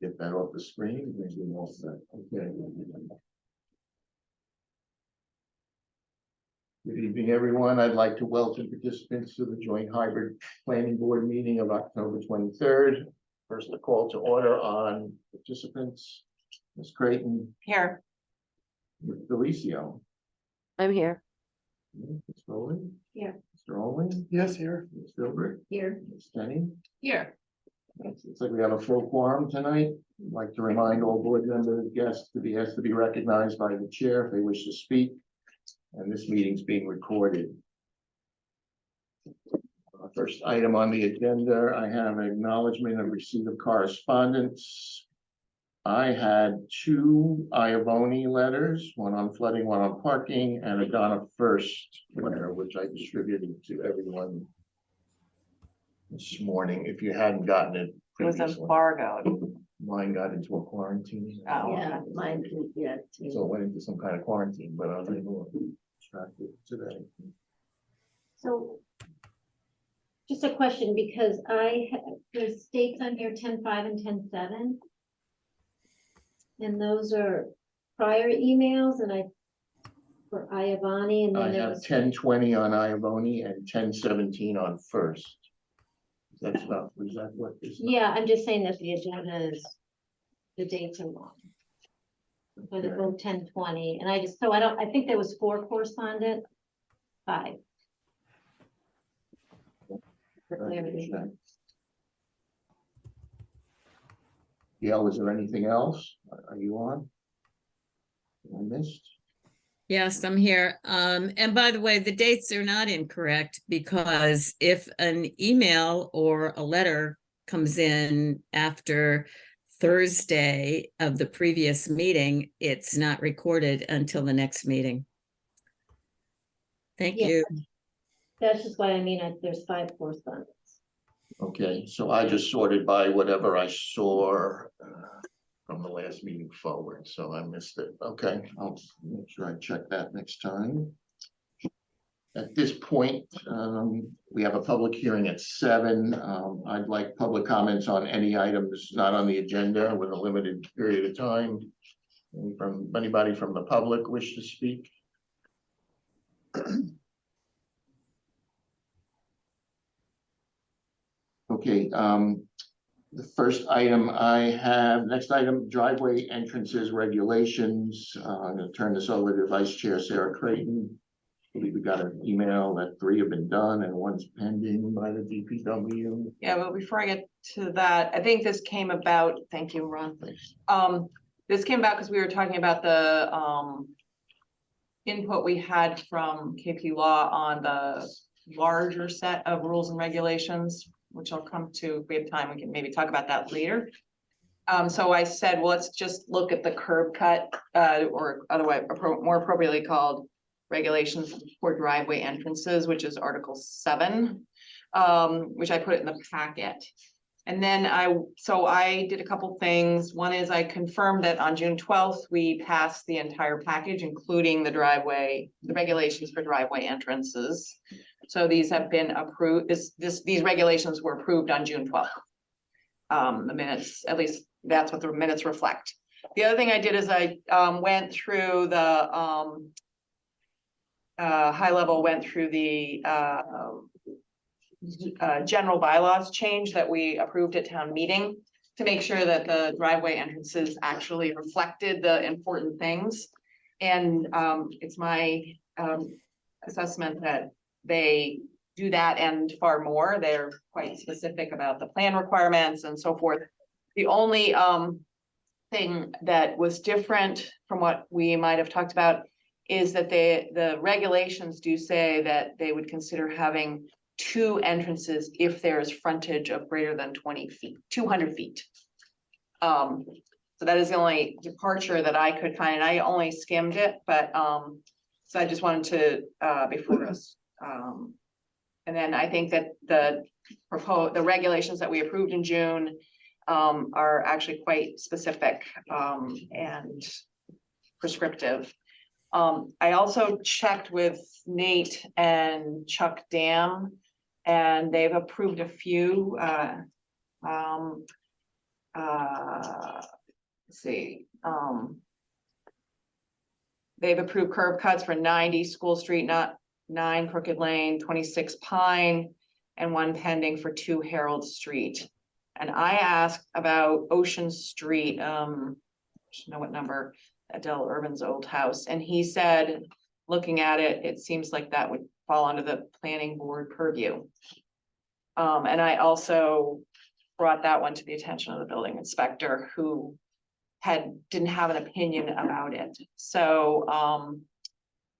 get that off the screen. Maybe we're all set. Okay. Good evening, everyone. I'd like to welcome participants to the joint hybrid planning board meeting of October 23rd. First, a call to order on participants. Ms. Creighton. Here. Ms. Delicio. I'm here. Ms. Rowland. Here. Mr. Olin. Yes, here. Ms. Gilbert. Here. Ms. Kenny. Here. It's like we have a full quorum tonight. I'd like to remind all board members, guests to be asked to be recognized by the chair if they wish to speak. And this meeting's being recorded. First item on the agenda, I have an acknowledgement of receipt of correspondence. I had two Iavoni letters, one on flooding, one on parking, and a Donna First letter, which I distributed to everyone this morning. If you hadn't gotten it It was previously. embargoed. Mine got into a quarantine. Oh. Yeah, mine too, yeah. So it went into some kind of quarantine, but I was able to track it today. So just a question, because there's dates on here 10/5 and 10/7. And those are prior emails for Iavani and I then there have was, 10/20 on Iavoni and 10/17 on First. That's about, is that what this? yeah, I'm just saying that the agenda is, the dates are wrong. For the vote 10/20, and I think there was 4 correspondent, 5. For clarity. Gail, is there anything else? Are you on? I missed? Yes, I'm here. And by the way, the dates are not incorrect because if an email or a letter comes in after Thursday of the previous meeting, it's not recorded until the next meeting. Thank Yeah. you. That's just what I mean, there's 5 correspondents. Okay, so I just sorted by whatever I saw from the last meeting forward, so I missed it. Okay, I'll make sure I check that next time. At this point, we have a public hearing at 7. I'd like public comments on any items not on the agenda with a limited period of time. Anybody from the public wish to speak? Okay, the first item I have, next item, driveway entrances regulations. I'm gonna turn this over to Vice Chair Sarah Creighton. I believe we got an email that 3 have been done and 1's pending by the DPW. Yeah, but before I get to that, I think this came about, thank you, Ron. Thanks. This came about because we were talking about the input we had from KP Law on the larger set of rules and regulations, which I'll come to. If we have time, we can maybe talk about that later. So I said, well, let's just look at the curb cut, or otherwise more appropriately called regulations for driveway entrances, which is Article 7, which I put it in the packet. And then I did a couple things. One is I confirmed that on June 12th, we passed the entire package, including the regulations for driveway entrances. So these have been approved. These regulations were approved on June 12th. The minutes, at least that's what the minutes reflect. The other thing I did is I went through the high level, went through the general bylaws change that we approved at town meeting to make sure that the driveway entrances actually reflected the important things. And it's my assessment that they do that and far more. They're quite specific about the plan requirements and so forth. The only thing that was different from what we might have talked about is that the regulations do say that they would consider having 2 entrances if there is frontage of greater than 20 feet, 200 feet. So that is the only departure that I could find. I only skimmed it, but so I just wanted to before us. And then I think that the regulations that we approved in June are actually quite specific and prescriptive. I also checked with Nate and Chuck Dam, and they've approved a few. let's see, they've approved curb cuts for 90 School Street, not 9 Crooked Lane, 26 Pine, and 1 pending for 2 Harold Street. And I asked about Ocean Street, I should know what number, Adele Urban's old house, and he said, looking at it, it seems like that would fall under the planning board purview. And I also brought that one to the attention of the building inspector, who didn't have an opinion about it. So,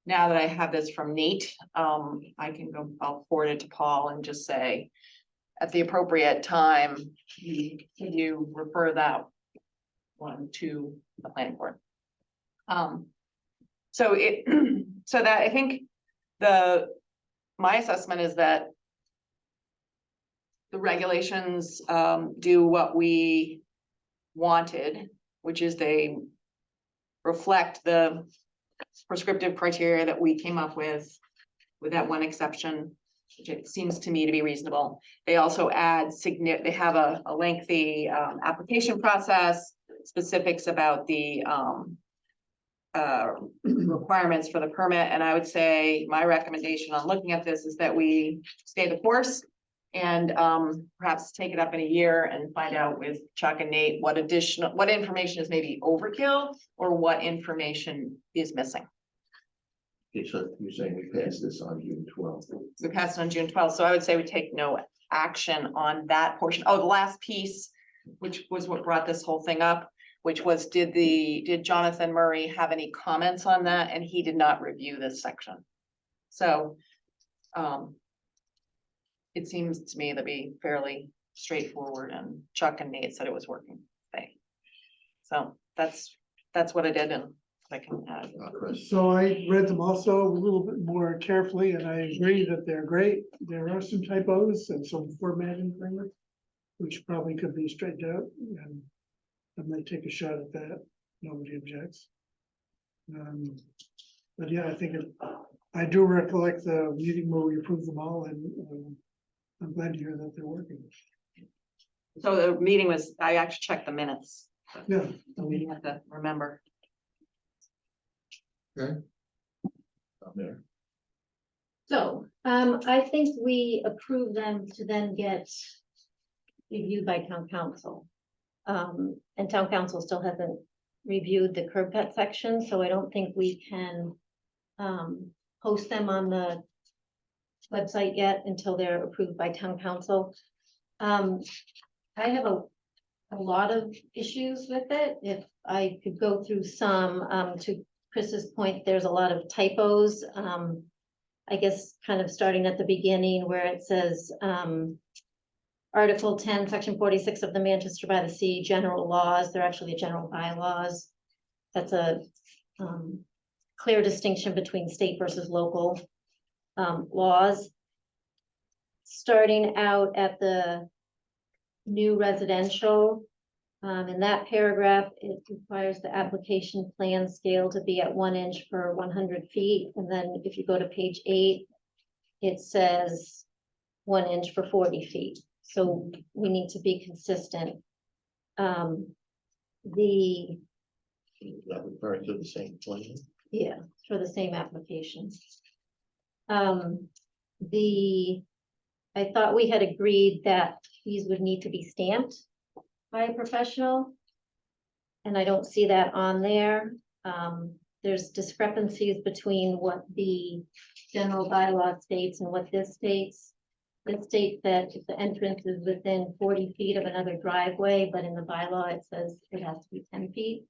now that I have this from Nate, I'll forward it to Paul and just say, at the appropriate time, can you refer that one to the planning board? So that I think my assessment is that the regulations do what we wanted, which is they reflect the prescriptive criteria that we came up with that one exception, which it seems to me to be reasonable. They also add they have a lengthy application process, specifics about the requirements for the permit. And I would say my recommendation on looking at this is that we stay the course and perhaps take it up in a year and find out with Chuck and Nate what information is maybe overkill or what information is missing. Okay, so you're saying we pass this on June 12th? We passed it on June 12th, so I would say we take no action on that portion. Oh, the last piece, which was what brought this whole thing up, which was, did Jonathan Murray have any comments on that? And he did not review this section. So, it seems to me to be fairly straightforward, and Chuck and Nate said it was working. So that's what I did, and I can add. Chris? So I read them also a little bit more carefully, and I agree that they're great. There are some typos and some formatting things, which probably could be straightened out, and I might take a shot at that. Nobody objects. But yeah, I do recollect the meeting where we approved them all, and I'm glad to hear that they're working. So the meeting was, I actually checked the minutes. Yeah. So we have to remember. Okay. There. So, I think we approve them to then get reviewed by town council. And town council still hasn't reviewed the curb cut section, so I don't think we can post them on the website yet until they're approved by town council. I have a lot of issues with it. If I could go through some, to Chris's point, there's a lot of typos. I guess kind of starting at the beginning where it says, Article 10, Section 46 of the Manchester by the Sea general laws, they're actually the general bylaws. That's a clear distinction between state versus local laws. Starting out at the new residential, in that paragraph, it requires the application plan scale to be at 1 inch per 100 feet. And then if you go to page 8, it says 1 inch per 40 feet. So we need to be consistent. That referring to the same plan? Yeah, for the same application. I thought we had agreed that these would need to be stamped by a professional. And I don't see that on there. There's discrepancies between what the general bylaw states and what this states. It states that if the entrance is within 40 feet of another driveway, but in the bylaw, it says it has to be 10 feet.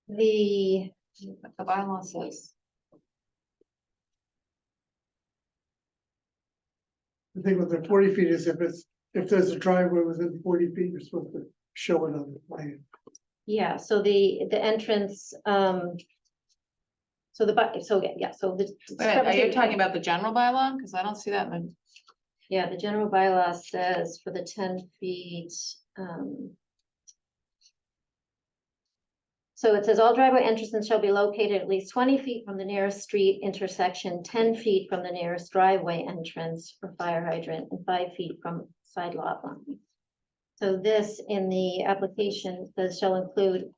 The bylaw says. I think what the 40 feet is, if there's a driveway within 40 feet, you're supposed to show it on the plan. Yeah, so the entrance, so the, Are you talking about the general bylaw? Because I don't see that in the. Yeah, the general bylaw says for the 10 feet, So it says all driveway entrances shall be located at least 20 feet from the nearest street intersection, 10 feet from the nearest driveway entrance or fire hydrant, and 5 feet from side lot line. So this in the application says shall include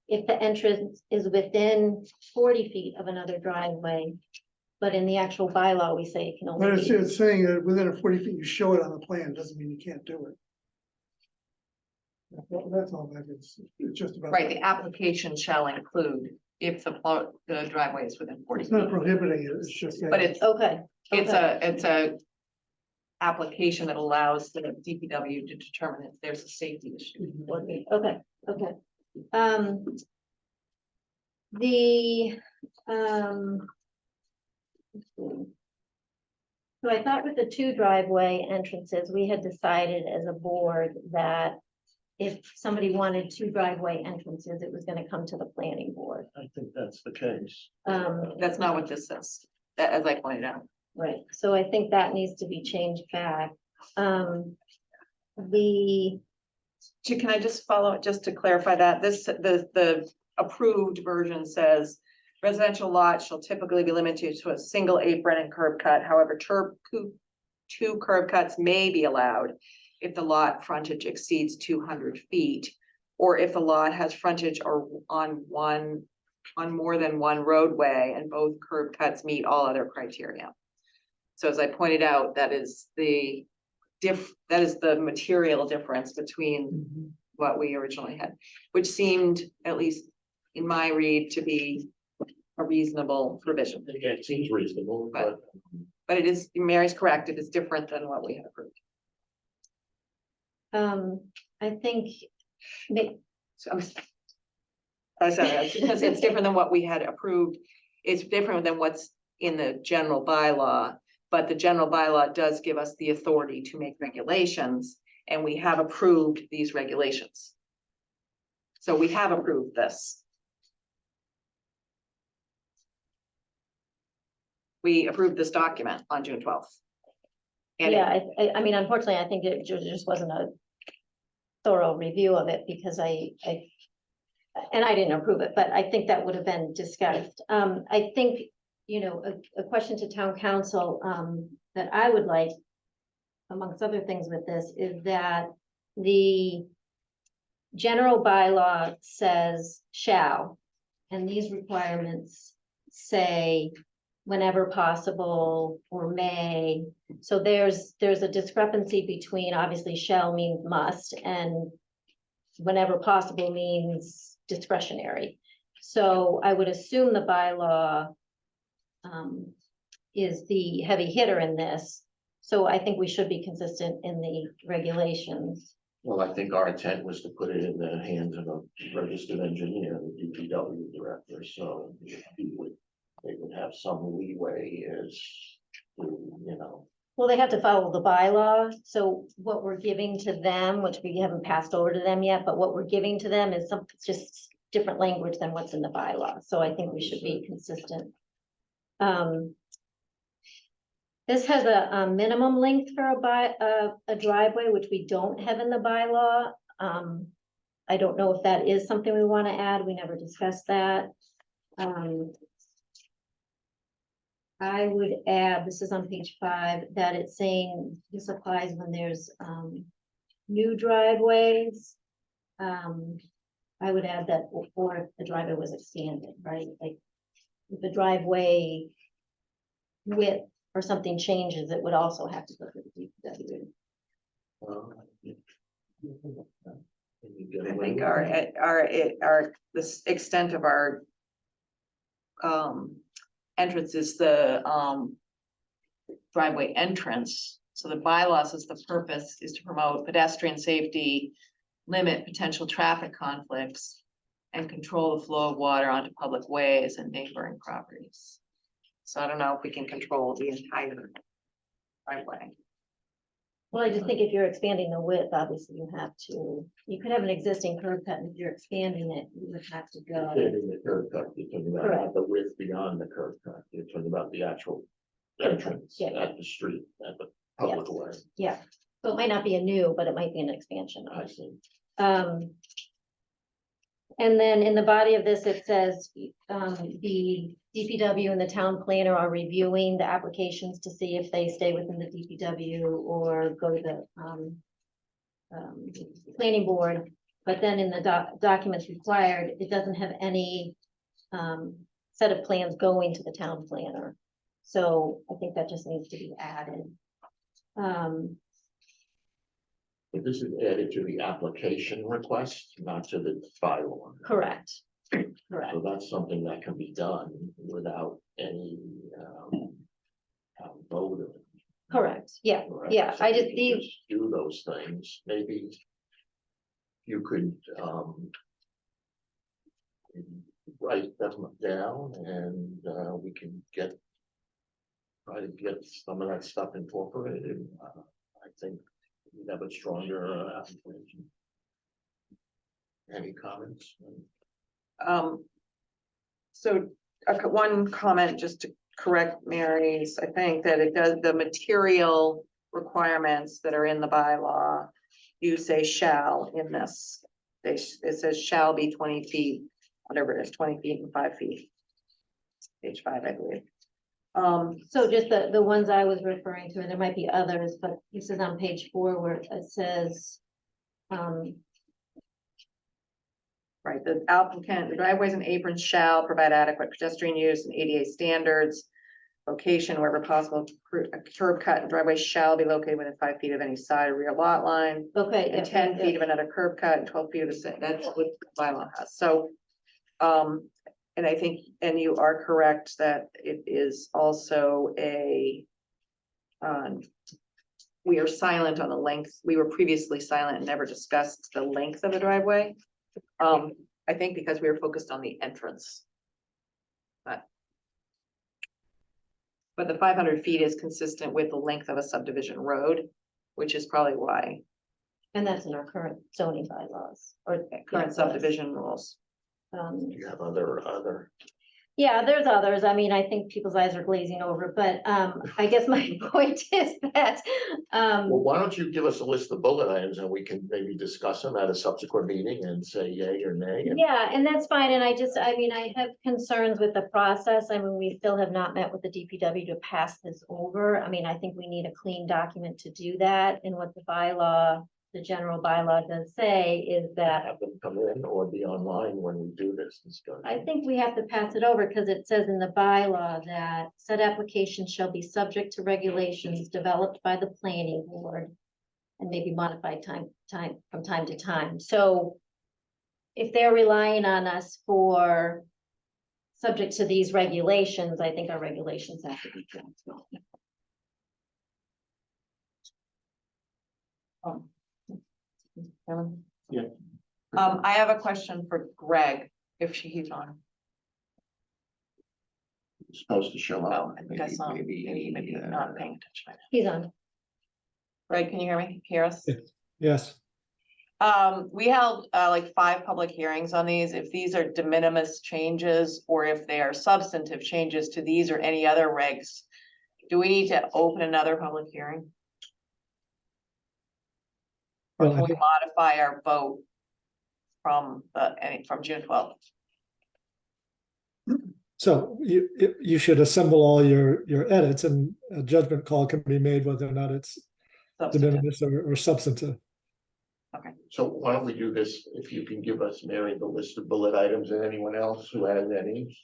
if the entrance is within 40 feet of another driveway. But in the actual bylaw, we say it can But only it's, be, it's saying that within a 40 feet, you show it on the plan, doesn't mean you can't do it. That's all that is, it's just about. Right, the application shall include if the driveway is within 40 It's not feet. prohibiting it, it's just. saying- But it's okay. it's a application that allows the DPW to determine if there's a safety issue. Okay, okay. The, let's see. So I thought with the 2 driveway entrances, we had decided as a board that if somebody wanted 2 driveway entrances, it was gonna come to the planning board. I think that's the case. That's not what this says, as I pointed out. Right, so I think that needs to be changed back. The, Can I just follow, just to clarify that, the approved version says residential lots shall typically be limited to a single apron and curb cut, however, 2 curb cuts may be allowed if the lot frontage exceeds 200 feet, or if the lot has frontage or on more than one roadway and both curb cuts meet all other criteria. So as I pointed out, that is the material difference between what we originally had, which seemed, at least in my read, to be a reasonable provision. Yeah, it seems reasonable, but But it is, Mary's correct, it is different than what we had approved. I think, So I said that because it's different than what we had approved. It's different than what's in the general bylaw, but the general bylaw does give us the authority to make regulations, and we have approved these regulations. So we have approved this. We approved this document on June 12th. And it- yeah, I mean, unfortunately, I think it just wasn't a thorough review of it because and I didn't approve it, but I think that would have been discussed. I think, you know, a question to town council, that I would like, amongst other things with this, is that the general bylaw says shall, and these requirements say whenever possible or may. So there's a discrepancy between, obviously shall means must, and whenever possible means discretionary. So I would assume the bylaw is the heavy hitter in this. So I think we should be consistent in the regulations. well, I think our intent was to put it in the hands of a registered engineer, the DPW director, so they would have some leeway as to, you know. Well, they have to follow the bylaw, so what we're giving to them, which we haven't passed over to them yet, but what we're giving to them is just different language than what's in the bylaw, so I think we should be consistent. This has a minimum length for a driveway, which we don't have in the bylaw. I don't know if that is something we want to add, we never discussed that. I would add, this is on page 5, that it's saying this applies when there's new driveways. I would add that, or if the driveway was expanded, right? Like if the driveway width or something changes, it would also have to go to the DPW. I think this extent of our entrance is the driveway entrance. So the bylaw says the purpose is to promote pedestrian safety, limit potential traffic conflicts, and control the flow of water onto public ways and neighboring properties. So I don't know if we can control the entire driveway. Well, I just think if you're expanding the width, obviously you could have an existing curb cut, and if you're expanding it, you would have to go. Getting the curb cut, you're talking about Correct. the width beyond the curb cut, you're talking about the actual entrance Yeah. at the street, at the public way. Yeah, so it might not be a new, but it might be an expansion. I see. And then in the body of this, it says, the DPW and the town planner are reviewing the applications to see if they stay within the DPW or go to the, planning board. But then in the documents required, it doesn't have any, set of plans going to the town planner. So I think that just needs to be added. But this is added to the application request, not to the bylaw. Correct. Correct. So that's something that can be done without any, vote. Correct. Yeah. Correct? Yeah, So I you just, can the, do those things, maybe. You could, write them down and, we can try to get some of that stuff incorporated. I think we'd have a stronger, application. Any comments? So one comment just to correct Mary's, I think that it does, the material requirements that are in the bylaw. You say shall in this, it says shall be 20 feet, whatever it is, 20 feet and 5 feet. Page 5, I believe. so just the ones I was referring to, and there might be others, but this is on page 4 where it says, Right, the applicant, the driveways and aprons shall provide adequate pedestrian use and ADA standards. Location wherever possible, a curb cut and driveway shall be located within 5 feet of any side or rear lot line. okay. And 10 feet of another curb cut and 12 feet of the same, that's what the bylaw has, so. And I think, and you are correct that it is also a. We are silent on the length, we were previously silent and never discussed the length of the driveway. I think because we were focused on the entrance. But the 500 feet is consistent with the length of a subdivision road, which is probably why And that's in our current zoning bylaws or current subdivision rules. Um, Do you have other? yeah, there's others. I mean, I think people's eyes are glazing over, but I guess my point is that Well, why don't you give us a list of bullet items and we can maybe discuss them at a subsequent meeting and say yay or nay? And yeah, and that's fine. And I mean, I have concerns with the process. I mean, we still have not met with the DPW to pass this over. I mean, I think we need a clean document to do that. And what the bylaw, the general bylaw does say is that have them come in or be online when we do this discussion. I think we have to pass it over because it says in the bylaw that said application shall be subject to regulations developed by the planning board and may be modified from time to time. So if they're relying on us for subject to these regulations, I think our regulations have to be transformed. Yeah. I have a question for Greg, if he's on. Supposed to show Oh, up. I think I saw him, maybe not paying attention. He's on. Greg, can you hear me? Hear us? Yes, We held like 5 public hearings on these. If these are de minimis changes or if they are substantive changes to these or any other regs, do we need to open another public hearing? Or Well, I can we think- modify our vote from from June 12th? so you should assemble all your edits and a judgment call can be made whether or not it's de Substantive. minimis or substantive. So why don't we do this, if you can give us, Mary, the list of bullet items and anyone else who has any,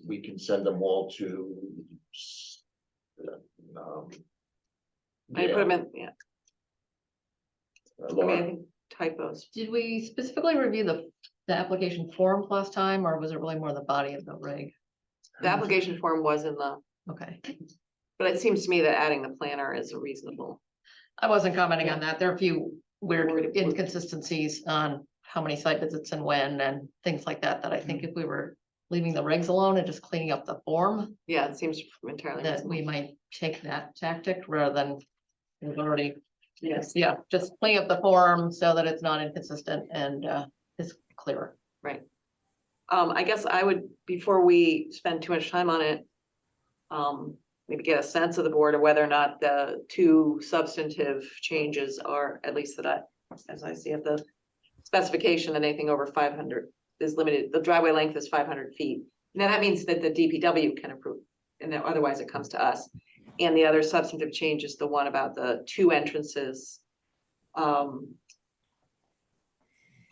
we can send them all to. I put them in, yeah, I mean, I Laura. think typos. Did we specifically review the application forms last time, or was it really more the body of the reg? The application form was in the, Okay, but it seems to me that adding the planner is a reasonable. I wasn't commenting on that. There are a few weird Word- inconsistencies on how many site visits and when and things like that, that I think if we were leaving the regs alone and just cleaning up the form, Yeah, it seems entirely that reasonable. we might take that tactic rather than we've already, Yes, yeah, just clean up the form so that it's not inconsistent and is clearer. right. I guess I would, before we spend too much time on it. Maybe get a sense of the board of whether or not the 2 substantive changes are, at least that as I see it, the specification that anything over 500 is limited, the driveway length is 500 feet. Now, that means that the DPW can approve, and then otherwise it comes to us. And the other substantive change is the one about the 2 entrances.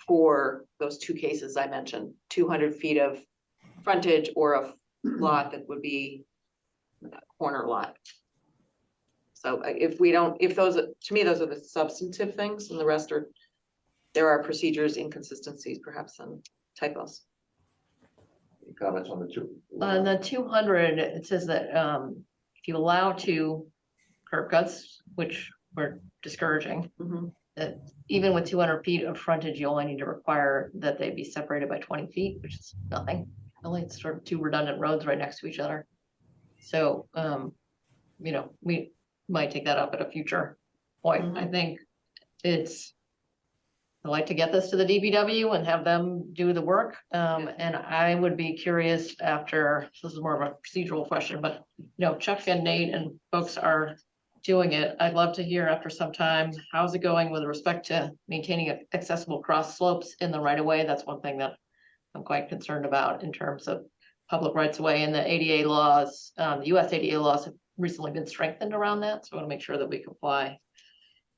For those 2 cases I mentioned, 200 feet of frontage or a lot that would be a corner lot. So if we don't, if those, to me, those are the substantive things, and the rest are, there are procedures, inconsistencies, perhaps, and typos. Any comments on the two? On the 200, it says that if you allow 2 curb cuts, which we're discouraging, that even with 200 feet of frontage, you only need to require that they be separated by 20 feet, which is nothing. Only it's sort of 2 redundant roads right next to each other. So, you know, we might take that up at a future point. I think I'd like to get this to the DPW and have them do the work. And I would be curious after, this is more of a procedural question, but you know, Chuck and Nate and folks are doing it. I'd love to hear after some time, how's it going with respect to maintaining accessible cross slopes in the right of way? That's one thing that I'm quite concerned about in terms of public rights of way, and the ADA laws. The US ADA laws have recently been strengthened around that, so I want to make sure that we comply.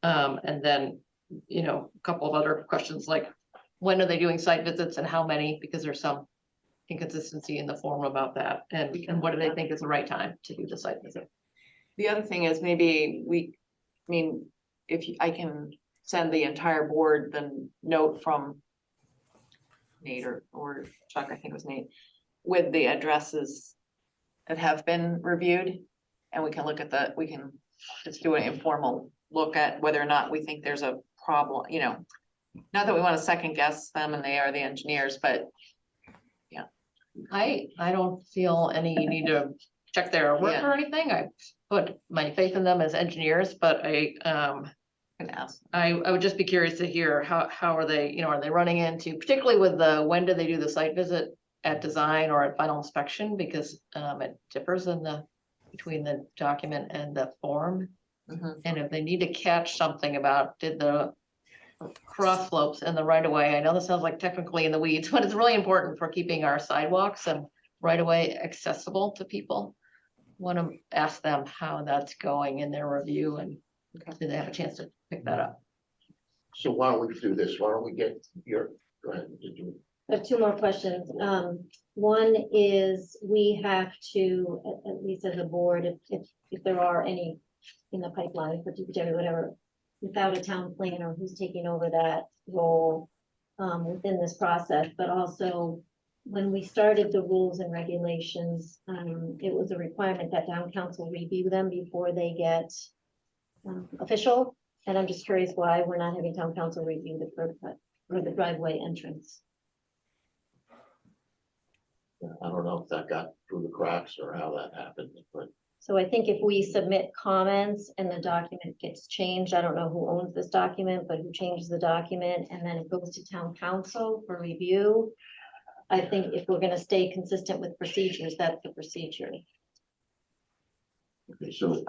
And then, you know, a couple of other questions like, when are they doing site visits and how many? Because there's some inconsistency in the form about that. And what do they think is the right time to do the site visit? The other thing is maybe I mean, I can send the entire board the note from Nate or Chuck, I think it was Nate, with the addresses that have been reviewed. And we can look at we can just do an informal look at whether or not we think there's a problem, you know. Not that we want to second guess them and they are the engineers, but I don't feel any need to check their work or anything. I put my faith in them as engineers, but I can ask. I would just be curious to hear how are they, you know, are they running into, particularly with when do they do the site visit at design or at final inspection? Because it differs between the document and the form. And if they need to catch something about, did the cross slopes in the right of way, I know this sounds like technically in the weeds, but it's really important for keeping our sidewalks and right of way accessible to people. Want to ask them how that's going in their review, and do they have a chance to pick that up? So why don't we do this? Why don't we get go ahead. I have 2 more questions. One is we have to, at least as a board, if there are any in the pipeline, for DPW, whatever, without a town planner who's taking over that role within this process, but also when we started the rules and regulations, it was a requirement that town council review them before they get official. And I'm just curious why we're not having town council review the curb cut or the driveway entrance. I don't know if that got through the cracks or how that happened, but So I think if we submit comments and the document gets changed, I don't know who owns this document, but who changes the document, and then it goes to town council for review. I think if we're gonna stay consistent with procedures, that's the procedure. okay, so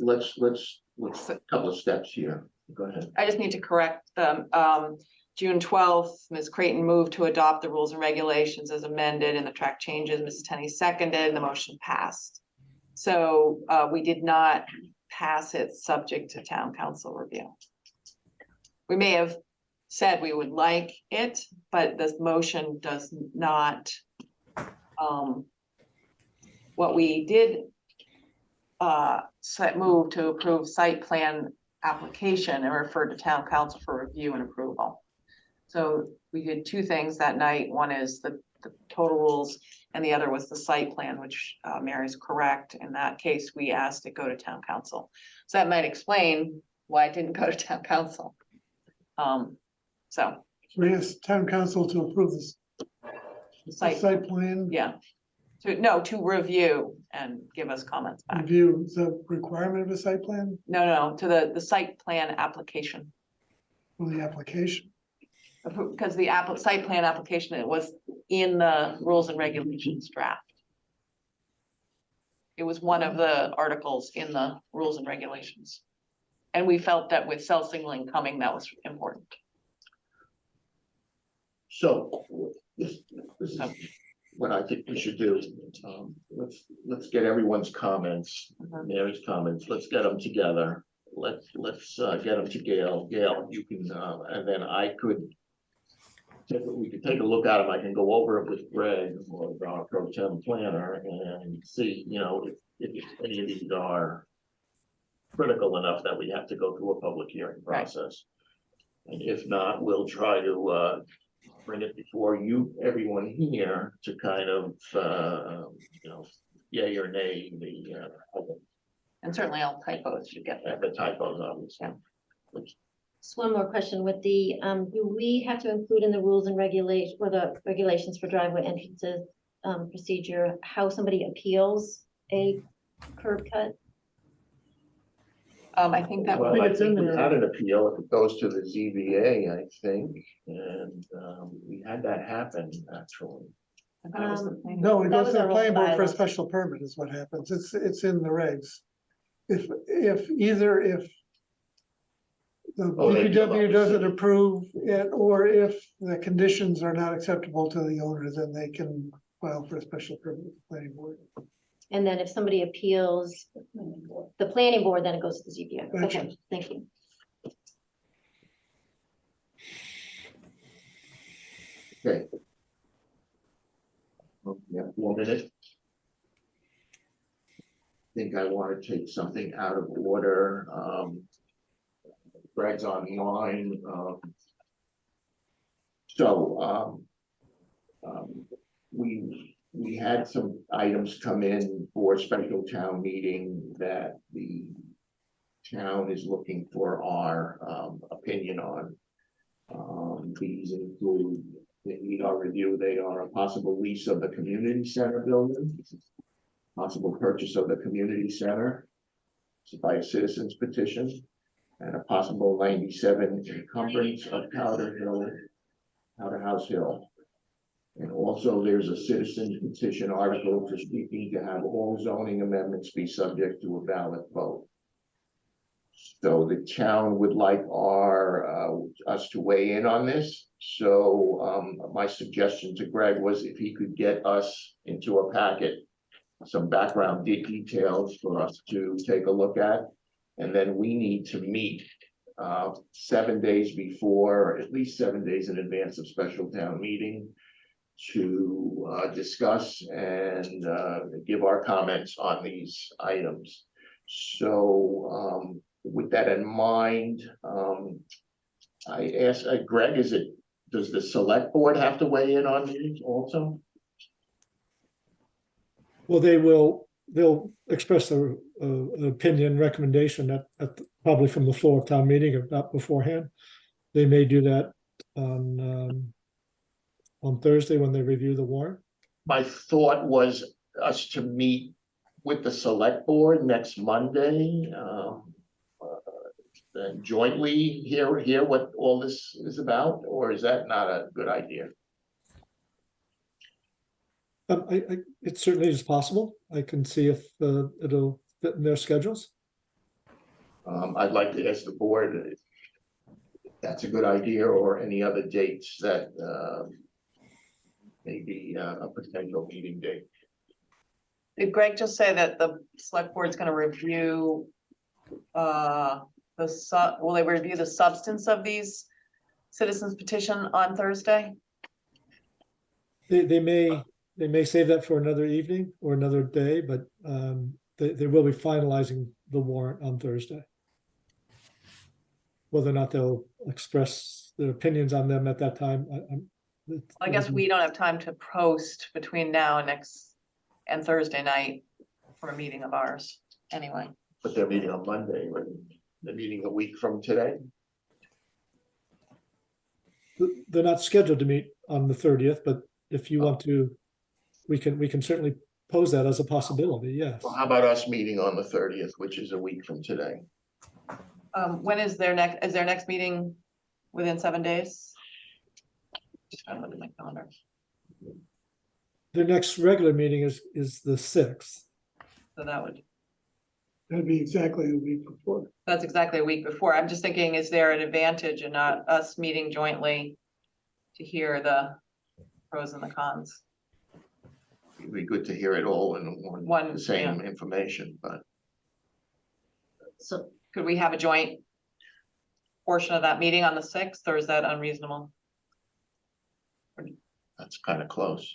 let's a couple of steps here. Go ahead. I just need to correct them. June 12th, Ms. Creighton moved to adopt the rules and regulations as amended, and the track changes. Mrs. Tenney seconded, and the motion passed. So we did not pass it subject to town council review. We may have said we would like it, but this motion does not. What we did move to approve site plan application and refer to town council for review and approval. So we did 2 things that night. One is the total rules, and the other was the site plan, which Mary's correct. In that case, we asked it go to town council. So that might explain why it didn't go to town council. So We asked town council to approve this the site, site plan yeah, to review and give us comments back. review, is that a requirement of a site plan No, to the site plan application. for the application? Because the site plan application, it was in the rules and regulations draft. It was one of the articles in the rules and regulations. And we felt that with cell signaling coming, that was important. So this is what I think we should do. Let's get everyone's comments, Mary's comments, let's get them together. Let's get them to Gail. Gail, you can, and then I could we could take a look at them. I can go over it with Greg or our pro tem planner and see, if any of these are critical enough that we have to go through a public hearing Right. process. And if not, we'll try to bring it before you, everyone here, to kind of, yay or nay, And certainly all typos should get there. the typos, obviously. Just one more question with the, do we have to include in the rules and regulation, or the regulations for driveway entrances, procedure, how somebody appeals a curb cut? I think that Well, would, I think we had an appeal, if it goes to the ZBA, I think, and we had that happen, actually. that was the thing. No, it That goes was to the our planning board for a bylaws. special permit is what happens. It's in the regs. If the Oh, they give up DPW the doesn't city. approve it, or if the conditions are not acceptable to the owner, then they can file for a special permit with the planning board. And then if somebody appeals the planning board, then it goes to the ZBA. Gotcha. Okay, thank you. Okay. Yeah, 1 minute. I think I want to take something out of order. Greg's on the line. We had some items come in for special town meeting that the town is looking for our opinion on. These include, they need our review, they are a possible lease of the community center building, possible purchase of the community center by a citizen's petition, and a possible 97 encumbrance of Powder House Hill. And also there's a citizen petition article for speaking to have all zoning amendments be subject to a ballot vote. So the town would like us to weigh in on this. So my suggestion to Greg was if he could get us into a packet, some background details for us to take a look at. And then we need to meet 7 days before, at least 7 days in advance of special town meeting, to discuss and give our comments on these items. So with that in mind, I asked Greg, does the select board have to weigh in on these also? Well, they'll express their opinion, recommendation probably from the floor of town meeting, if not beforehand. They may do that on Thursday when they review the warrant. My thought was us to meet with the select board next Monday. And jointly hear what all this is about, or is that not a good idea? It certainly is possible. I can see if it'll fit in their schedules. I'd like to ask the board if that's a good idea, or any other dates that may be a potential meeting date. Did Greg just say that the select board's gonna review, will they review the substance of these citizens petition on Thursday? They may save that for another evening or another day, but they will be finalizing the warrant on Thursday. Whether or not they'll express their opinions on them at that time. I guess we don't have time to post between now and Thursday night for a meeting of ours, anyway. But they're meeting on Monday, right? They're meeting a week from today. They're not scheduled to meet on the 30th, but if you want to, we can certainly pose that as a possibility, yes. Well, how about us meeting on the 30th, which is a week from today? When is their next meeting within 7 days? Just trying to look at my calendar. The next regular meeting is the 6th. So That'd be exactly a week before. that's exactly a week before. I'm just thinking, is there an advantage in not us meeting jointly to hear the pros and the cons. It'd be good to hear it all in One, the same information, but So Could we have a joint portion of that meeting on the sixth, or is that unreasonable? that's kind of close.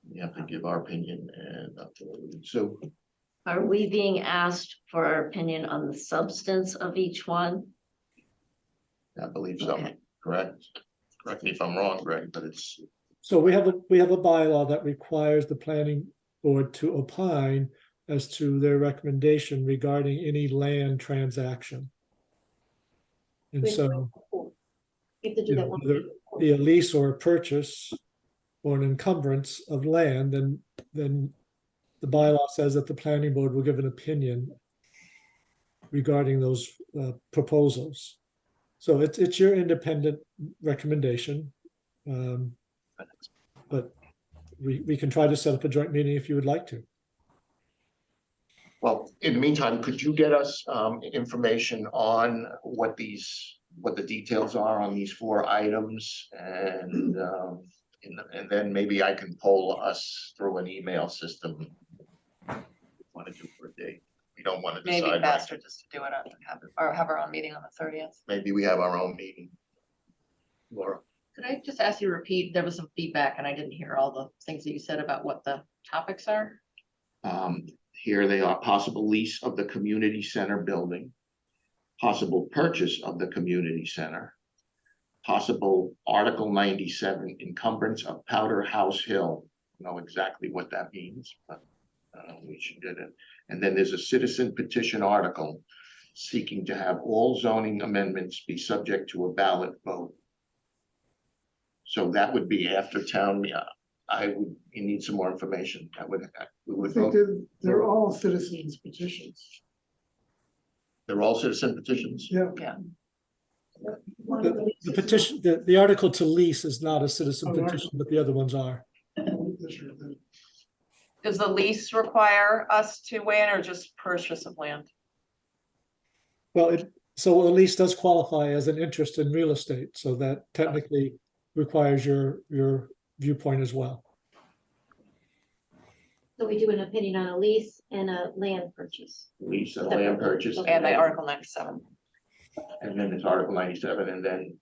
We have to give our opinion and so Are we being asked for our opinion on the substance of each one? I believe so, Okay. correct? Correct me if I'm wrong, Greg, but it's, So we have a bylaw that requires the planning board to opine as to their recommendation regarding any land transaction. And so we have to do that one. whether it be a lease or a purchase or an encumbrance of land, then the bylaw says that the planning board will give an opinion regarding those proposals. So it's your independent recommendation. But we can try to set up a joint meeting if you would like to. well, in the meantime, could you get us information on what the details are on these 4 items? And then maybe I can poll us through an email system. Want to do for a date? We don't want to Maybe decide. right faster just to do it or have our own meeting on the 30th. Maybe we have our own meeting. Laura, Could I just ask you to repeat? There was some feedback and I didn't hear all the things that you said about what the topics are. here they are, possible lease of the community center building, possible purchase of the community center, possible Article 97 encumbrance of Powder House Hill. Know exactly what that means, but we should get it. And then there's a citizen petition article seeking to have all zoning amendments be subject to a ballot vote. So that would be after town, you need some more information. We I would think vote, they're all citizens petitions. they're all citizen petitions? Yeah. Yeah. The petition, the article to lease is not a citizen Oh, right. petition, but the other ones are. Does the lease require us to weigh in or just purchase of land? Well, so a lease does qualify as an interest in real estate, so that technically requires your viewpoint as well. So we do an opinion on a lease and a land purchase. Lease and land purchase. And the Article 97. And then it's Article 97, and then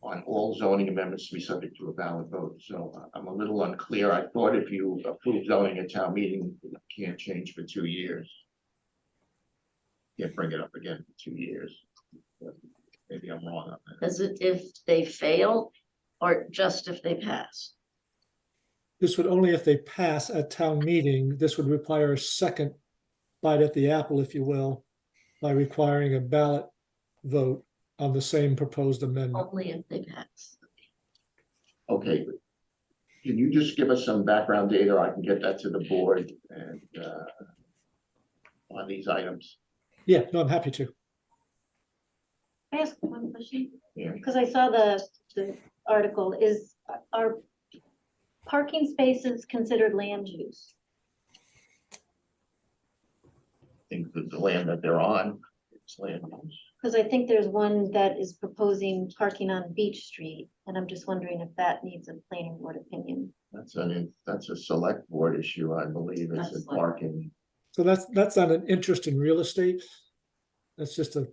on all zoning amendments to be subject to a ballot vote. So I'm a little unclear. I thought if you approve zoning at town meeting, it can't change for 2 years. Can't bring it up again for 2 years. Maybe I'm wrong on that. Is it if they fail or just if they pass? This would only if they pass at town meeting. This would require a second bite at the apple, if you will, by requiring a ballot vote on the same proposed amendment. Only if they pass. Okay. Can you just give us some background data? I can get that to the board and on these items. Yeah, no, I'm happy to. Can I ask one question? Yeah. Because I saw the article, are parking spaces considered land use? I think that the land that they're on, it's land use. Because I think there's one that is proposing parking on Beach Street, and I'm just wondering if that needs a planning board opinion. That's a select board issue, I believe. It's a That's like- parking. So that's not an interest in real estate. That's just a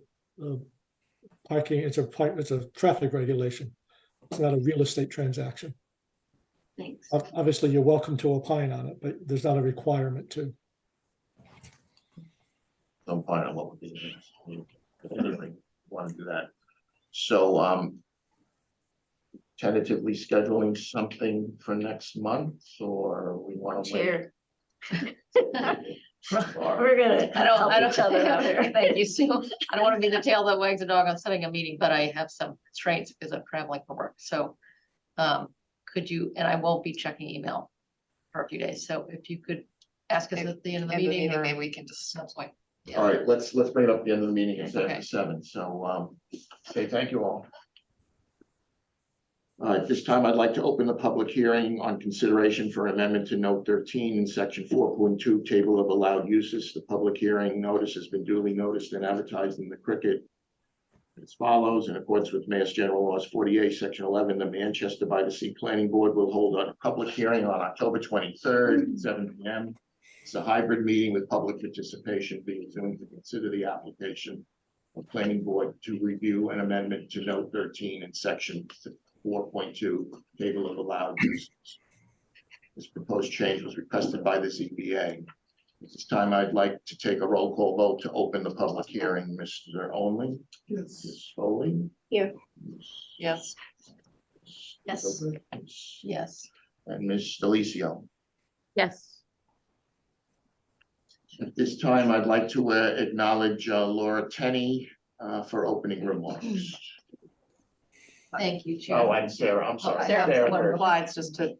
parking, it's a traffic regulation. It's not a real estate transaction. Thanks. Obviously, you're welcome to opine on it, but there's not a requirement to. Some part of what we're doing. Anyway, want to do that. So, tentatively scheduling something for next month, or we want to wait? Chair, Or- we're gonna I don't, help each other out here. Thank you, Sue. I don't want to be the tail that wags the dog on setting a meeting, but I have some constraints because I'm traveling for work, so. Could you, and I won't be checking email for a few days, so if you could ask us at the end of the meeting or. Maybe we can just. Some point. Yeah. All right, let's bring it up at the end of the meeting instead Okay. of 7. So, okay, thank you all. At this time, I'd like to open the public hearing on consideration for amendment to note 13 in section 4.2 table of allowed uses. The public hearing notice has been duly noticed and advertised in the Cricket As follows, in accordance with Mass General Laws 48, Section 11, the Manchester by the Sea Planning Board will hold a public hearing on October 23rd, at 7 p.m. It's a hybrid meeting with public participation being Zoom to consider the application of Planning Board to review an amendment to Note 13 in Section 4.2, Table of Allowed Uses. This proposed change was requested by the ZBA. At this time, I'd like to take a roll call vote to open the public hearing. Mr. Only, Yes. Ms. Foley? Here. Yes. Yes. Yes. And Ms. Delicio. Yes. At this time, I'd like to acknowledge Laura Tenney for opening remarks. Thank you, Chair. Oh, and Sarah, I'm sorry. Sarah, Sarah one first. slides just to,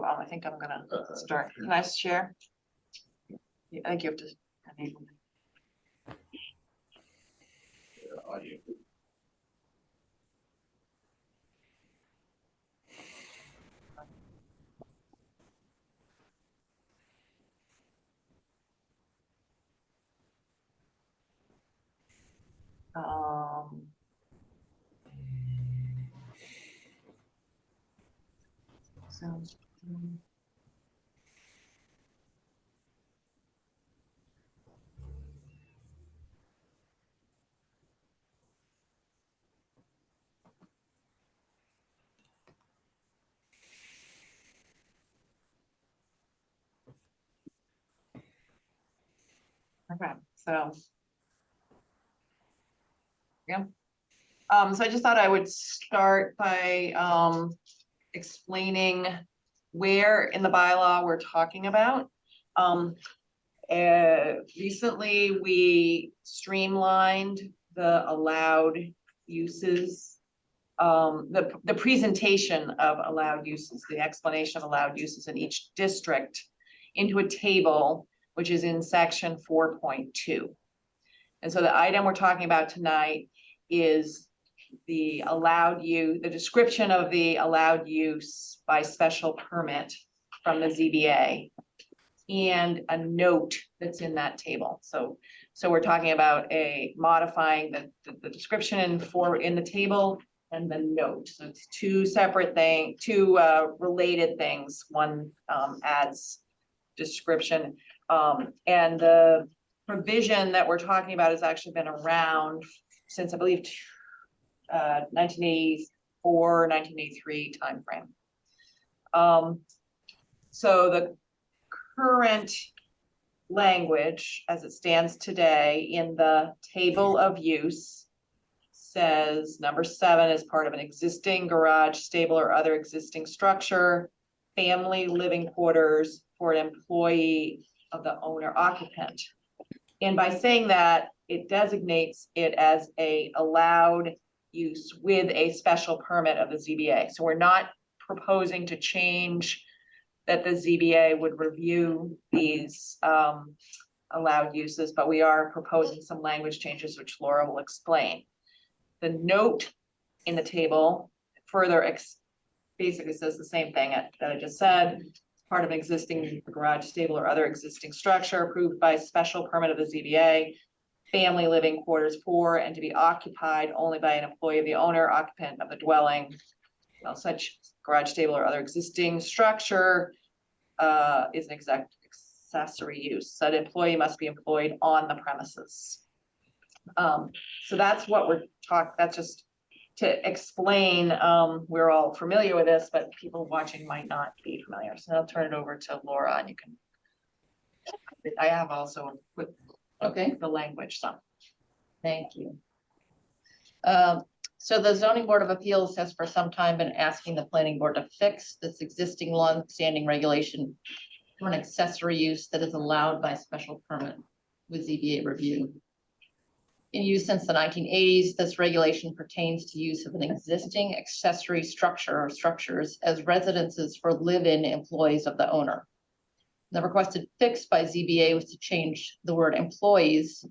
I think I'm gonna start. Can I share? Yeah, I think you have to enable it. Audio. Um. So. Okay, so. Yeah. So I just thought I would start by, explaining where in the bylaw we're talking about. Recently, we streamlined the allowed uses. The presentation of allowed uses, the explanation of allowed uses in each district into a table, which is in section 4.2. And so the item we're talking about tonight is the allowed use, the description of the allowed use by special permit from the ZBA and a note that's in that table. So we're talking about modifying the description in the table and the note. So it's two separate things, two related things. One adds description, and the provision that we're talking about has actually been around since, I believe, 1984, 1983 timeframe. So the current language as it stands today in the table of use says number 7 is part of an existing garage, stable, or other existing structure, family living quarters for an employee of the owner occupant. And by saying that, it designates it as a allowed use with a special permit of the ZBA. So we're not proposing to change that the ZBA would review these allowed uses, but we are proposing some language changes, which Laura will explain. The note in the table further basically says the same thing that I just said. Part of an existing garage, stable, or other existing structure approved by special permit of the ZBA, family living quarters for and to be occupied only by an employee of the owner, occupant of the dwelling. Well, such garage, stable, or other existing structure is an accessory use. Said employee must be employed on the premises. So that's what we're talking. That's just to explain. We're all familiar with this, but people watching might not be familiar. So I'll turn it over to Laura, and you can. I have also put the language. So Thank you. So the zoning board of appeals has for some time been asking the planning board to fix this existing long-standing regulation for an accessory use that is allowed by special permit with ZBA review. In use since the 1980s, this regulation pertains to use of an existing accessory structure or structures as residences for live-in employees of the owner. The requested fix by ZBA was to change the word employees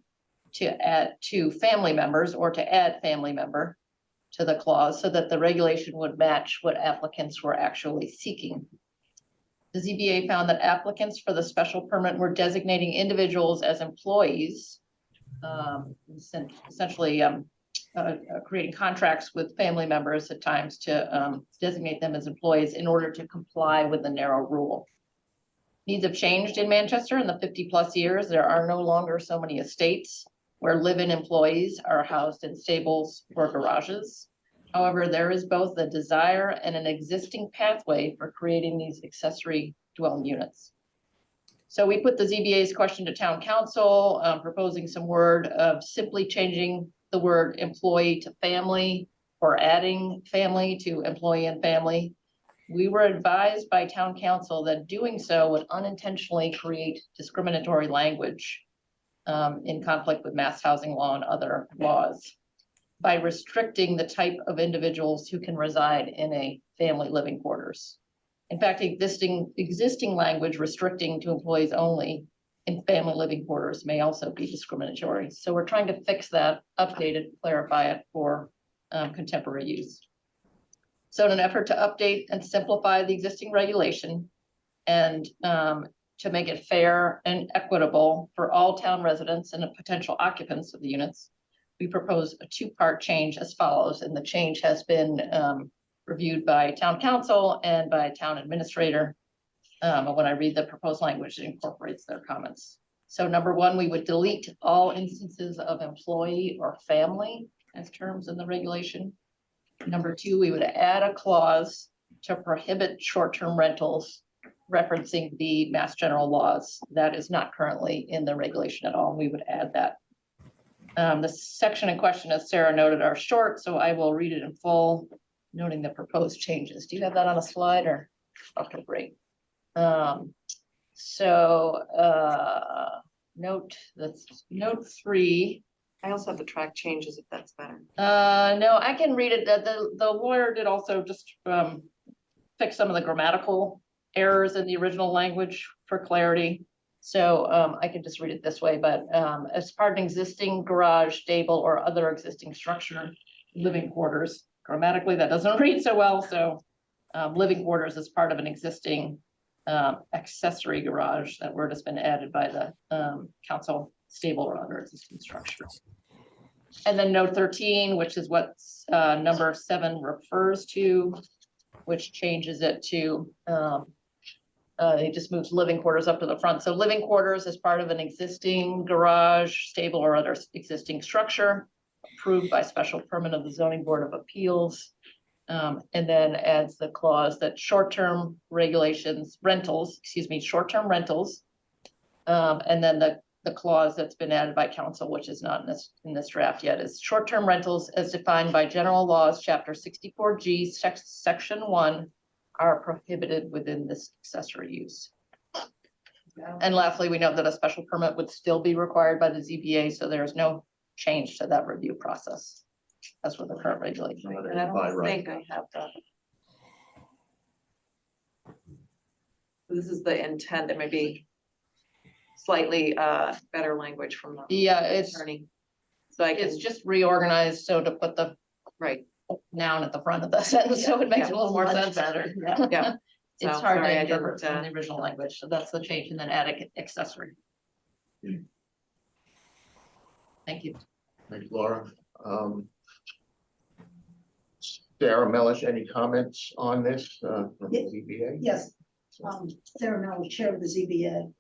to add to family members, or to add family member to the clause, so that the regulation would match what applicants were actually seeking. The ZBA found that applicants for the special permit were designating individuals as employees, essentially creating contracts with family members at times to designate them as employees in order to comply with the narrow rule. Needs have changed in Manchester in the 50+ years. There are no longer so many estates where live-in employees are housed in stables or garages. However, there is both the desire and an existing pathway for creating these accessory dwelling units. So we put the ZBA's question to town council, proposing some word of simply changing the word employee to family or adding family to employee and family. We were advised by town council that doing so would unintentionally create discriminatory language in conflict with mass housing law and other laws by restricting the type of individuals who can reside in a family living quarters. In fact, existing language restricting to employees only in family living quarters may also be discriminatory. So we're trying to fix that, update it, clarify it for contemporary use. So in an effort to update and simplify the existing regulation and to make it fair and equitable for all town residents and the potential occupants of the units, we propose a two-part change as follows, and the change has been reviewed by town council and by town administrator. And when I read the proposed language, it incorporates their comments. So number one, we would delete all instances of employee or family as terms in the regulation. Number two, we would add a clause to prohibit short-term rentals referencing the Mass General laws. That is not currently in the regulation at all. We would add that. The section in question, as Sarah noted, are short, so I will read it in full, noting the proposed changes. Do you have that on a slide or? Okay, great. Note 3. I also have the track changes if that's better. No, I can read it. The lawyer did also just fix some of the grammatical errors in the original language for clarity. So I can just read it this way, but as part of an existing garage, stable, or other existing structure, living quarters, grammatically that doesn't read so well. So living quarters is part of an existing accessory garage. That word has been added by the council, stable or other existing structure. And then note 13, which is what number 7 refers to, which changes it to it just moves living quarters up to the front. So living quarters is part of an existing garage, stable, or other existing structure approved by special permit of the Zoning Board of Appeals. And then adds the clause that short-term short-term rentals. And then the clause that's been added by council, which is not in this draft yet, is short-term rentals as defined by general laws, chapter 64G, section 1, are prohibited within this accessory use. And lastly, we note that a special permit would still be required by the ZBA, so there is no change to that review process. That's what the current regulation. And I don't think I have that. This is the intent. There may be slightly better language from the Yeah, it's attorney. So I it's can just reorganized, so to put the right. noun at the front of the sentence, so it makes a little more Much sense. better. Yeah. It's So, hard sorry, to I interpret didn't, from the original language, so that's the change, and then add accessory. Thank you. Thank you, Laura. Sarah Melish, any comments on this from the ZBA? Yes, Sarah Melish, Chair of the ZBA.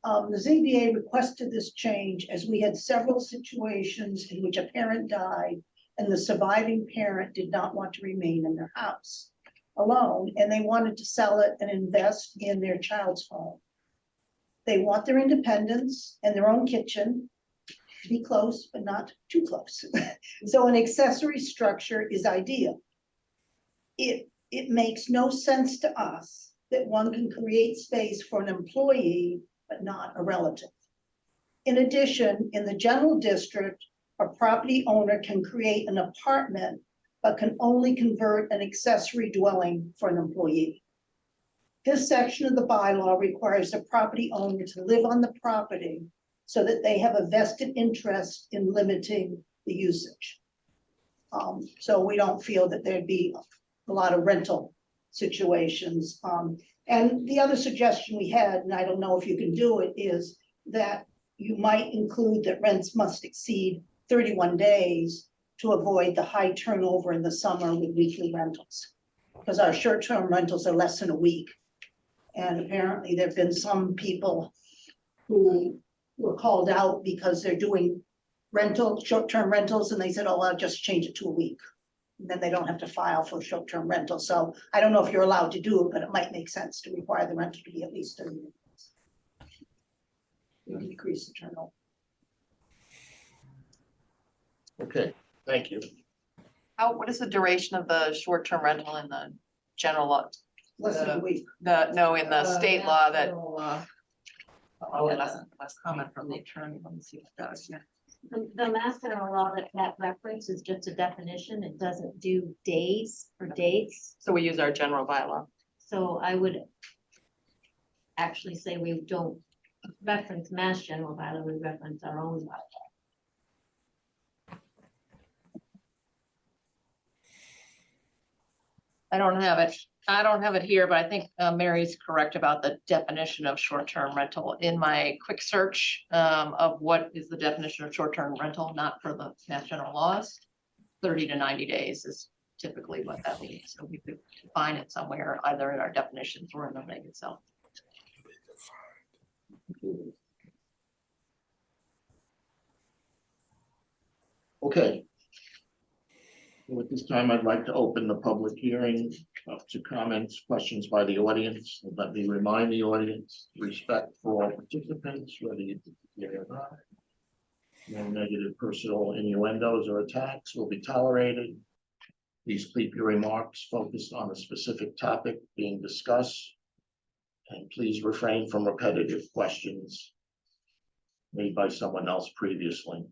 The ZBA requested this change as we had several situations in which a parent died and the surviving parent did not want to remain in their house alone, and they wanted to sell it and invest in their child's home. They want their independence and their own kitchen, be close, but not too close. So an accessory structure is ideal. It makes no sense to us that one can create space for an employee, but not a relative. In addition, in the general district, a property owner can create an apartment, but can only convert an accessory dwelling for an employee. This section of the bylaw requires the property owner to live on the property so that they have a vested interest in limiting the usage. So we don't feel that there'd be a lot of rental situations. And the other suggestion we had, and I don't know if you can do it, is that you might include that rents must exceed 31 days to avoid the high turnover in the summer with weekly rentals. Because our short-term rentals are less than a week. And apparently there've been some people who were called out because they're doing short-term rentals, and they said, oh, I'll just change it to a week. And then they don't have to file for a short-term rental. So I don't know if you're allowed to do it, but it might make sense to require the rental to be at least 30 minutes. To decrease the turnover. Okay, thank you. What is the duration of the short-term rental in the general law? Less than a week. In the state law that. Oh, last comment from the attorney. Let me see what that is. The Mass General Law, that reference is just a definition. It doesn't do days or dates. So we use our general bylaw. So I would actually say we don't reference Mass General Bylaw, we reference our own bylaw. I don't have it here, but I think Mary's correct about the definition of short-term rental. In my quick search of what is the definition of short-term rental, not for the Mass General laws, 30 to 90 days is typically what that means. So we could find it somewhere, either in our definitions or in the reg itself. Okay. So at this time, I'd like to open the public hearing up to comments, questions by the audience. Let me remind the audience, respect for all participants, whether you hear or not. No negative personal innuendos or attacks will be tolerated. Please keep your remarks focused on a specific topic being discussed. And please refrain from repetitive questions made by someone else previously.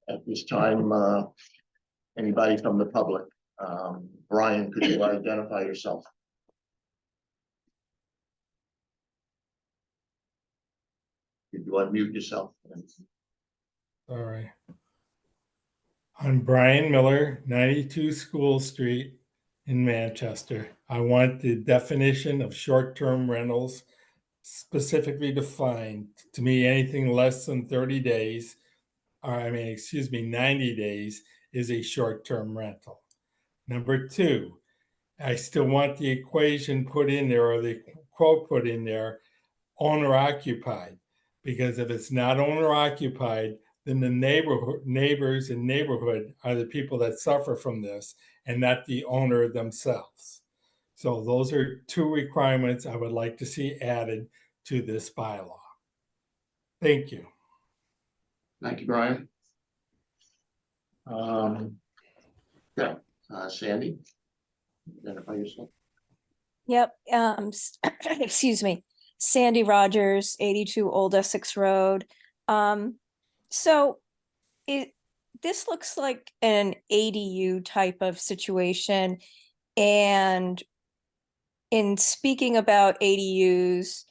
At this time, anybody from the public? Brian, could you identify yourself? Could you unmute yourself? All right. I'm Brian Miller, 92 School Street in Manchester. I want the definition of short-term rentals specifically defined. To me, anything less than 30 days, or 90 days is a short-term rental. Number two, I still want the equation put in there, or the quote put in there, owner occupied, because if it's not owner occupied, then the neighbors and neighborhood are the people that suffer from this, and not the owner themselves. So those are two requirements I would like to see added to this bylaw. Thank you. Thank you, Brian. Sandy, identify yourself. Yep, excuse me, Sandy Rogers, 82 Old Essex Road. So this looks like an ADU type of situation. And in speaking about ADUs,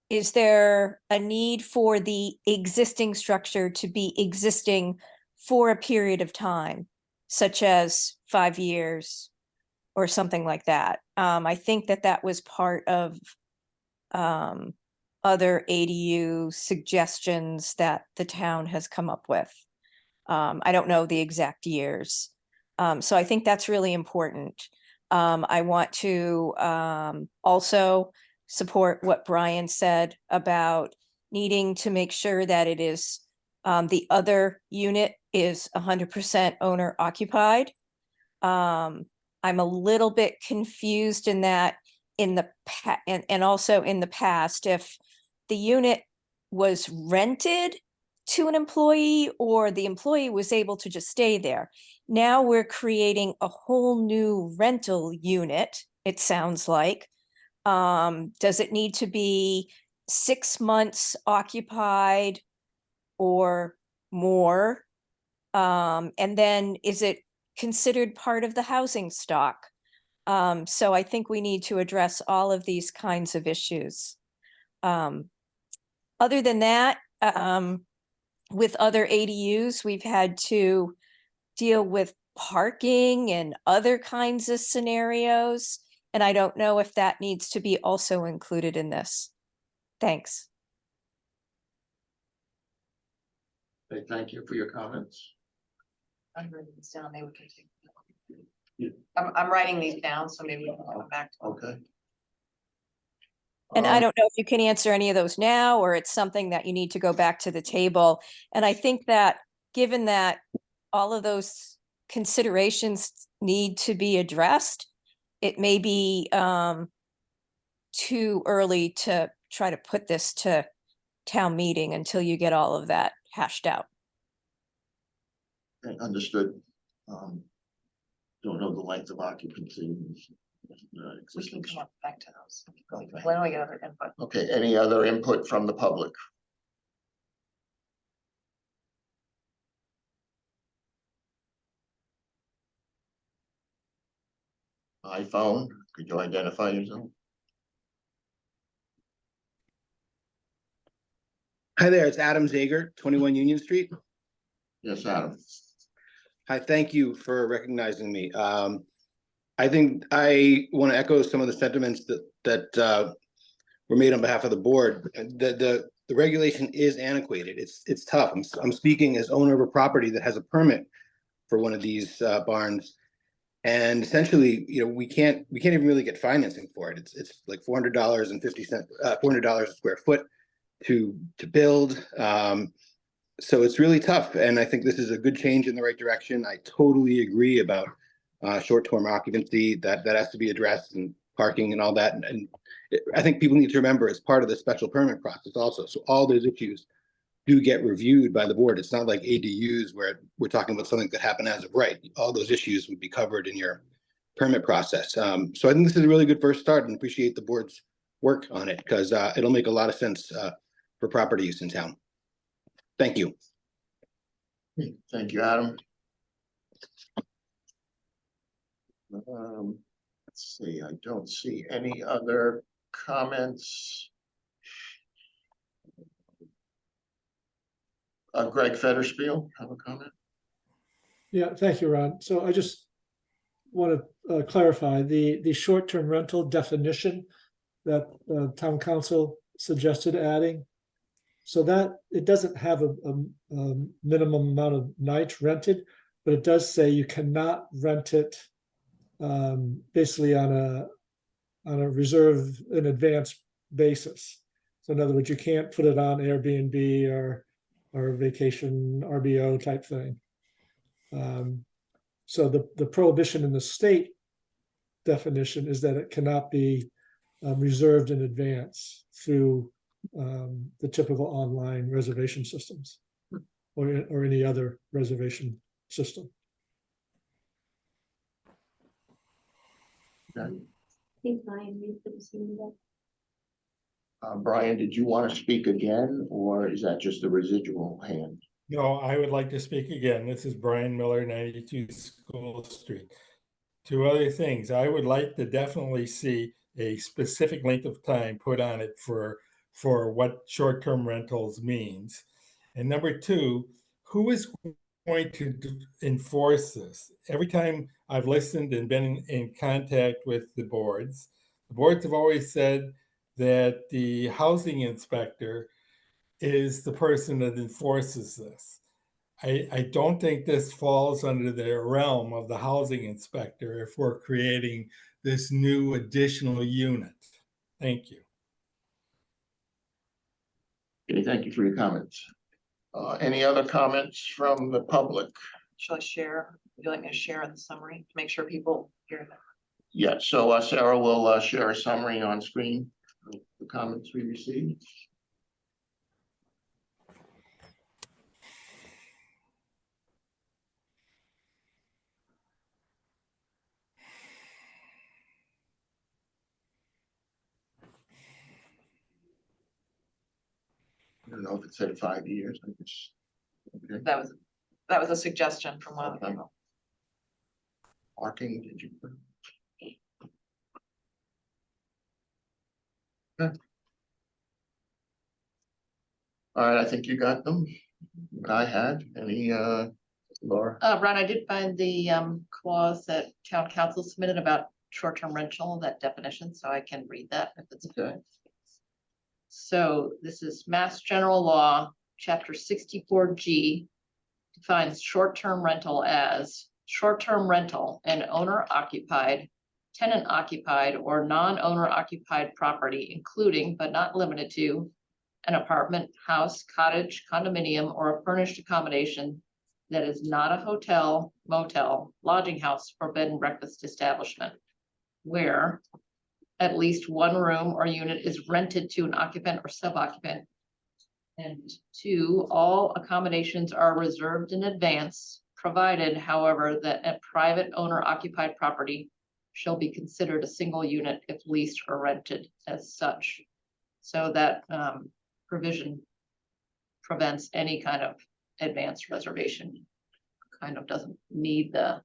is there a need for the existing structure to be existing for a period of time, such as 5 years or something like that? I think that was part of other ADU suggestions that the town has come up with. I don't know the exact years. So I think that's really important. I want to also support what Brian said about needing to make sure that it is the other unit is 100% owner occupied. I'm a little bit confused in that and also in the past, if the unit was rented to an employee or the employee was able to just stay there. Now we're creating a whole new rental unit, it sounds like. Does it need to be 6 months occupied or more? And then is it considered part of the housing stock? So I think we need to address all of these kinds of issues. Other than that, with other ADUs, we've had to deal with parking and other kinds of scenarios. And I don't know if that needs to be also included in this. Thanks. Okay, thank you for your comments. I'm writing this down, maybe we can take. Yeah. I'm writing these down, so maybe we can come back. to Okay. And I don't know if you can answer any of those now, or it's something that you need to go back to the table. And I think that, given that all of those considerations need to be addressed, it may be too early to try to put this to town meeting until you get all of that hashed out. Okay, understood. Don't know the length of occupancy. We can Existence. come back to those. Okay. When do we get other input? Okay, any other input from the public? iPhone, could you identify yourself? Hi there, it's Adam Zager, 21 Union Street. Yes, Adam. Hi, thank you for recognizing me. I think I want to echo some of the sentiments that were made on behalf of the board. The regulation is antiquated. It's tough. I'm speaking as owner of a property that has a permit for one of these barns. And essentially, we can't even really get financing for it. It's like $400.50, $400 a square foot to build. So it's really tough. And I think this is a good change in the right direction. I totally agree about short-term occupancy that has to be addressed, and parking and all that. And I think people need to remember it's part of the special permit process also. So all those issues do get reviewed by the board. It's not like ADUs where we're talking about something that happened as of right. All those issues would be covered in your permit process. So I think this is a really good first start, and appreciate the board's work on it, because it'll make a lot of sense for property use in town. Thank you. Thank you, Adam. Let's see, I don't see any other comments. Greg Federspiel, have a comment? Yeah, thank you, Ron. So I just want to clarify the short-term rental definition that town council suggested adding. So that it doesn't have a minimum amount of nights rented, but it does say you cannot rent it basically on a reserve in advance basis. So in other words, you can't put it on Airbnb or vacation RBO type thing. So the prohibition in the state definition is that it cannot be reserved in advance through the typical online reservation systems or any other reservation system. Okay. I think Brian needs to see that. Brian, did you want to speak again, or is that just a residual hand? No, I would like to speak again. This is Brian Miller, 92 School Street. Two other things. I would like to definitely see a specific length of time put on it for what short-term rentals means. And number two, who is going to enforce this? Every time I've listened and been in contact with the boards have always said that the housing inspector is the person that enforces this. I don't think this falls under the realm of the housing inspector if we're creating this new additional unit. Thank you. Okay, thank you for your comments. Any other comments from the public? Shall I share? Would you like me to share the summary to make sure people hear that? Yeah, so Sarah will share a summary on screen of the comments we received. I don't know if it said 5 years. I guess. Okay. That was a suggestion from one of the Okay. people. Parking, did you? Okay. All right, I think you got them. I had any, Laura? Ron, I did find the clause that town council submitted about short-term rental, that definition, so I can read that if it's Okay. So this is Mass General Law, Chapter 64G, defines short-term rental as short-term rental and owner occupied, tenant occupied, or non-owner occupied property, including but not limited to an apartment, house, cottage, condominium, or a furnished accommodation that is not a hotel, motel, lodging house, or bed and breakfast establishment, where at least one room or unit is rented to an occupant or sub-occupant. And 2, all accommodations are reserved in advance, provided, however, that a private owner occupied property shall be considered a single unit if leased or rented as such. So that provision prevents any kind of advanced reservation. Kind of doesn't need the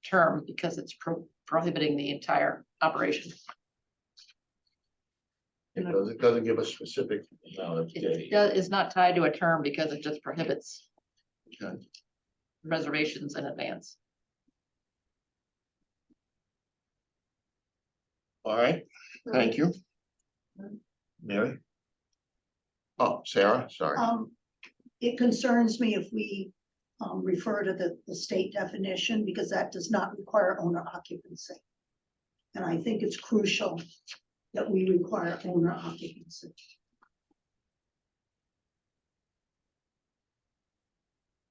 term because it's prohibiting the entire operation. It doesn't give a specific amount of days. It is not tied to a term because it just prohibits Okay. reservations in advance. All right, thank you. Mary? Oh, Sarah, sorry. It concerns me if we refer to the state definition, because that does not require owner occupancy. And I think it's crucial that we require owner occupancy.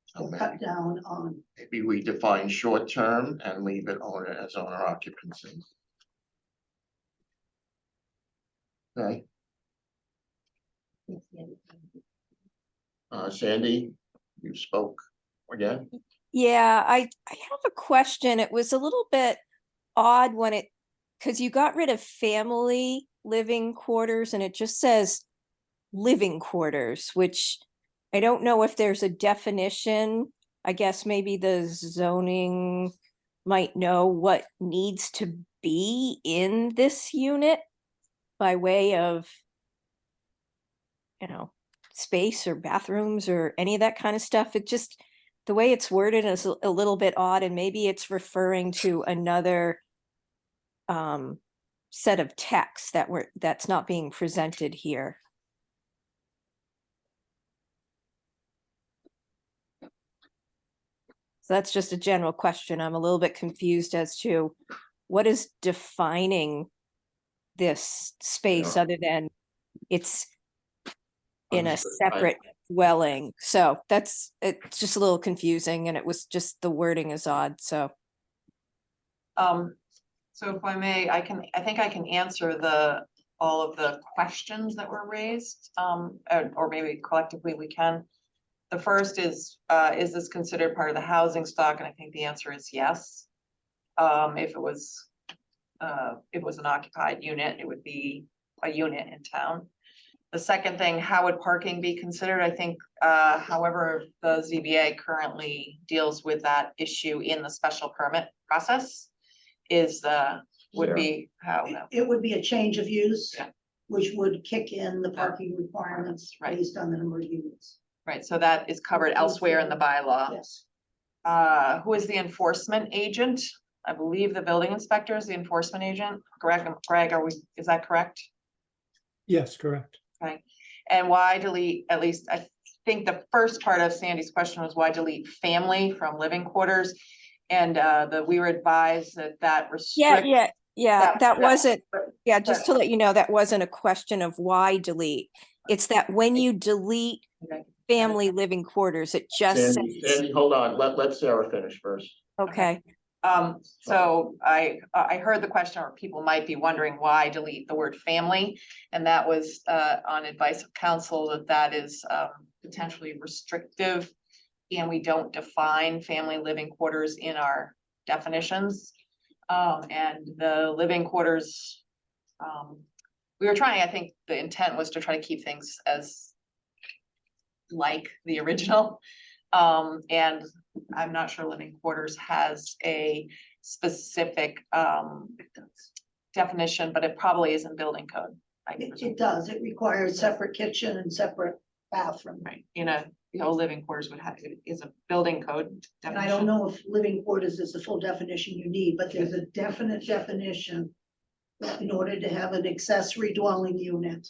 So cut down on, Maybe we define short term and leave it owner as owner occupancy. Okay, Sandy, you spoke again? Yeah, I have a question. It was a little bit odd when it, because you got rid of family living quarters and it just says living quarters, which I don't know if there's a definition. I guess maybe the zoning might know what needs to be in this unit by way of, you know, space or bathrooms or any of that kind of stuff. It just, the way it's worded is a little bit odd, and maybe it's referring to another set of text that's not being presented here. So that's just a general question. I'm a little bit confused as to what is defining this space Yeah. other than it's in a Understood. separate dwelling. So it's just a little confusing, and it was just the wording is odd, so. So if I may, I think I can answer all of the questions that were raised, or maybe collectively we can. The first is this considered part of the housing stock? And I think the answer is yes. If it was an occupied unit, it would be a unit in town. The second thing, how would parking be considered? I think, however, the ZBA currently deals with that issue in the special permit process would be how. it would be a change of use, Yeah. which would kick in the parking requirements Right. based on the number of units. Right, so that is covered elsewhere in the bylaw. Yes. Who is the enforcement agent? I believe the building inspector is the enforcement agent. Greg, is that correct? Yes, correct. Okay, and why delete, at least I think the first part of Sandy's question was why delete family from living quarters? And we were advised that restrict. That wasn't, just to let you know, that wasn't a question of why delete. It's that when you delete Okay. family living quarters, it just says, Sandy, hold on, let Sarah finish first. okay. So I heard the question, or people might be wondering why delete the word family, and that was on advice of counsel that is potentially restrictive, and we don't define family living quarters in our definitions. And the living quarters, we were trying, I think the intent was to try to keep things as like the original. And I'm not sure living quarters has a specific definition, but it probably is in building code. It does. It requires separate kitchen and separate bathroom. Right, living quarters is a building code And I definition. don't know if living quarters is the full definition you need, but there's a definite definition in order to have an accessory dwelling unit.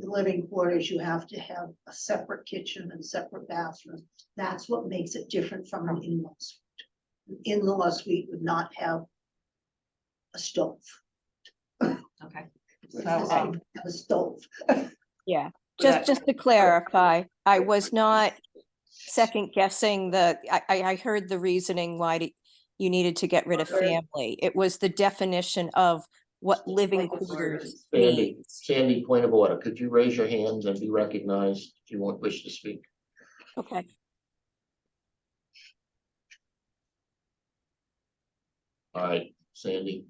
the living quarters, you have to have a separate kitchen and separate bathroom. That's what makes it different from an in-law suite. An in-law suite would not have a stove. Okay. So, Have a stove. Yeah, that- just to clarify, I was not second guessing I heard the reasoning why you needed to get rid of Okay. family. It was the definition of what living quarters Sandy, means. Sandy, point of order. Could you raise your hands and be recognized if you wish to speak? Okay. All right, Sandy.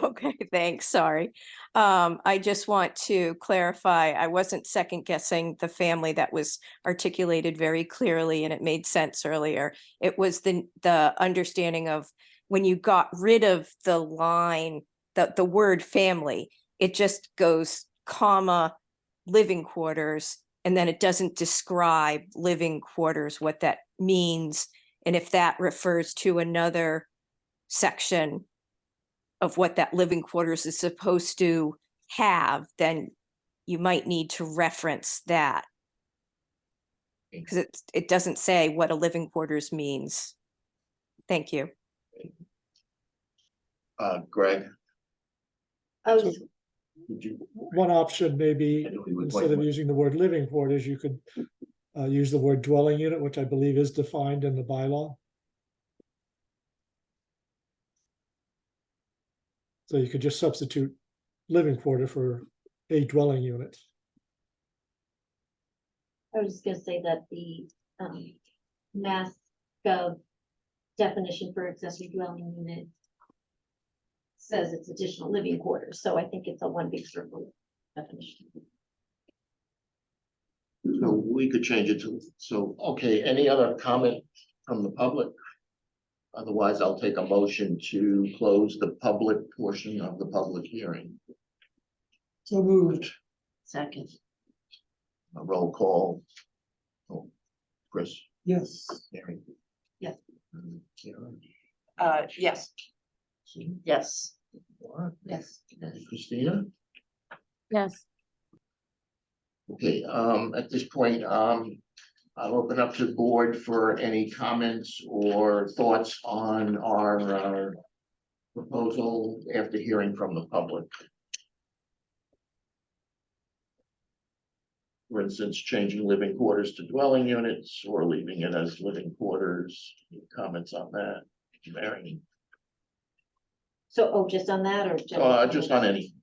Okay, thanks, sorry. I just want to clarify, I wasn't second guessing the family. That was articulated very clearly and it made sense earlier. It was the understanding of when you got rid of the line, the word family, it just goes comma, living quarters, and then it doesn't describe living quarters, what that means, and if that refers to another section of what that living quarters is supposed to have, then you might need to reference that. Because it doesn't say what a living quarters means. Thank you. Greg, I was, did you? One option may be, I know he would instead like of one. using the word living quarters, you could use the word dwelling unit, which I believe is defined in the bylaw. So you could just substitute living quarter for a dwelling unit. I was just gonna say that the, Mass Gov definition for accessory dwelling unit says it's additional living quarters, so I think it's a one big circle definition. So we could change it to, so, okay, any other comment from the public? Otherwise, I'll take a motion to close the public portion of the public hearing. So moved. Second. A roll call. Oh, Chris, Yes. Mary. Yes. Karen, yes. Sue, Yes. Laura, Yes. and Christina. Yes. Okay, at this point, I'll open up to the board for any comments or thoughts on our proposal after hearing from the public. For instance, changing living quarters to dwelling units or leaving it as living quarters. Any comments on that, Mary? So, oh, just on that or? Just on any,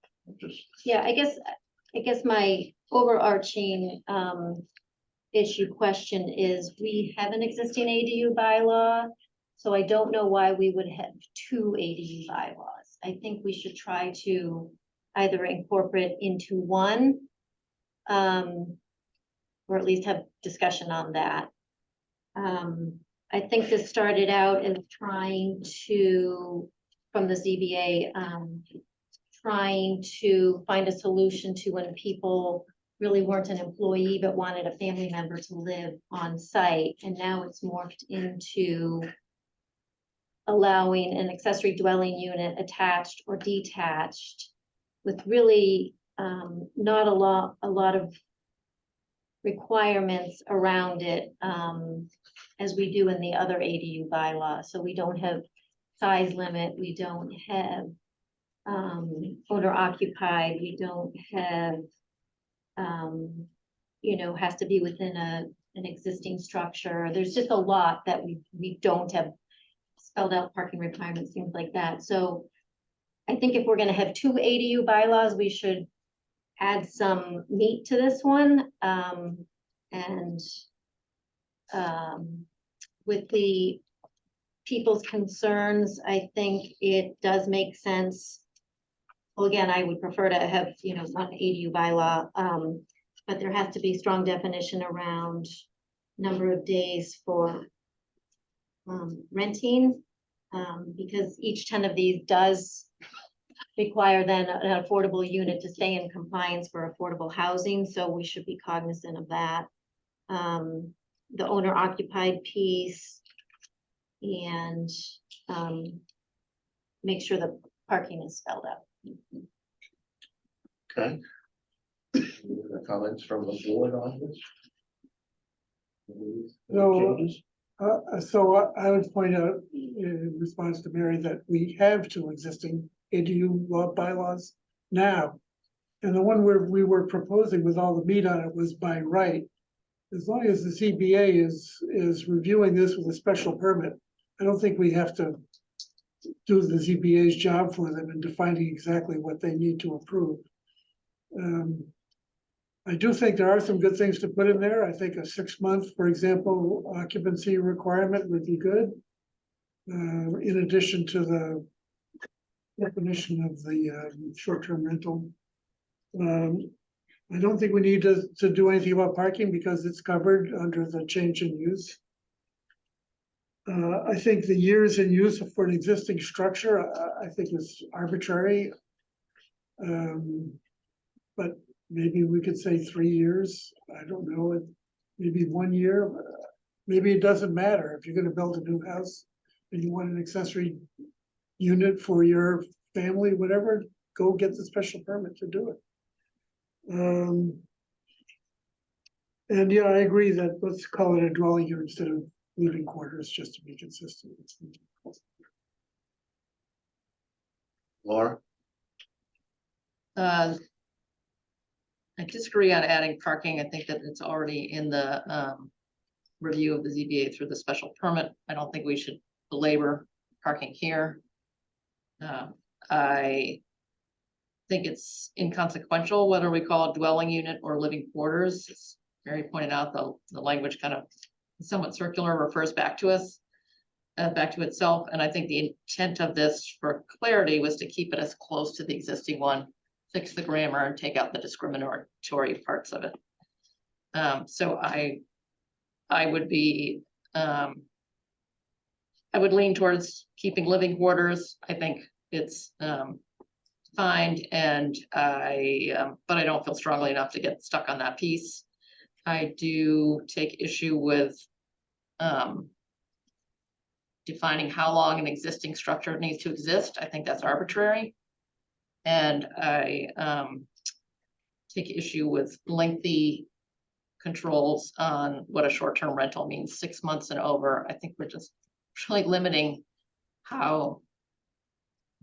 just. Yeah, I guess my overarching issue question is, we have an existing ADU bylaw. So I don't know why we would have two ADU bylaws. I think we should try to either incorporate into one. Or at least have discussion on that. I think this started out as trying to, from the ZBA, trying to find a solution to when people really weren't an employee but wanted a family member to live on site. And now it's morphed into allowing an accessory dwelling unit attached or detached with really not a lot of requirements around it as we do in the other ADU bylaw. So we don't have size limit, we don't have owner occupied, we don't have has to be within an existing structure. There's just a lot that we don't have spelled out parking requirements, things like that. So I think if we're gonna have two ADU bylaws, we should add some meat to this one. And with the people's concerns, I think it does make sense. Well, again, I would prefer to have, one ADU bylaw, but there has to be strong definition around number of days for renting, because each 10 of these does require then an affordable unit to stay in compliance for affordable housing, so we should be cognizant of that. The owner occupied piece and make sure the parking is spelled out. Okay. Any other comments from the board on this? Any No. changes? I would point out in response to Mary that we have two existing ADU law bylaws now. And the one where we were proposing with all the meat on it was by right. As long as the CBA is reviewing this with a special permit, I don't think we have to do the ZBA's job for them in defining exactly what they need to approve. I do think there are some good things to put in there. I think a 6-month, for example, occupancy requirement would be good. In addition to the definition of the short-term rental. I don't think we need to do anything about parking because it's covered under the change in use. I think the years in use for an existing structure, I think is arbitrary. But maybe we could say 3 years. I don't know, maybe 1 year. Maybe it doesn't matter if you're gonna build a new house and you want an accessory unit for your family, whatever, go get the special permit to do it. And yeah, I agree that let's call it a dwelling here instead of living quarters, just to be consistent. Laura? I disagree on adding parking. I think that it's already in the review of the ZBA through the special permit. I don't think we should belabor parking here. I think it's inconsequential whether we call it dwelling unit or living quarters. As Mary pointed out, the language kind of somewhat circular, refers back to us, back to itself. And I think the intent of this for clarity was to keep it as close to the existing one, fix the grammar and take out the discriminatory parts of it. So I would be, I would lean towards keeping living quarters. I think it's fine, and but I don't feel strongly enough to get stuck on that piece. I do take issue with defining how long an existing structure needs to exist. I think that's arbitrary. And I take issue with lengthy controls on what a short-term rental means, 6 months and over. I think we're just really limiting how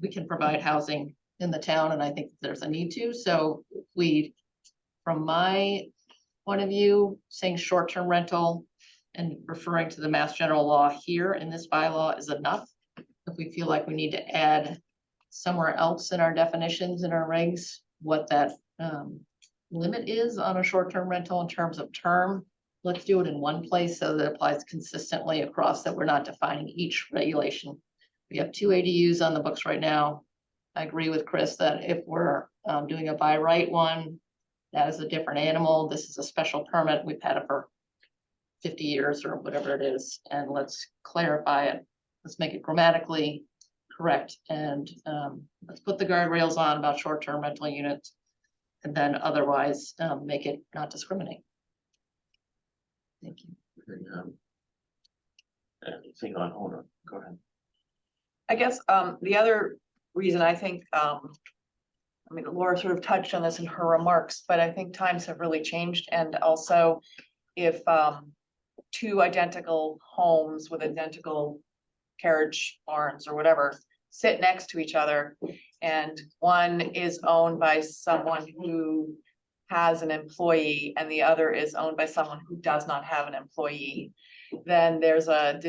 we can provide housing in the town, and I think there's a need to. So if we, from my point of view, saying short-term rental and referring to the Mass General Law here in this bylaw is enough. If we feel like we need to add somewhere else in our definitions and our regs, what that limit is on a short-term rental in terms of term, let's do it in one place so that it applies consistently across, that we're not defining each regulation. We have 2 ADUs on the books right now. I agree with Chris that if we're doing a by right one, that is a different animal. This is a special permit. We've had it for 50 years or whatever it is, and let's clarify it. Let's make it grammatically correct, and let's put the guardrails on about short-term rental units, and then otherwise make it not discriminate. Thank you. Anything on owner? Go ahead. I guess the other reason I think, I mean, Laura sort of touched on this in her remarks, but I think times have really changed. And also if 2 identical homes with identical carriage barns or whatever sit next to each other, and one is owned by someone who has an employee and the other is owned by someone who does not have an employee, then there's a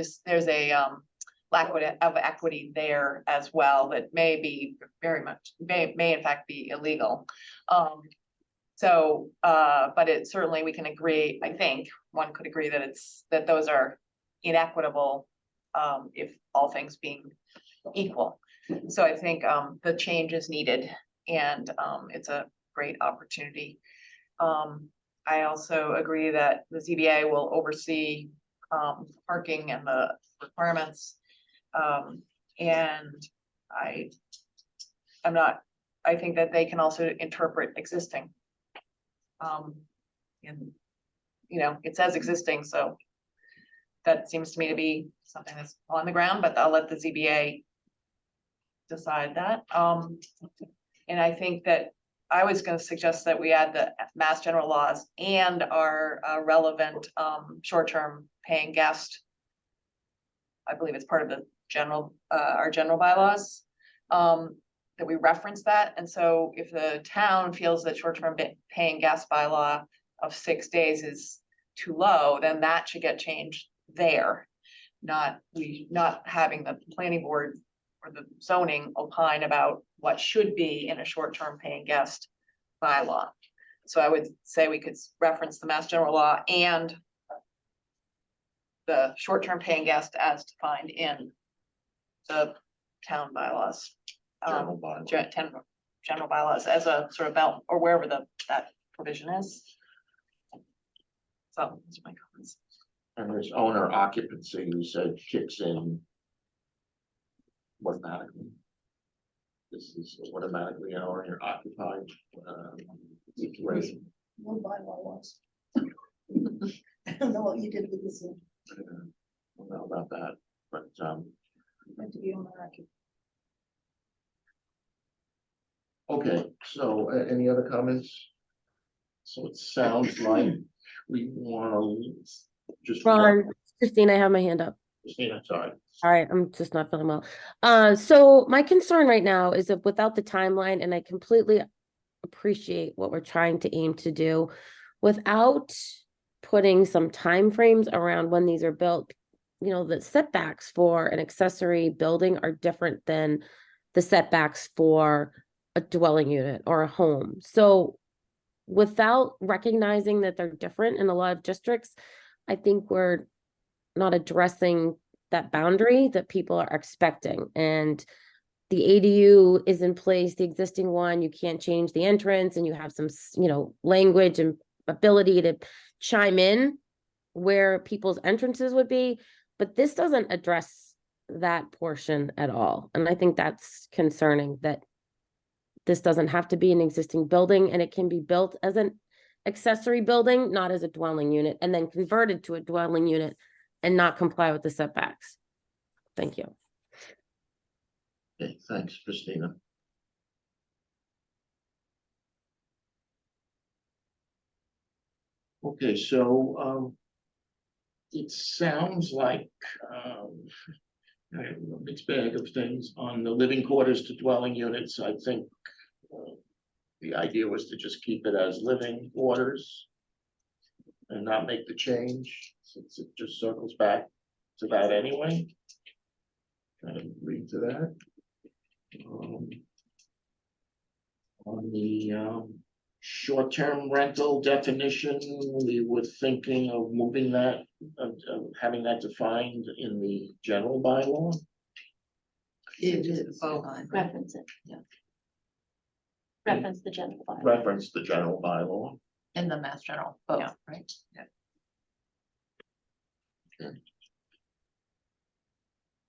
lack of equity there as well that may be very much, may in fact be illegal. But it certainly, we can agree, I think one could agree that those are inequitable if all things being equal. So I think the change is needed, and it's a great opportunity. I also agree that the ZBA will oversee parking and the requirements. And I think that they can also interpret existing. And it says existing, so that seems to me to be something that's on the ground, but I'll let the ZBA decide that. And I think that I was gonna suggest that we add the Mass General laws and our relevant short-term paying guest. I believe it's part of the general, our general bylaws. That we reference that, and so if the town feels that short-term paying guest bylaw of 6 days is too low, then that should get changed there. Not having the planning board or the zoning opine about what should be in a short-term paying guest bylaw. So I would say we could reference the Mass General Law and the short-term paying guest as defined in the town bylaws. General bylaw. General bylaws as a sort of belt, or wherever that provision is. So that's my comments. And there's owner occupancy, you said kicks in automatically. This is automatically owner occupied situation. No bylaw was. I don't know what you did with this one. I don't know about that, but Meant to be on the record. okay, so any other comments? So it sounds like we want to just. Ron, Christine, I have my hand up. Christina, sorry. All right, I'm just not feeling well. So my concern right now is that without the timeline, and I completely appreciate what we're trying to aim to do, without putting some timeframes around when these are built, you know, the setbacks for an accessory building are different than the setbacks for a dwelling unit or a home. So without recognizing that they're different in a lot of districts, I think we're not addressing that boundary that people are expecting. And the ADU is in place, the existing one, you can't change the entrance, and you have some, you know, language and ability to chime in where people's entrances would be, but this doesn't address that portion at all. And I think that's concerning, that this doesn't have to be an existing building, and it can be built as an accessory building, not as a dwelling unit, and then converted to a dwelling unit and not comply with the setbacks. Thank you. Okay, thanks, Christina. Okay, so it sounds like I have a mixed bag of things on the living quarters to dwelling units. I think the idea was to just keep it as living quarters and not make the change, since it just circles back to that anyway. Kind of agree to that. On the short-term rental definition, we were thinking of moving that, of having that defined in the general bylaw. It is. Reference it, yeah. Reference the general bylaw. Reference the general bylaw. In the Mass General, both, Yeah. right?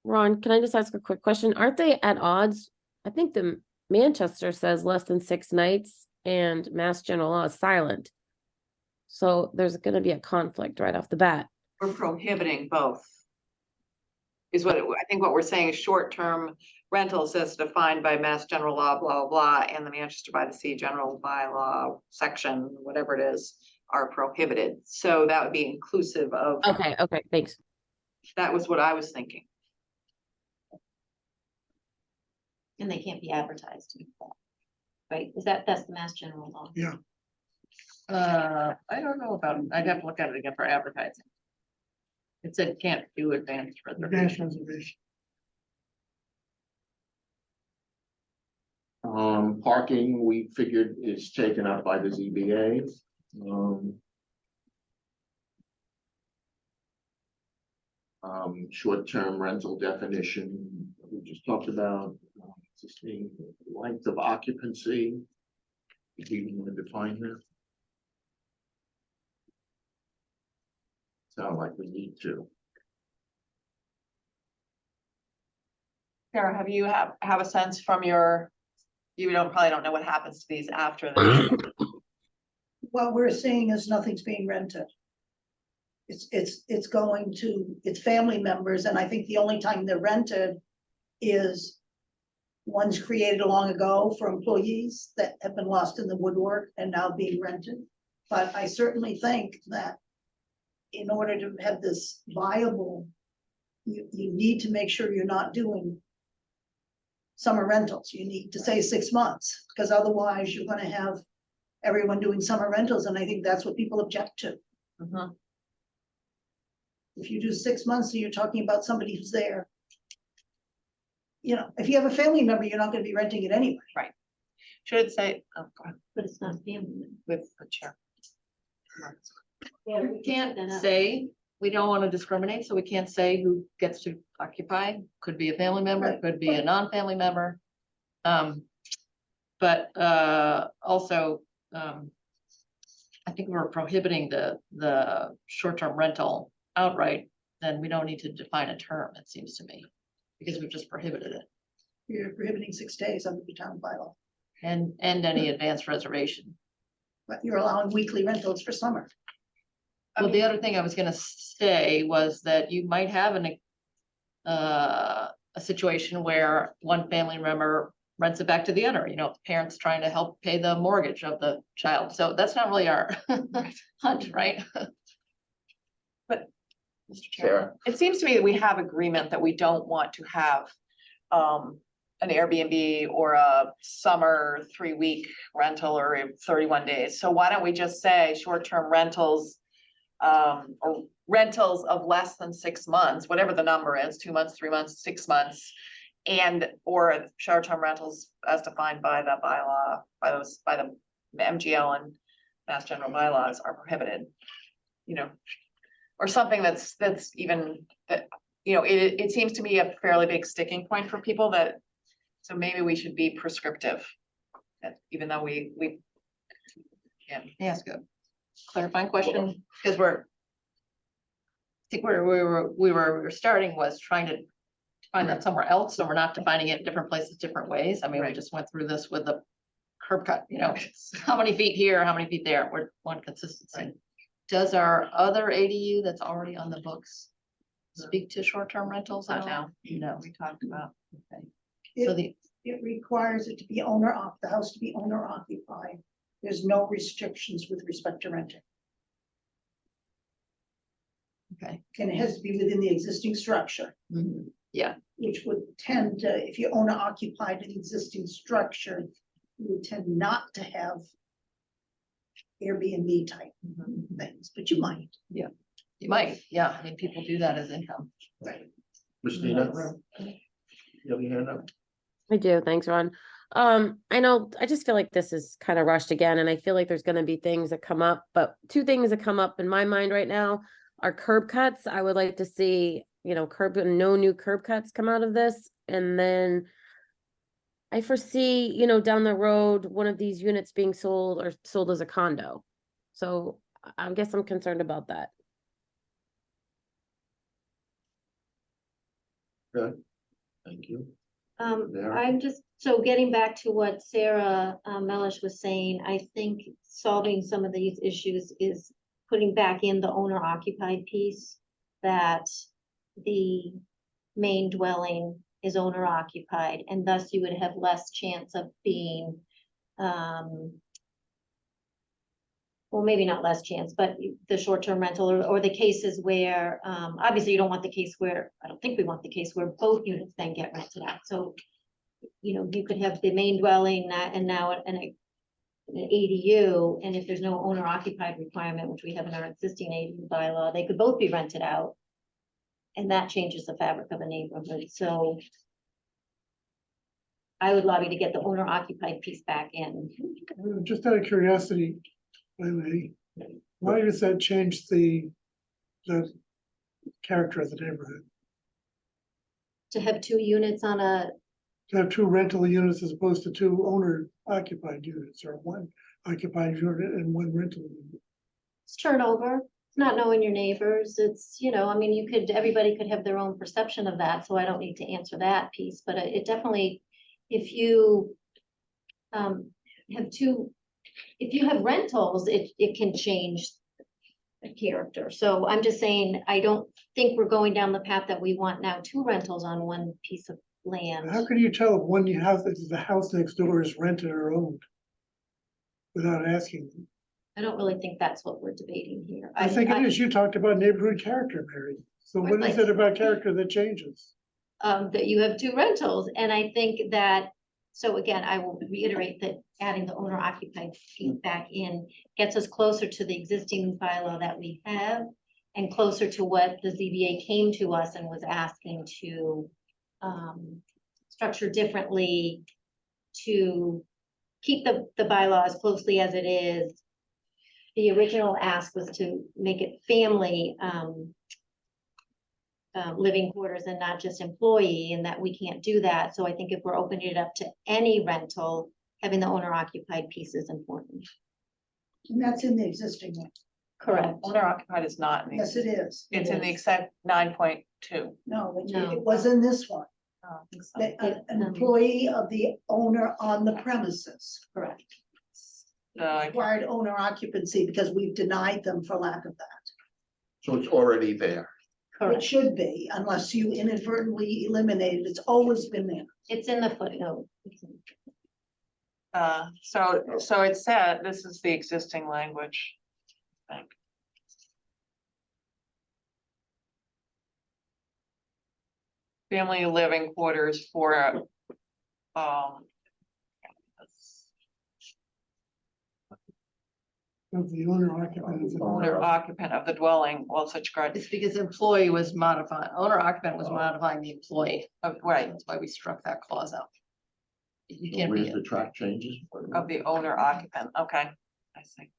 Ron, can I just ask a quick question? Aren't they at odds? I think the Manchester says less than 6 nights and Mass General Law is silent. So there's gonna be a conflict right off the bat. We're prohibiting both. Is what, I think what we're saying is short-term rentals as defined by Mass General Law, blah, blah, blah, and the Manchester by the Sea General Bylaw section, whatever it is, are prohibited. So that would be inclusive of, Okay, thanks. that was what I was thinking. And they can't be advertised. Right, that's the Mass General Law. Yeah, I don't know about, I'd have to look at it again for advertising. It said can't do advanced advanced reservation. reservation. Parking, we figured is taken up by the ZBA. Short-term rental definition, we just talked about, existing length of occupancy. Do you want to define that? Sound like we need to. Sarah, have you have a sense from your, you probably don't know what happens to these after the. What we're seeing is nothing's being rented. It's going to, it's family members, and I think the only time they're rented is ones created long ago for employees that have been lost in the woodwork and now being rented. But I certainly think that in order to have this viable, you need to make sure you're not doing summer rentals. You need to say 6 months, because otherwise you're gonna have everyone doing summer rentals, and I think that's what people object to. Mhm. If you do 6 months and you're talking about somebody who's there. You know, if you have a family member, you're not gonna be renting it anyway. Should it say, oh, go ahead, But it's not family. with the chair. Yeah, We can't say, we don't want to discriminate, so we can't say who gets to occupy, could be a family member, Right, could be a non-family member. But also, I think we're prohibiting the short-term rental outright, then we don't need to define a term, it seems to me. Because we've just prohibited it, You're prohibiting 6 days under the town bylaw, and any advanced reservation. but you're allowing weekly rentals for summer. Well, the other thing I was gonna say was that you might have a situation where one family member rents it back to the other, you know, the parents trying to help pay the mortgage of the child, so that's not really our hunt, right? But, Mr. Chair, Sarah? it seems to me that we have agreement that we don't want to have an Airbnb or a summer 3-week rental or 31 days. So why don't we just say short-term rentals or rentals of less than 6 months, whatever the number is, 2 months, 3 months, 6 months, and or short-term rentals as defined by the bylaw, by the MGL and Mass General bylaws are prohibited. You know, or something that's even that, you know, it seems to be a fairly big sticking point for people that, so maybe we should be prescriptive. Even though we. Yeah, Yes, good. Clarifying question, because I think where we were starting was trying to find that somewhere else, so we're not defining it in different places, different ways. I mean, we Right. just went through this with the curb cut, you know, how many feet here, how many feet there, we're one consistency. Does our other ADU that's already on the books speak to short-term rentals at Not all? now. No. We talked about. Okay. So It, it requires it to be the house to be owner occupied. There's no restrictions with respect to renting. okay. And it has to be within the existing structure, Mhm. Yeah, which would tend to, if you owner occupied an existing structure, you would tend not to have Airbnb type things, but you might. you might, yeah, I mean, people do that as income. Right. Christina? You have your hand up? I do, thanks, Ron. I know, I just feel like this is kind of rushed again, and I feel like there's gonna be things that come up, but 2 things that come up in my mind right now are curb cuts. I would like to see, you know, no new curb cuts come out of this, and then I foresee, you know, down the road, one of these units being sold or sold as a condo. So I guess I'm concerned about that. Good, thank you. There. I'm just, so getting back to what Sarah Melish was saying, I think solving some of these issues is putting back in the owner occupied piece, that the main dwelling is owner occupied, and thus you would have less chance of being, well, maybe not less chance, but the short-term rental or the cases where, obviously you don't want the case where, I don't think we want the case where both units then get rented out. So, you know, you could have the main dwelling and now an ADU, and if there's no owner occupied requirement, which we have in our existing ADU bylaw, they could both be rented out. And that changes the fabric of a neighborhood, so I would lobby to get the owner occupied piece back in. Just out of curiosity, Lee, why does that change the character of the neighborhood? To have 2 units on a, To have 2 rental units as opposed to 2 owner occupied units, or 1 occupied unit and 1 rental unit. it's turnover, it's not knowing your neighbors, it's, you know, I mean, everybody could have their own perception of that, so I don't need to answer that piece, but it definitely, if you have 2, if you have rentals, it can change the character. So I'm just saying, I don't think we're going down the path that we want now 2 rentals on one piece of land. How can you tell if one you have, if the house next door is rented or owned? Without asking them? I don't really think that's what we're debating here. I think it is. You talked about neighborhood character, Mary. So what is it about character that changes? That you have two rentals, and I think that, so again, I will reiterate that adding the owner occupied piece back in gets us closer to the existing bylaw that we have and closer to what the ZBA came to us and was asking to structure differently to keep the bylaw as closely as it is. The original ask was to make it family living quarters and not just employee, and that we can't do that. So I think if we're opening it up to any rental, having the owner occupied piece is important. And that's in the existing one. Correct. Owner occupied is not. in the- Yes, it is. It's in the except 9.2. No, No. it was in this one. Oh, I think so. An employee of the owner on the premises. Correct. Required owner occupancy because we've denied them for lack of that. So it's already there. It Correct. should be unless you inadvertently eliminate it. It's always been there. It's in the footnote. So it said, this is the existing language. I think. Family living quarters for, Of the owner occupant of the. owner occupant of the dwelling, well, such guard, It's because employee was modifying, owner occupant was modifying the employee. right, That's why we struck that clause out. You can't Where's be, the track changes? of the owner occupant, okay, I see.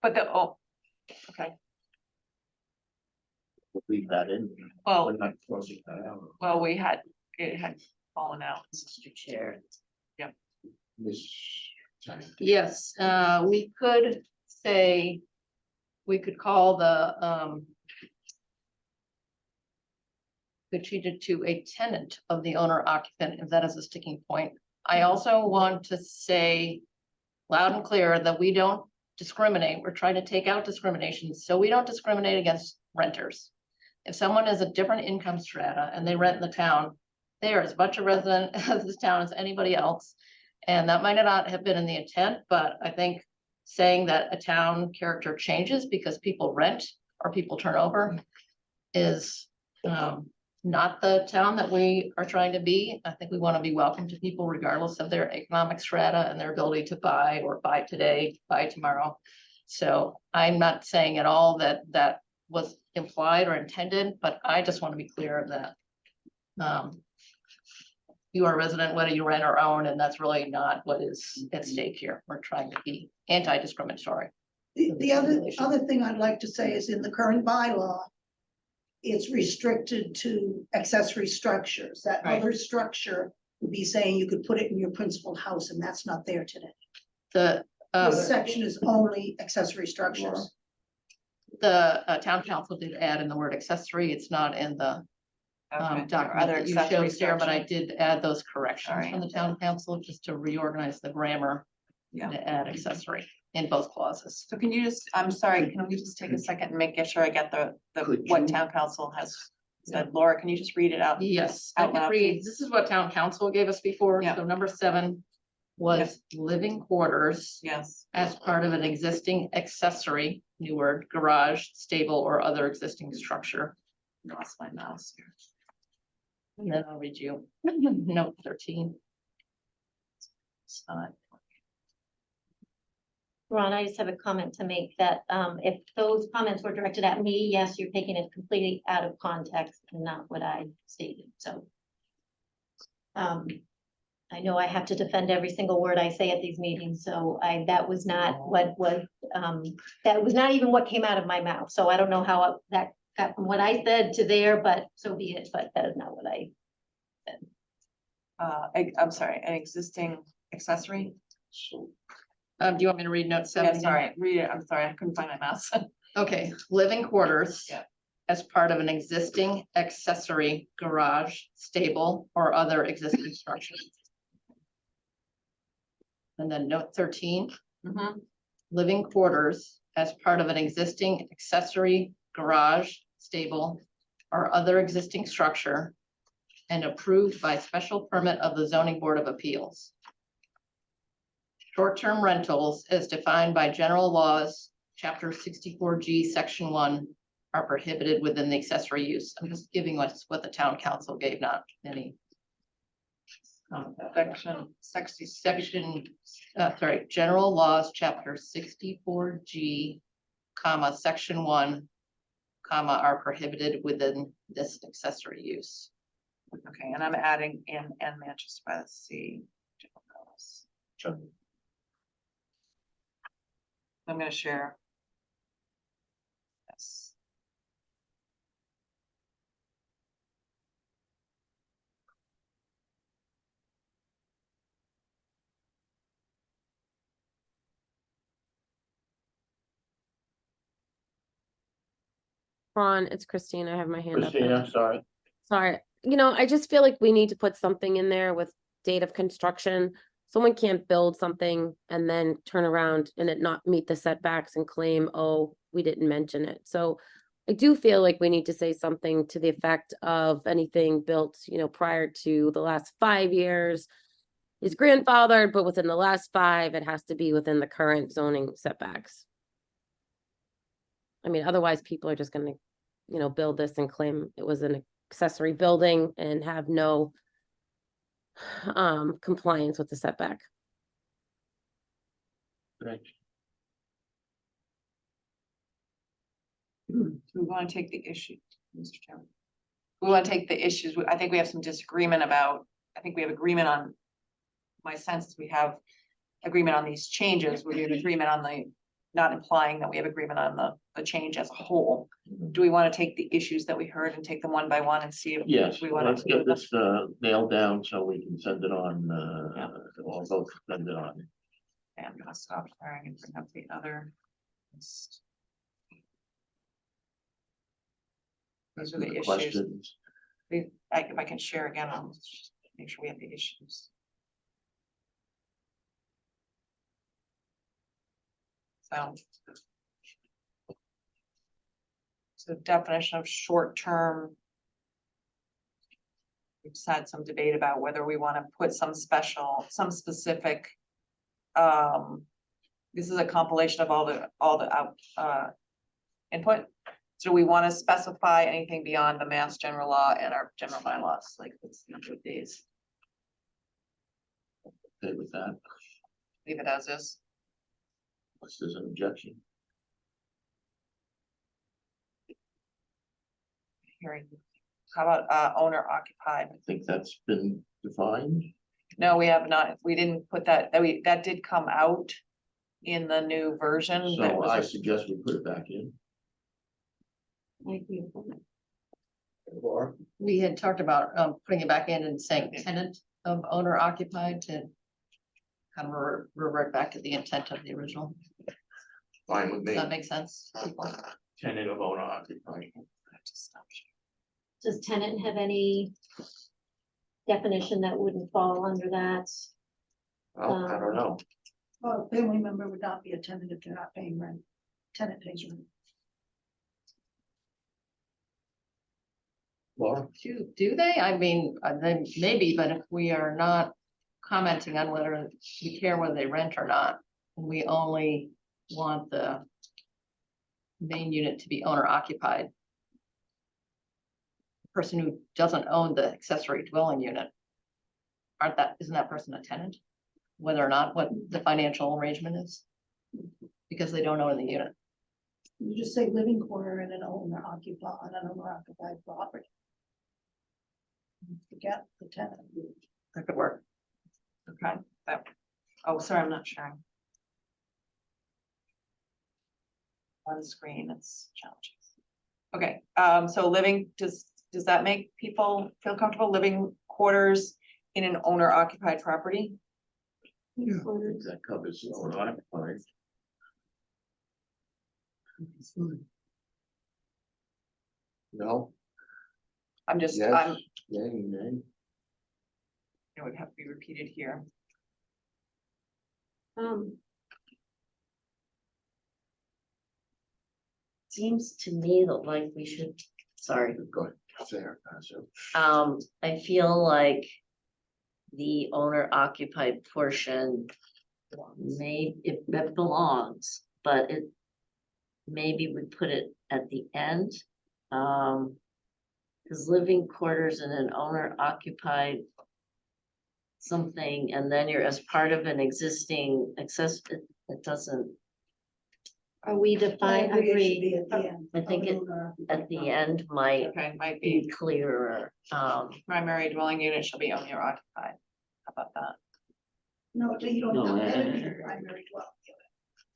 But okay, We'll leave that in. well, We're not closing that out. well, it had fallen out. Mr. Chair. This. yes, we could say, we could call the, could treat it to a tenant of the owner occupant, if that is a sticking point. I also want to say loud and clear that we don't discriminate. We're trying to take out discrimination, so we don't discriminate against renters. If someone is a different income strata and they rent in the town, they are as much a resident of this town as anybody else. And that might not have been in the intent, but I think saying that a town character changes because people rent or people turn over is not the town that we are trying to be. I think we want to be welcome to people regardless of their economic strata and their ability to buy or buy today, buy tomorrow. So I'm not saying at all that that was implied or intended, but I just want to be clear that you are a resident, whether you rent or own, and that's really not what is at stake here. We're trying to be anti-discriminatory. The other thing I'd like to say is in the current bylaw, it's restricted to accessory structures. That Right. other structure would be saying you could put it in your principal house, and that's not there today. The, This section is only accessory structures. town council did add in the word accessory. It's not in the Okay, or document other that you accessory showed there, but I structure. did add those corrections Alright. from the town council just to reorganize the grammar. Yeah. To add accessory in both clauses. So can you just, I'm sorry, can we just take a second and make sure I get the Could what you- town council has said? Laura, can you just read it out? Yes, I Out can loud, read, please. this is what town council gave us before, Yeah. so number 7 was living quarters Yes, as part of an existing accessory, new word, garage, stable, or other existing structure. lost my mouse here. And then I'll read you note 13. It's not. Ron, I just have a comment to make that if those comments were directed at me, yes, you're taking it completely out of context and not what I stated, so. I know I have to defend every single word I say at these meetings, so that was not what was, that was not even what came out of my mouth, so I don't know how that got from what I said to there, but so be it, but that is not what I. I'm sorry, an existing accessory? Do you want me to read note 7? Yeah, sorry, read it. I'm sorry, I couldn't find my mouse. Okay, living quarters. Yeah. As part of an existing accessory garage, stable, or other existing structures. And then note 13, Mhm. living quarters as part of an existing accessory garage, stable, or other existing structure. and approved by special permit of the zoning board of appeals. Short-term rentals as defined by general laws, chapter 64G, section 1, are prohibited within the accessory use. I'm just giving us what the town council gave, not any. General laws, chapter 64G, comma, section 1, comma, are prohibited within this accessory use. Okay, and I'm adding in and Manchester by the Sea. I'm gonna share. Yes. Ron, it's Christine. I have my hand up. Christina, sorry. Sorry, I just feel like we need to put something in there with date of construction. Someone can't build something and then turn around and it not meet the setbacks and claim, oh, we didn't mention it. So I do feel like we need to say something to the effect of anything built, prior to the last 5 years is grandfathered, but within the last 5, it has to be within the current zoning setbacks. I mean, otherwise people are just gonna, build this and claim it was an accessory building and have no compliance with the setback. Right. We want to take the issue, Mr. Chairman. We want to take the issues. I think we have some disagreement about, I think we have agreement on, my sense is we have agreement on these changes. We have agreement on the, not implying that we have agreement on the change as a whole. Do we want to take the issues that we heard and take them one by one and see if Yes, we want let's to? get this nailed down so we can send it on, or both send it on. Okay, I'm gonna stop sharing and bring up the other. list. These are the issues. Questions. If I can share again, I'll just make sure we have the issues. So definition of short-term. We've just had some debate about whether we want to put some specific. This is a compilation of all the input. So we want to specify anything beyond the mass general law and our general bylaws, like this number of days, Okay with that, leave it as is. unless there's an objection. Hearing, how about owner occupied? I think that's been defined. No, we have not. We didn't put that, that did come out in the new version. that So was I a- suggest we put it back in. Or, We had talked about putting it back in and saying tenant of owner occupied to kind of revert back to the intent of the original. fine with Does me. that make sense? Tenant of owner occupied. Does tenant have any definition that wouldn't fall under that? Well, I don't know. Well, a family member would not be a tenant if they're not paying rent. Tenant pays rent. Laura? Do they? I mean, then maybe, but if we are not commenting on whether we care whether they rent or not, and we only want the main unit to be owner occupied. Person who doesn't own the accessory dwelling unit. Isn't that person a tenant? Whether or not what the financial arrangement is? Because they don't own the unit. You just say living quarter in an owner occupied property. Forget the tenant. That could work. Okay, oh, sorry, I'm not sharing. On screen, it's challenging. Okay, so living, does that make people feel comfortable living quarters in an owner occupied property? Yeah. That covers owner occupied. No, I'm just, yes, yay, nay. it would have to be repeated here. Seems to me that like we should, sorry, Go ahead. Fair, so, I feel like the owner occupied portion it belongs, but maybe we put it at the end. Because living quarters in an owner occupied something, and then you're as part of an existing access, it doesn't, Are we defined, I agree, it should agree, be at the end. I think it, at the end might Okay, might be be clearer. primary dwelling unit shall be owner occupied. How about that? No, you don't No, have that in your primary dwelling unit.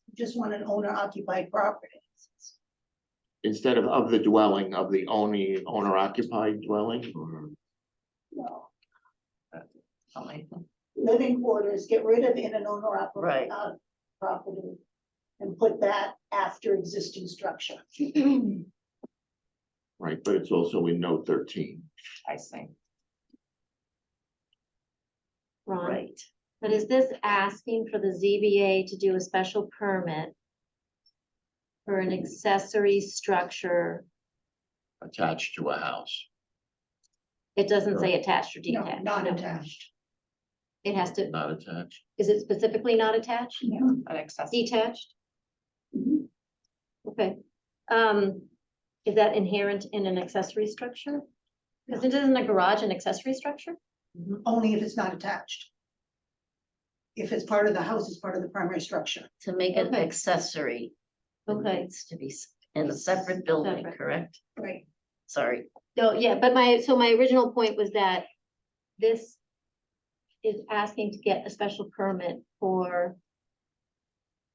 You just want an owner occupied property. instead of the dwelling, of the owner occupied dwelling, or? No, Something. living quarters, get rid of in an owner occupied Right. property. And put that after existing structure. Right, but it's also in note 13. I see. Ron, Right. but is this asking for the ZBA to do a special permit for an accessory structure? Attached to a house. It doesn't say attached or No, detached. not attached. It has to, Not attached. is it specifically not attached? An accessory. Detached? Mhm. Okay. Is that inherent in an accessory structure? Because it isn't a garage an accessory structure? Only if it's not attached. If it's part of the house, it's part of the primary structure. To make it Okay. accessory. It Okay. needs to be in a separate building, Separate. correct? Right. Sorry. No, yeah, but my original point was that this is asking to get a special permit for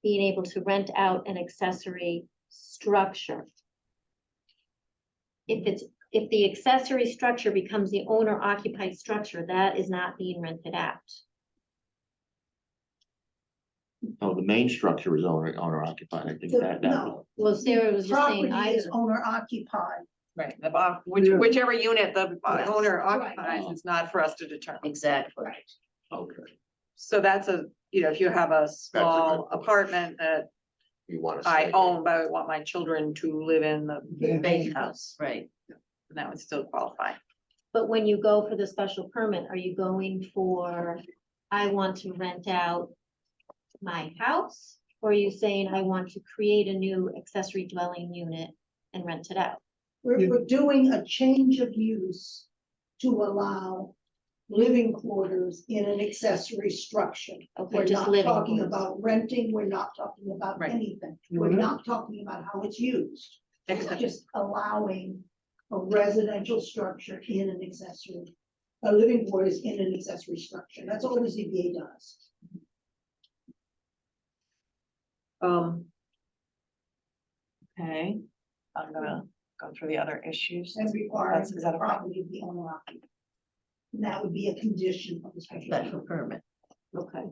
being able to rent out an accessory structure. If the accessory structure becomes the owner occupied structure, that is not being rented out. Oh, the main structure is owner occupied, I think that. No, Well, Sarah was just saying property is either. owner occupied. Right, the Yeah. whichever unit the Yes, owner right. occupies is not for us to determine. Exactly. Right. Okay, So that's if you have a small point. apartment that you want to. I own, but I want my children to live in the Big house, right. that would still qualify. But when you go for the special permit, are you going for, I want to rent out my house? Or are you saying I want to create a new accessory dwelling unit and rent it out? We're doing a change of use to allow living quarters in an accessory structure. Okay, We're just not living talking quarters. about renting, we're not talking about Right. anything. You We're wanna- not talking about how it's used. It's Exactly. just allowing a residential structure in an accessory, a living quarters in an accessory structure. That's all the ZBA does. Okay, I'm gonna go through the other issues. And requiring Is the that okay? property to be owner occupied. And that would be a condition of the special Special permit. permit. Okay.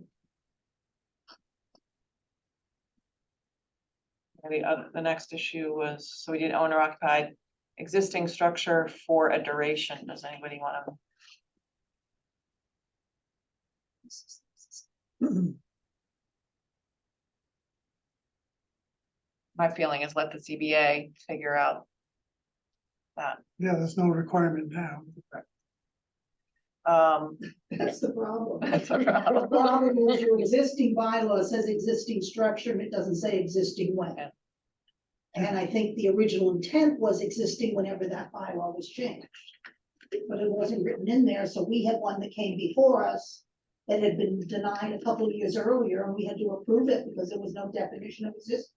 The next issue was, so we did owner occupied existing structure for a duration. Does anybody want to? My feeling is let the CBA figure out that. Yeah, there's no requirement now. That's the problem. That's a The problem. problem is your existing bylaw says existing structure and it doesn't say existing when. Yeah. And I think the original intent was existing whenever that bylaw was changed. But it wasn't written in there, so we had one that came before us that had been denied a couple of years earlier and we had to approve it because there was no definition of existing.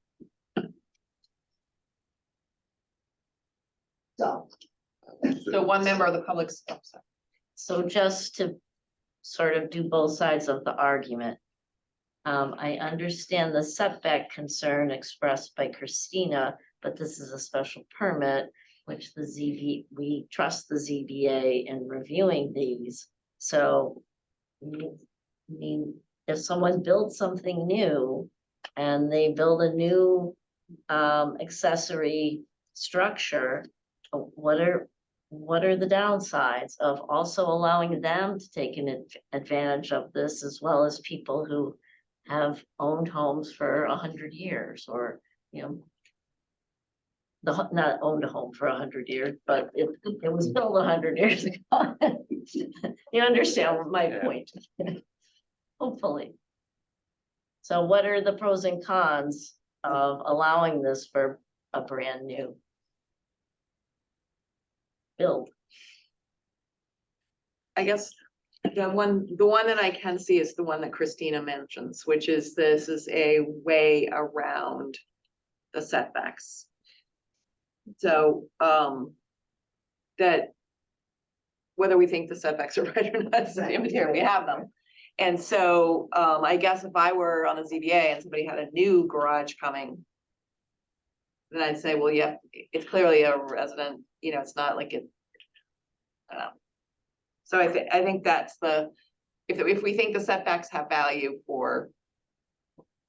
So. So one member of the public, oh, sorry. So just to sort of do both sides of the argument. I understand the setback concern expressed by Christina, but this is a special permit, which we trust the ZBA in reviewing these. So, I mean, if someone builds something new and they build a new accessory structure, what are the downsides of also allowing them to take an advantage of this, as well as people who have owned homes for 100 years, or, not owned a home for 100 years, but it was built 100 years ago. You understand my Yeah. point? Hopefully. So what are the pros and cons of allowing this for a brand new build? I guess the one that I can see is the one that Christina mentions, which is this is a way around the setbacks. So, that whether we think the setbacks are right or not, is immaterial, we have them. And so, I guess if I were on a ZBA and somebody had a new garage coming, then I'd say, well, yeah, it's clearly a resident, you know, it's not like it. So I think that's if we think the setbacks have value for,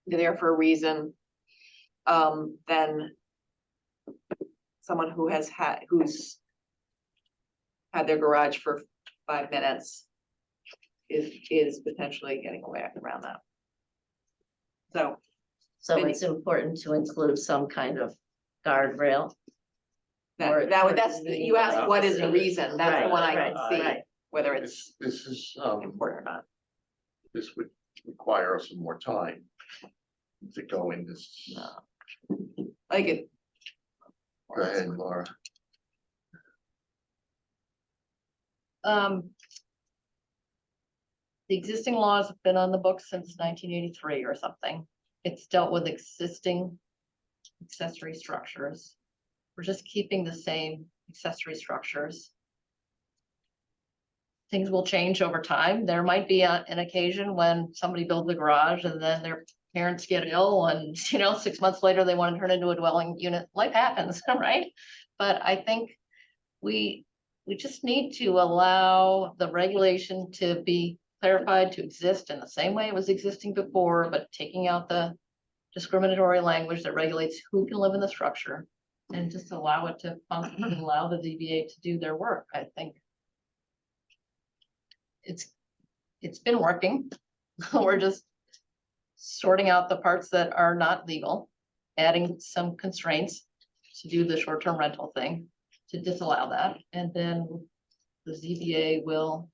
they're there for a reason, then someone who's had their garage for 5 minutes is potentially getting away around that. So. So it's important to include some kind of guardrail. Or- That's, you asked what is the reason, that's the Right, one I right, can see, right. whether it's This is, important or not. this would require some more time to go in this. Like it, Go ahead, Laura. The existing laws have been on the books since 1983 or something. It's dealt with existing accessory structures. We're just keeping the same accessory structures. Things will change over time. There might be an occasion when somebody builds a garage and then their parents get ill and, 6 months later, they want to turn into a dwelling unit. Life happens, right? But I think we just need to allow the regulation to be clarified to exist in the same way it was existing before, but taking out the discriminatory language that regulates who can live in the structure and just allow it to function and allow the ZBA to do their work. I think it's been working. We're just sorting out the parts that are not legal, adding some constraints to do the short-term rental thing, to disallow that, and then the ZBA will,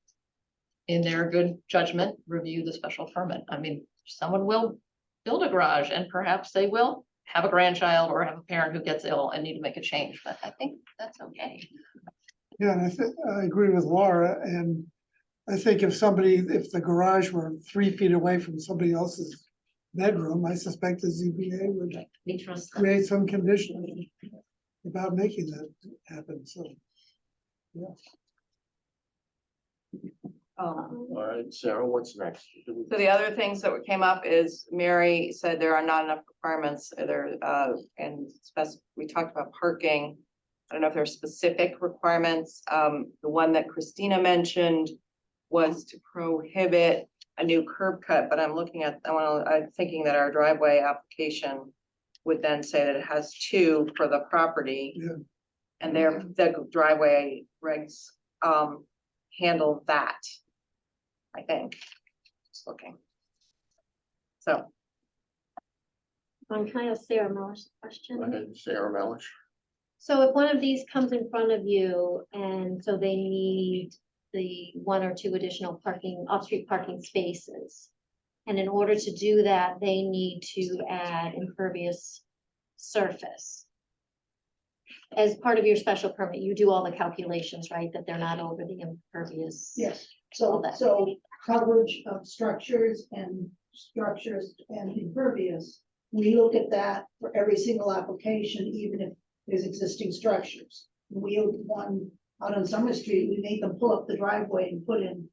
in their good judgment, review the special permit. I mean, someone will build a garage and perhaps they will have a grandchild or have a parent who gets ill and need to make a change, but I think that's okay. Yeah, and I agree with Laura, and I think if the garage were 3 feet away from somebody else's bedroom, I suspect the ZBA would We trust them. create some condition about making that happen, so. Yeah. All right, Sarah, what's next? So the other things that came up is Mary said there are not enough requirements there, we talked about parking. I don't know if there are specific requirements. The one that Christina mentioned was to prohibit a new curb cut, but I'm thinking that our driveway application would then say that it has 2 for the property. Yeah. And the driveway regs, handle that, I think, just looking. So, Can I ask Sarah Miller's Go question? ahead, Sarah Melish. So if one of these comes in front of you and so they need the 1 or 2 additional off-street parking spaces. And in order to do that, they need to add impervious surface. As part of your special permit, you do all the calculations, right? That they're not over the impervious. Yes, All so, that. so coverage of structures and impervious. We look at that for every single application, even if there's existing structures. We had one out on Summer Street, we made them pull up the driveway and put in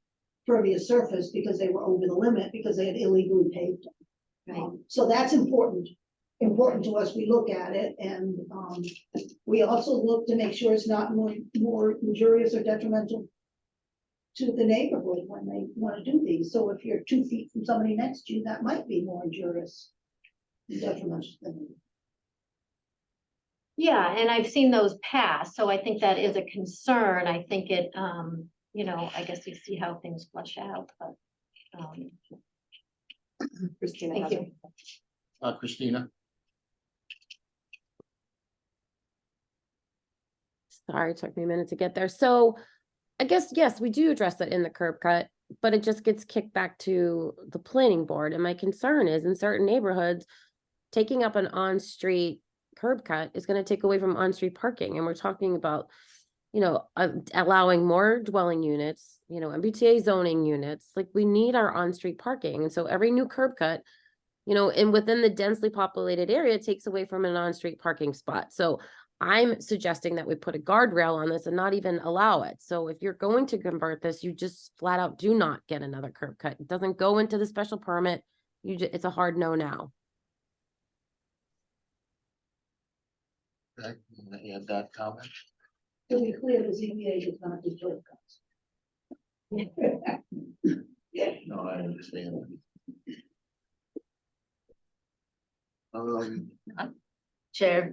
pervious surface because they were over the limit, because they had illegally paved them. Right. So that's important to us. We look at it, and we also look to make sure it's not more injurious or detrimental to the neighborhood when they want to do these. So if you're 2 feet from somebody next to you, that might be more injurious and detrimental to them. Yeah, and I've seen those pass, so I think that is a concern. I think it, I guess you see how things flush out, but. Christina Thank has you. it. Christina? Sorry, it took me a minute to get there. So I guess, yes, we do address it in the curb cut, but it just gets kicked back to the planning board. And my concern is in certain neighborhoods, taking up an on-street curb cut is going to take away from on-street parking. And we're talking about, allowing more dwelling units, MBTA zoning units, like we need our on-street parking. And so every new curb cut, and within the densely populated area, it takes away from an on-street parking spot. So I'm suggesting that we put a guardrail on this and not even allow it. So if you're going to convert this, you just flat out do not get another curb cut. It doesn't go into the special permit. It's a hard no now. Okay, you wanna add that comment? To be clear, the ZBA does not do curb cuts. No, I understand. Chair.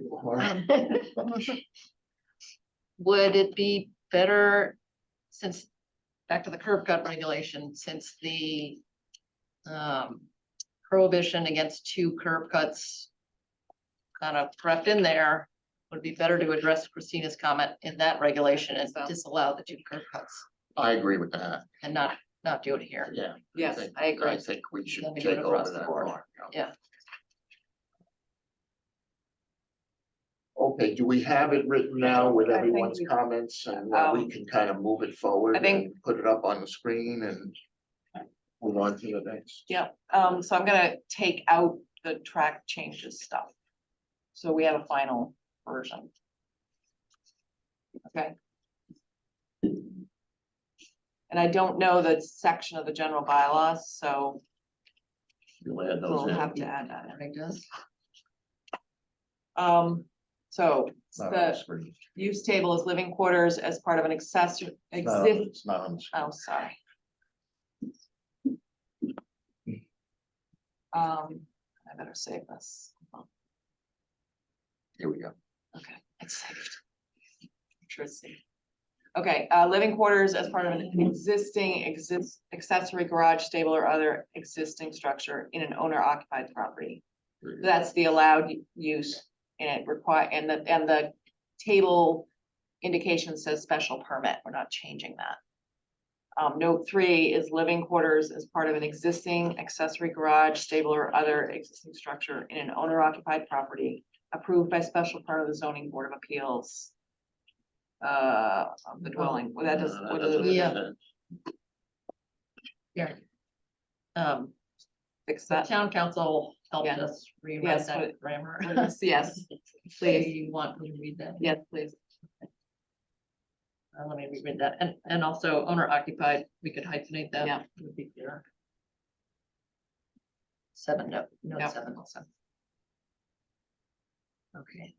Would it be better, since, back to the curb cut regulation, since the prohibition against 2 curb cuts kind of crept in there, would it be better to address Christina's comment in that regulation and disallow the 2 curb cuts I agree with that, and not do it here? yeah. Yes, think- I agree. I think we should Then we do it take across over the that board. part. Yeah. Okay, do we have it written now with I think everyone's we- comments and we Um, can kind of move it forward? I think- and put it up on the screen and move on to the next. Yeah, so I'm gonna take out the track changes stuff. So we have a final version. Okay. And I don't know the section of the general bylaws, so You'll add those we'll in. have to add that. I guess. So It's not on the the screen. use table is living quarters as part of an accessory, It's not on- exist, it's not on the screen. oh, sorry. I better save this. Here we go. Okay, it's saved. I'm sure it's saved. Okay, living quarters as part of an existing accessory garage, stable, or other existing structure in an owner occupied property. That's the allowed use and it require, and the table indication says special permit. We're not changing that. Note 3 is living quarters as part of an existing accessory garage, stable, or other existing structure in an owner occupied property approved by special part of the zoning board of appeals. Of the dwelling, well, that does, No, that what doesn't is make it? Yeah. sense. Yeah. Fix The that. town council helped Yeah. us rewrite Yes, that what- grammar. Yes, So please, you want me to read that? yes, please. Let me reread that. And also owner occupied, we could hyphenate that. Yeah. Would be clearer. 7, no, Yep. 7 also. Okay.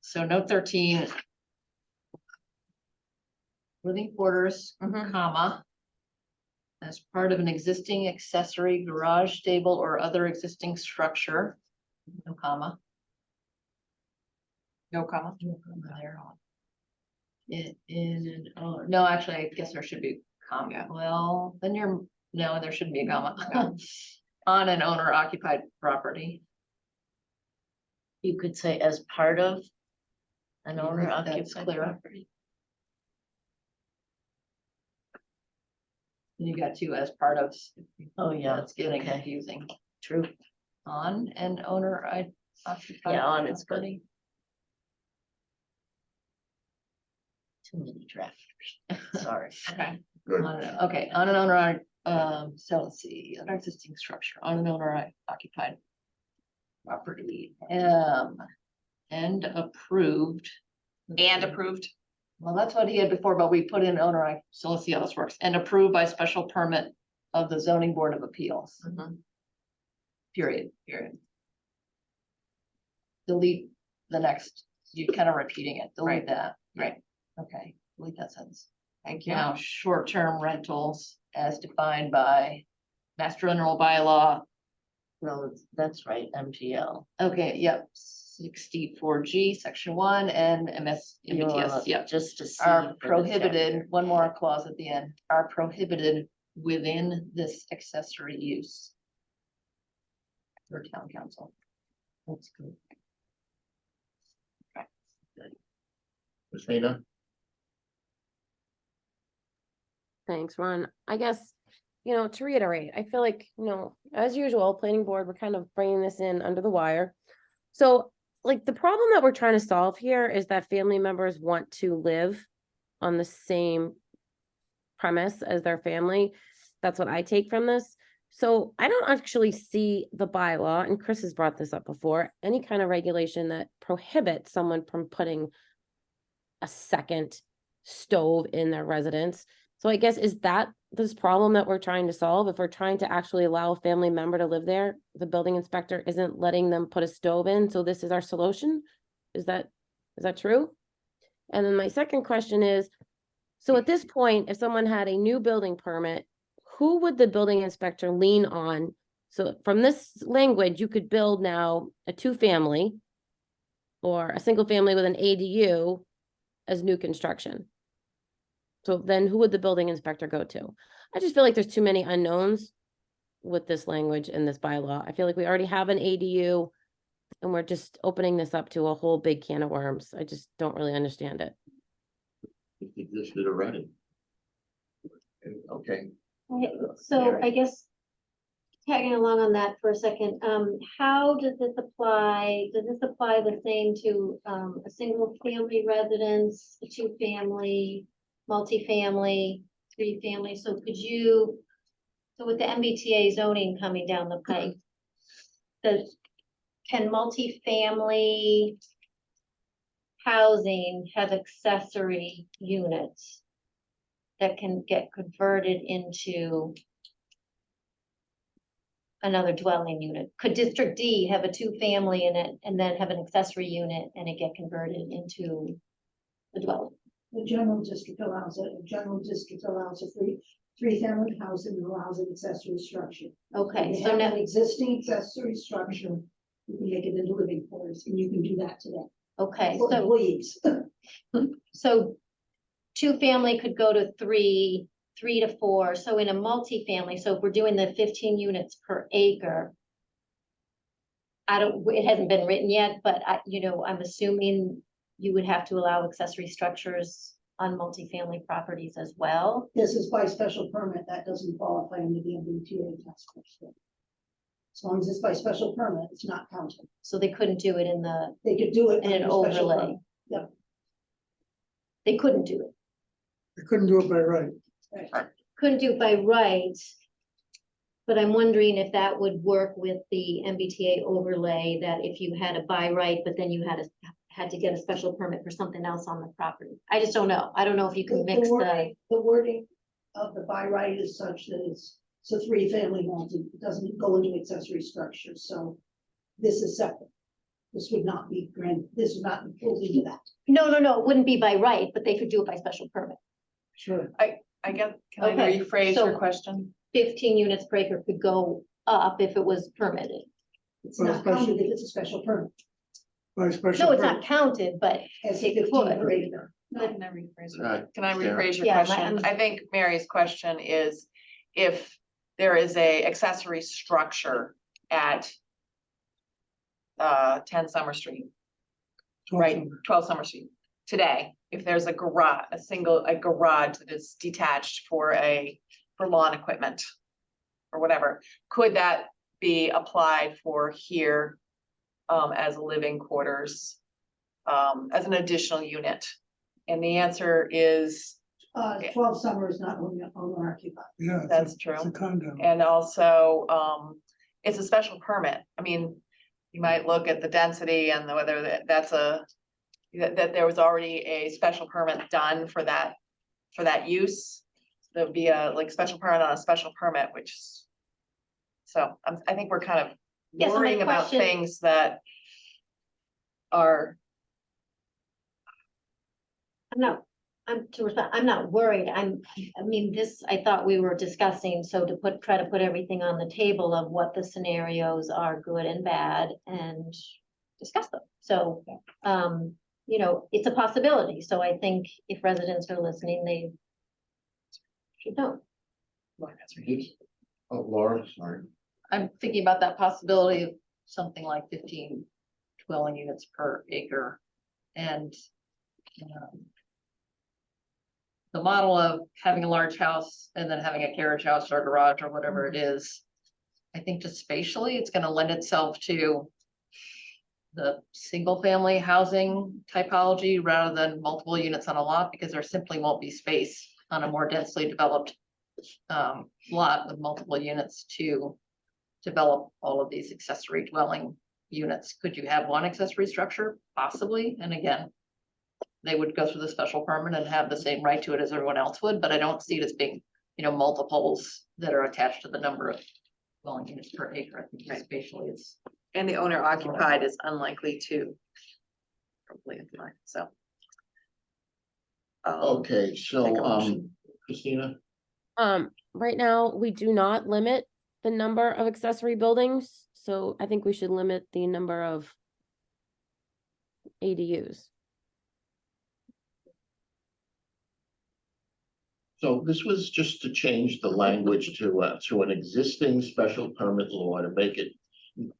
So note 13. Living quarters, Mhm. comma. As part of an existing accessory garage, stable, or other existing structure. No comma. No comment. No comma there. No, actually, I guess there should be comma. Yeah. Well, then no, there shouldn't be a comma. On an owner occupied property. You could say as part of an owner That's occupied clearer. property. And you got 2 as part of. Oh, yeah, That's getting okay. confusing. True. On an owner occupied. Yeah, on is good. property. Too many drafters. Sorry. Okay. Good. Okay, on an owner, so let's see, other existing structure, on an owner occupied property, and approved. And approved. Well, that's what he had before, but we put in owner, so let's see how this works, and approved by special permit of the zoning board of appeals. Mhm. Period. Delete the next, you're kind of repeating it, delete Right. that. Right. Okay, delete that sentence. Thank you. Now, short-term rentals as defined by Master General Bylaw. Well, that's right, MGL. Okay, yep, 64G, Section 1, and You wanna- MBTS, yep. Just to see. Are for the prohibited, chapter. one more clause at the end, are prohibited within this accessory use. For town council. That's good. Christina? Thanks, Ron. I guess, to reiterate, I feel like, as usual, planning board, we're kind of bringing this in under the wire. So like the problem that we're trying to solve here is that family members want to live on the same premise as their family. That's what I take from this. So I don't actually see the bylaw, and Chris has brought this up before, any kind of regulation that prohibits someone from putting a second stove in their residence. So I guess, is that this problem that we're trying to solve? If we're trying to actually allow a family member to live there, the building inspector isn't letting them put a stove in, so this is our solution? Is that true? And then my second question is, so at this point, if someone had a new building permit, who would the building inspector lean on? So from this language, you could build now a 2-family or a single family with an ADU as new construction. So then who would the building inspector go to? I just feel like there's too many unknowns with this language in this bylaw. I feel like we already have an ADU and we're just opening this up to a whole big can of worms. I just don't really understand it. It existed already. Okay. Okay, so I guess tagging along on that for a second, how does this apply? Does this apply the same to a single family residence, a 2-family, multifamily, 3-family? So with the MBTA zoning coming down the pipe, can multifamily housing have accessory units that can get converted into another dwelling unit? Could District D have a 2-family in it and then have an accessory unit and it get converted into a dwelling? The general district allows it, a general district allows a three-family house and allows an accessory structure. Okay, If you so have now, an existing accessory structure, you can make it into living quarters, and you can do that today. okay, For so, employees. so 2-family could go to 3, 3 to 4. So in a multifamily, so if we're doing the 15 units per acre, it hasn't been written yet, but I'm assuming you would have to allow accessory structures on multifamily properties as well. This is by special permit, that doesn't qualify under the MBTA task force. As long as it's by special permit, it's not counted. So they couldn't do it They could do it in an under special overlay. permit. Yep. They couldn't do it. They couldn't do it by right. Couldn't do it by right. But I'm wondering if that would work with the MBTA overlay, that if you had a by right, but then you had to get a special permit for something else on the property. I just don't know. I don't know if you can mix the. The wording of the by right is such that it's a 3-family multi, it doesn't go into accessory structures, so this is separate. This would not be this would not be pulled into that. No, it wouldn't be by right, but they could do it by special permit. Sure. I guess, can I Okay, rephrase so- your question? 15 units per acre could go up if it was permitted. It's Well, not counted if it's a special permit. By special. No, it's permit. not counted, but As It 15 could. per acre. Can I rephrase it? Right. Can I Sarah. rephrase your Yeah, question? I think Mary's question is if there is a accessory structure at 10 Summer Street, right, 12 Summer Street, today, if there's a garage, a garage that is detached for lawn equipment or whatever, could that be applied for here as living quarters, as an additional unit? And the answer is 12 summer is not owner occupied. Yeah. That's true. It's a condo. And also, it's a special permit. I mean, you might look at the density and whether that there was already a special permit done for that use. There'd be a special permit on a special permit, so I think we're kind of Yeah, so my worrying about question- things that are, I'm not worried. I thought we were discussing, so try to put everything on the table of what the scenarios are, good and bad, and discuss them. So, it's a possibility. So I think if residents are listening, they should know. Oh, Laura, sorry. I'm thinking about that possibility of something like 15 dwelling units per acre. And the model of having a large house and then having a carriage house or garage or whatever it is. I think just spatially, it's gonna lend itself to the single family housing typology rather than multiple units on a lot, because there simply won't be space on a more densely developed lot with multiple units to develop all of these accessory dwelling units. Could you have one accessory structure? Possibly, and again, they would go through the special permit and have the same right to it as everyone else would, but I don't see it as being, multiples that are attached to the number of dwelling units per acre. I think spatially it's. And the owner occupied is unlikely to. Probably apply, so. Okay, Make a so, motion. Christina, Right now, we do not limit the number of accessory buildings, so I think we should limit the number of ADUs. so this was just to change the language to an existing special permit law to make it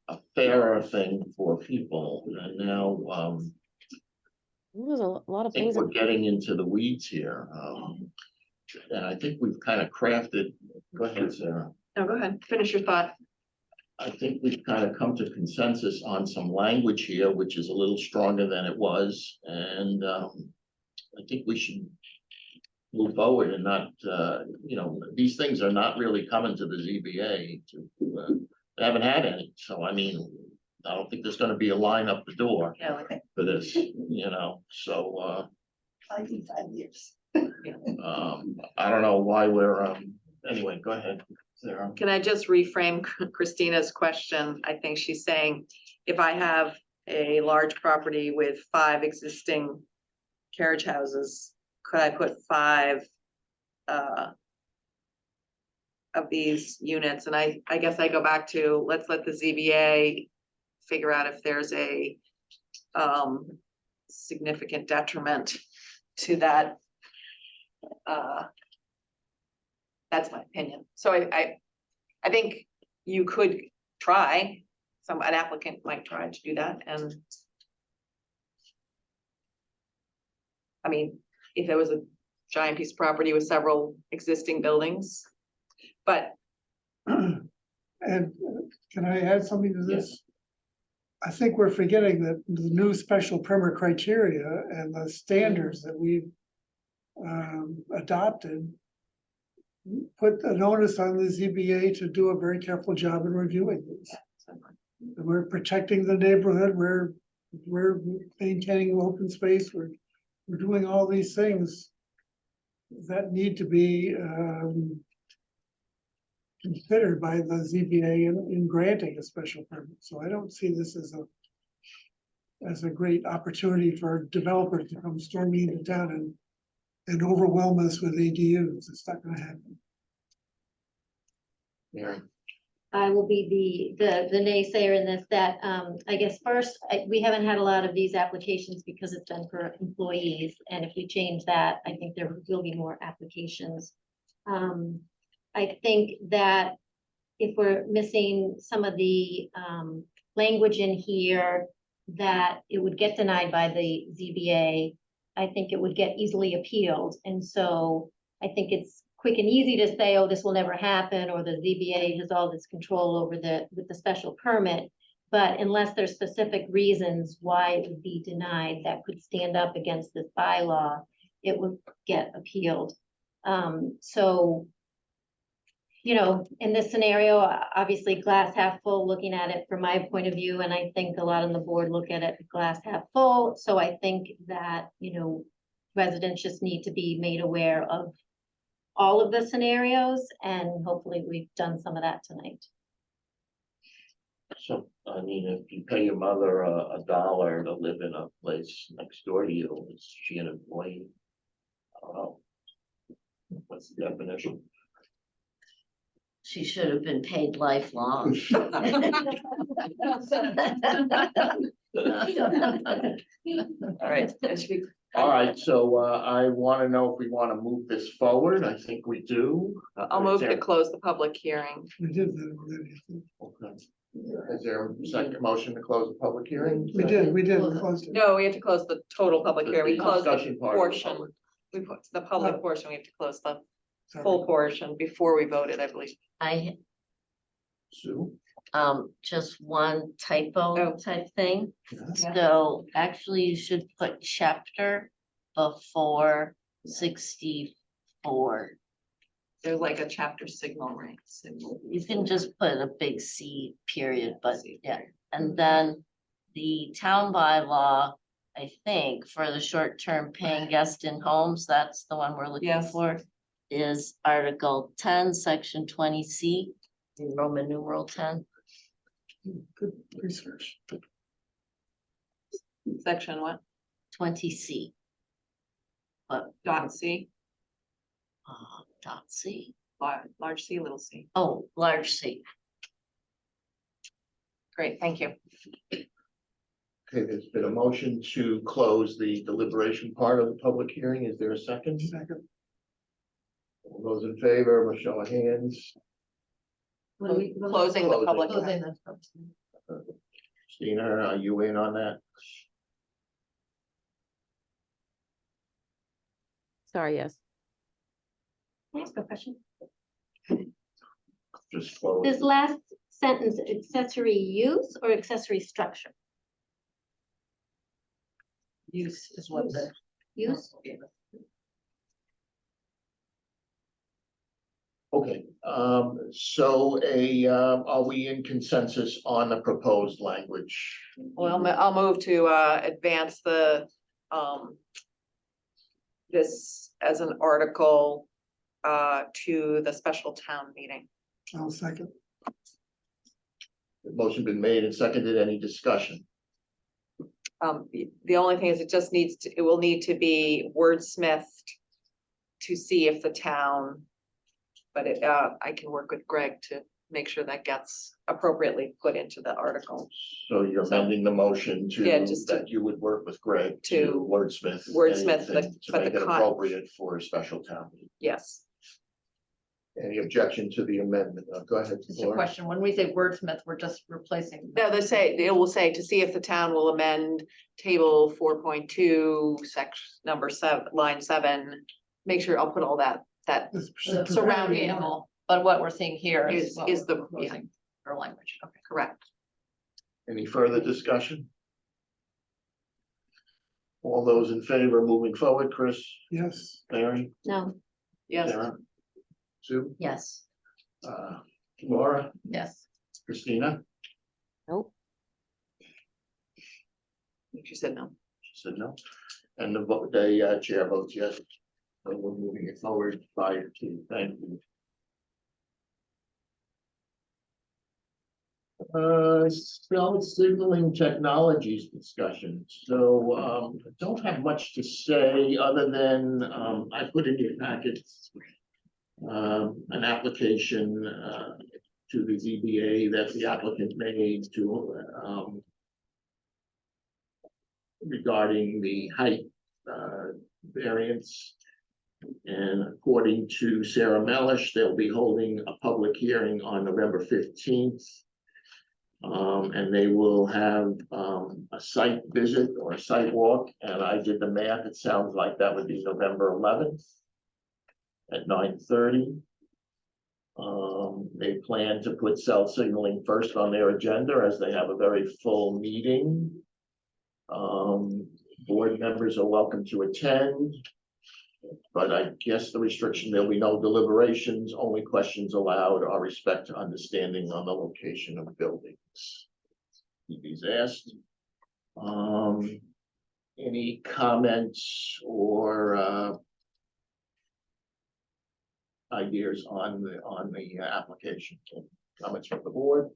a fairer thing for people, and now, There's a lot of I think things. we're getting into the weeds here. And I think we've kind of crafted, go ahead, Sarah. No, go ahead, finish your thought. I think we've kind of come to consensus on some language here, which is a little stronger than it was, and I think we should move forward and not, these things are not really coming to the ZBA they haven't had any, so I mean, I don't think there's gonna be a line up the door Yeah, for this, so, 5 years. I don't know why we're, anyway, go ahead, Sarah. can I just reframe Christina's question? I think she's saying, if I have a large property with 5 existing carriage houses, could I put 5 of these units? And I guess I go back to, let's let the ZBA figure out if there's a significant detriment to that. That's my opinion. So I think you could try, an applicant might try to do that, and I mean, if there was a giant piece of property with several existing buildings, but And can I add something to this? I think we're forgetting that the new special permit criteria and the standards that we've adopted put an onus on the ZBA to do a very careful job in reviewing these. And we're protecting the neighborhood, we're maintaining open space, we're doing all these things that need to be considered by the ZBA in granting a special permit. So I don't see this as a great opportunity for developers to come storming into town and overwhelm us with ADUs. It's not gonna happen. Mary. I will be the naysayer in this, that, I guess first, we haven't had a lot of these applications because it's been for employees, and if we change that, I think there will be more applications. I think that if we're missing some of the, language in here, that it would get denied by the ZBA, I think it would get easily appealed, and so I think it's quick and easy to say, oh, this will never happen, or the ZBA has all this control over with the special permit. But unless there's specific reasons why it would be denied that could stand up against this bylaw, it would get appealed. So, in this scenario, obviously glass half full, looking at it from my point of view, and I think a lot on the board look at it glass half full. So I think that, residents just need to be made aware of all of the scenarios, and hopefully we've done some of that tonight. So, I mean, if you pay your mother $1 to live in a place next door to you, is she an employee? I don't know. What's the definition? She should have been paid lifelong. all right, it should be. All right, so I want to know if we want to move this forward. I think we do. I'll move to close the public hearing. We did that already. I think. Okay. Is there a second motion to close the public hearing? We did, we closed it. No, we have to close the total public hearing. We closed the Discussion part of the portion. public. We put the public portion, we have to close the Sorry. full portion before we voted, I believe. I, Sue? just one typo Oh. type thing. Yeah. So actually you should put chapter before 64. There's like a chapter signal, right? Signal. You can just put a big C period, but C yeah, period. and then the town bylaw, I think, for the short-term paying guest in homes, that's the one we're looking Yes. for. Is Article 10, Section 20C, in Roman numeral 10. Good research. Section what? 20C. But Dot C, dot C. large C, little c. Oh, large C. Great, thank you. Okay, there's been a motion to close the deliberation part of the public hearing. Is there a second? Second. All those in favor, a show of hands. Closing the public. Closing. Christina, are you in on that? Sorry, yes. Can I ask a question? Just close. This last sentence, accessory use or accessory structure? Use is what the. Use? Okay, so are we in consensus on the proposed language? Well, I'll move to advance the this as an article to the special town meeting. I'll second. The motion been made and seconded. Any discussion? The only thing is it will need to be wordsmithed to see if the town, but I can work with Greg to make sure that gets appropriately put into the article. So you're amending the motion to, Yeah, just to- that you would work with Greg to to wordsmith. wordsmith the- anything to but make the it con- appropriate for a special town meeting. Yes. Any objection to the amendment? Go ahead. Just a Laura. question, when we say wordsmith, we're just replacing. No, it will say to see if the town will amend table 4.2, section number 7, line 7. Make sure I'll put all that surrounding it all. But what we're seeing here is. Is- what is we're the- yeah. proposing For language, okay. Correct. Any further discussion? All those in favor moving forward, Chris, Yes. Mary, No. Yes, Sarah, Sue, Yes. Laura, Yes. Christina? Nope. she said no. She said no. And the vote, the chair votes yes. So we're moving it forward 5-2. Thank you. Cell signaling technologies discussion. So, I don't have much to say other than, I put in your packets an application, to the ZBA that the applicant made to, regarding the height, variance. And according to Sarah Melish, they'll be holding a public hearing on November 15th. And they will have a site visit or a site walk, and I did the math, it sounds like that would be November 11th at 9:30. They plan to put cell signaling first on their agenda as they have a very full meeting. Board members are welcome to attend. But I guess the restriction, there'll be no deliberations, only questions allowed are respect to understanding on the location of buildings. He's asked. Any comments or ideas on the application? Comments from the board?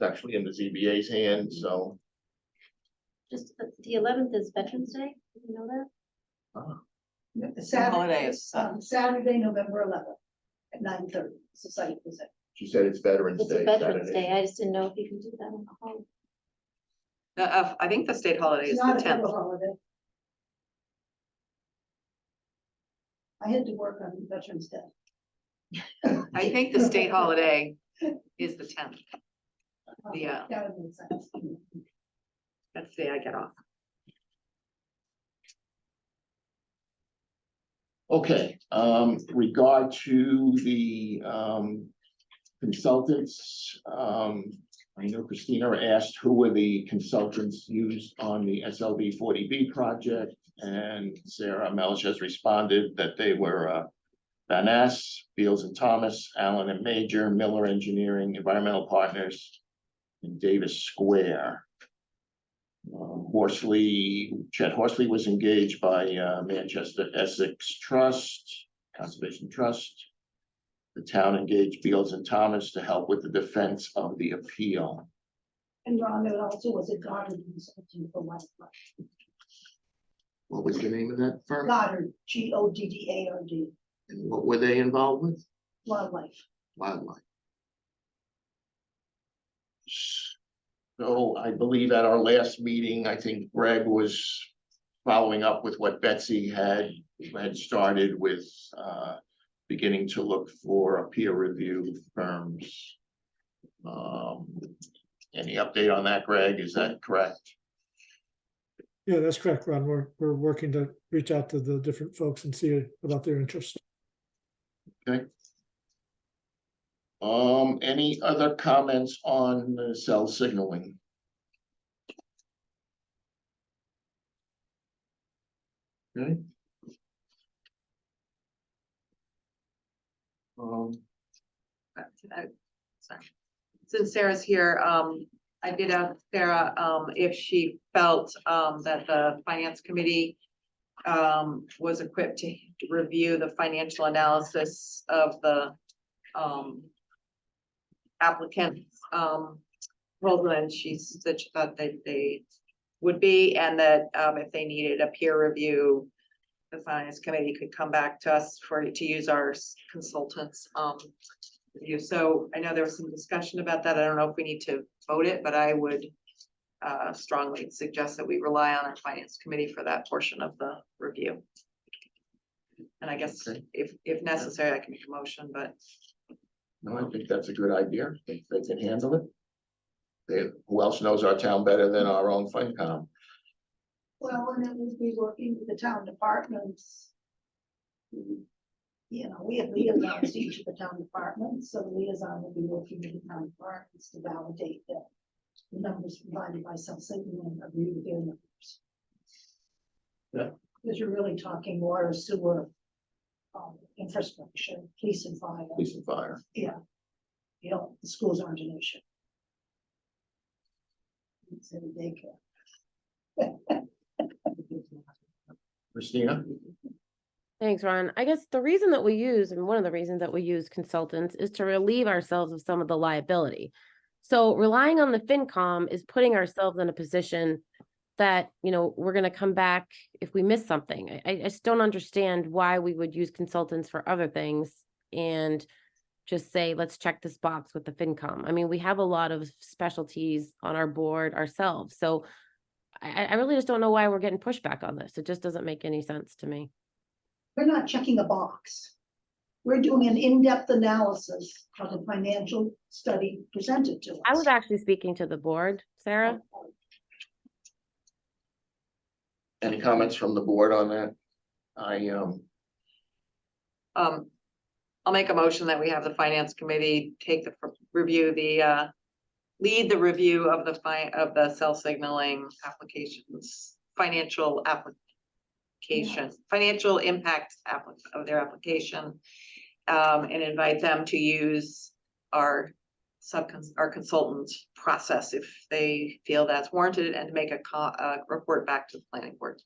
It's actually in the ZBA's hands, so. Just the 11th is Veterans Day, did you know that? Holiday is, Saturday, November 11th at 9:30. It's a site visit. She said it's Veterans It's Day. a Veterans Saturday. Day, I just didn't know if you can do that on the holiday. I think the state holiday It's is the not a 10th. federal holiday. I had to work on Veterans Day. I think the state holiday is the 10th. Yeah. That would make sense. That's the day I get off. Okay, regard to the consultants, I know Christina asked who were the consultants used on the SLB 40B project, and Sarah Melch has responded that they were Van Ness, Beals and Thomas, Allen and Major, Miller Engineering, Environmental Partners, and Davis Square. Chet Horsley was engaged by Manchester Essex Trust, Conservation Trust. The town engaged Beals and Thomas to help with the defense of the appeal. And Ron, there also was a Goddard consulting for wildlife. What was the name of that firm? Goddard, Goddard. And what were they involved with? Wildlife. Wildlife. So I believe at our last meeting, I think Greg was following up with what Betsy had started with, beginning to look for peer review firms. Any update on that, Greg? Is that correct? Yeah, that's correct, Ron. We're working to reach out to the different folks and see about their interest. Okay. Any other comments on the cell signaling? Okay. Sorry. Since Sarah's here, I did ask Sarah, if she felt, that the finance committee was equipped to review the financial analysis of the, applicants, proposal, and she said she thought that they would be, and that, if they needed a peer review, the finance committee could come back to us to use our consultants, review. So I know there was some discussion about that. I don't know if we need to vote it, but I would strongly suggest that we rely on our finance committee for that portion of the review. And I guess if necessary, I can make a motion, but. No, I think that's a good idea. I think they can handle it. Who else knows our town better than our own FinCom? Well, and it would be working with the town departments. You know, we have liaisons to each of the town departments, so the liaison will be working with the town departments to validate that the numbers provided by self-signaling agree with their numbers. Yeah. Because you're really talking water, sewer, infrastructure, police and fire. Police and fire. Yeah. You know, the schools aren't an issue. It's in daycare. Christina? Thanks, Ron. I guess the reason that we use, and one of the reasons that we use consultants is to relieve ourselves of some of the liability. So relying on the FinCom is putting ourselves in a position that, you know, we're going to come back if we miss something. I just don't understand why we would use consultants for other things and just say, let's check this box with the FinCom. I mean, we have a lot of specialties on our board ourselves. So I really just don't know why we're getting pushback on this. It just doesn't make any sense to me. We're not checking a box. We're doing an in-depth analysis of the financial study presented to us. I was actually speaking to the board, Sarah. Any comments from the board on that? I'll make a motion that we have the finance committee take the review, lead the review of the cell signaling applications, financial impact of their application, and invite them to use our consultant process if they feel that's warranted, and to make a report back to the planning board.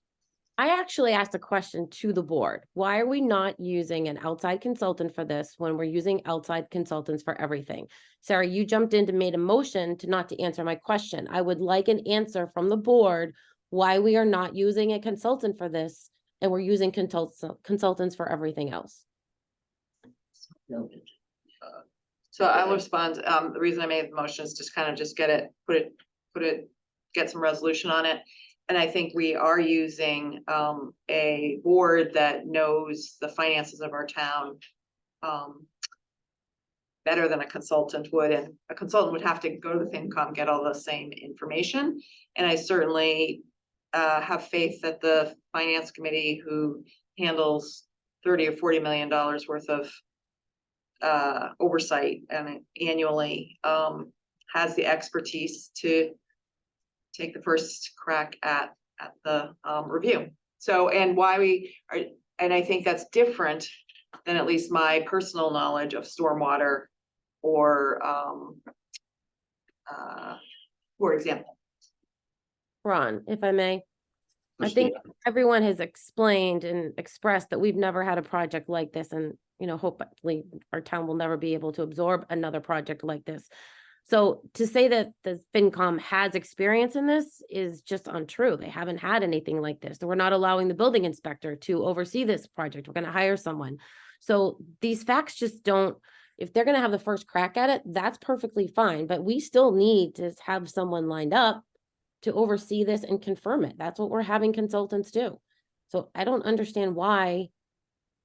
I actually asked a question to the board. Why are we not using an outside consultant for this when we're using outside consultants for everything? Sarah, you jumped in to made a motion to not to answer my question. I would like an answer from the board why we are not using a consultant for this and we're using consultants for everything else. So I'll respond. The reason I made the motion is just kind of get some resolution on it. And I think we are using a board that knows the finances of our town better than a consultant would. And a consultant would have to go to the FinCom, get all the same information. And I certainly have faith that the finance committee who handles 30 or $40 million worth of oversight and annually, has the expertise to take the first crack at the review. So, and why we are, and I think that's different than at least my personal knowledge of stormwater or for example. Ron, if I may. I think everyone has explained and expressed that we've never had a project like this, and, you know, hopefully our town will never be able to absorb another project like this. So to say that the FinCom has experience in this is just untrue. They haven't had anything like this. We're not allowing the building inspector to oversee this project. We're going to hire someone. So these facts just don't, if they're going to have the first crack at it, that's perfectly fine. But we still need to have someone lined up to oversee this and confirm it. That's what we're having consultants do. So I don't understand why,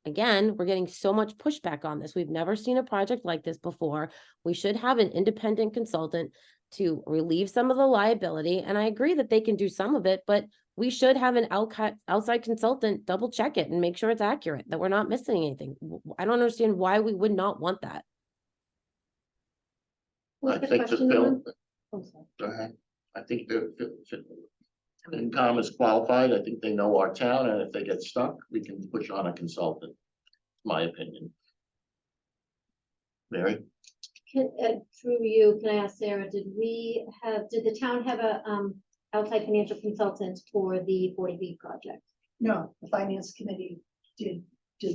again, we're getting so much pushback on this. We've never seen a project like this before. We should have an independent consultant to relieve some of the liability. And I agree that they can do some of it, but we should have an outside consultant double check it and make sure it's accurate, that we're not missing anything. I don't understand why we would not want that. I think the bill, go ahead. I think the FinCom is qualified. I think they know our town, and if they get stuck, we can push on a consultant. My opinion. Mary? Through you, can I ask Sarah, did the town have a outside financial consultant for the 40B project? No, the finance committee did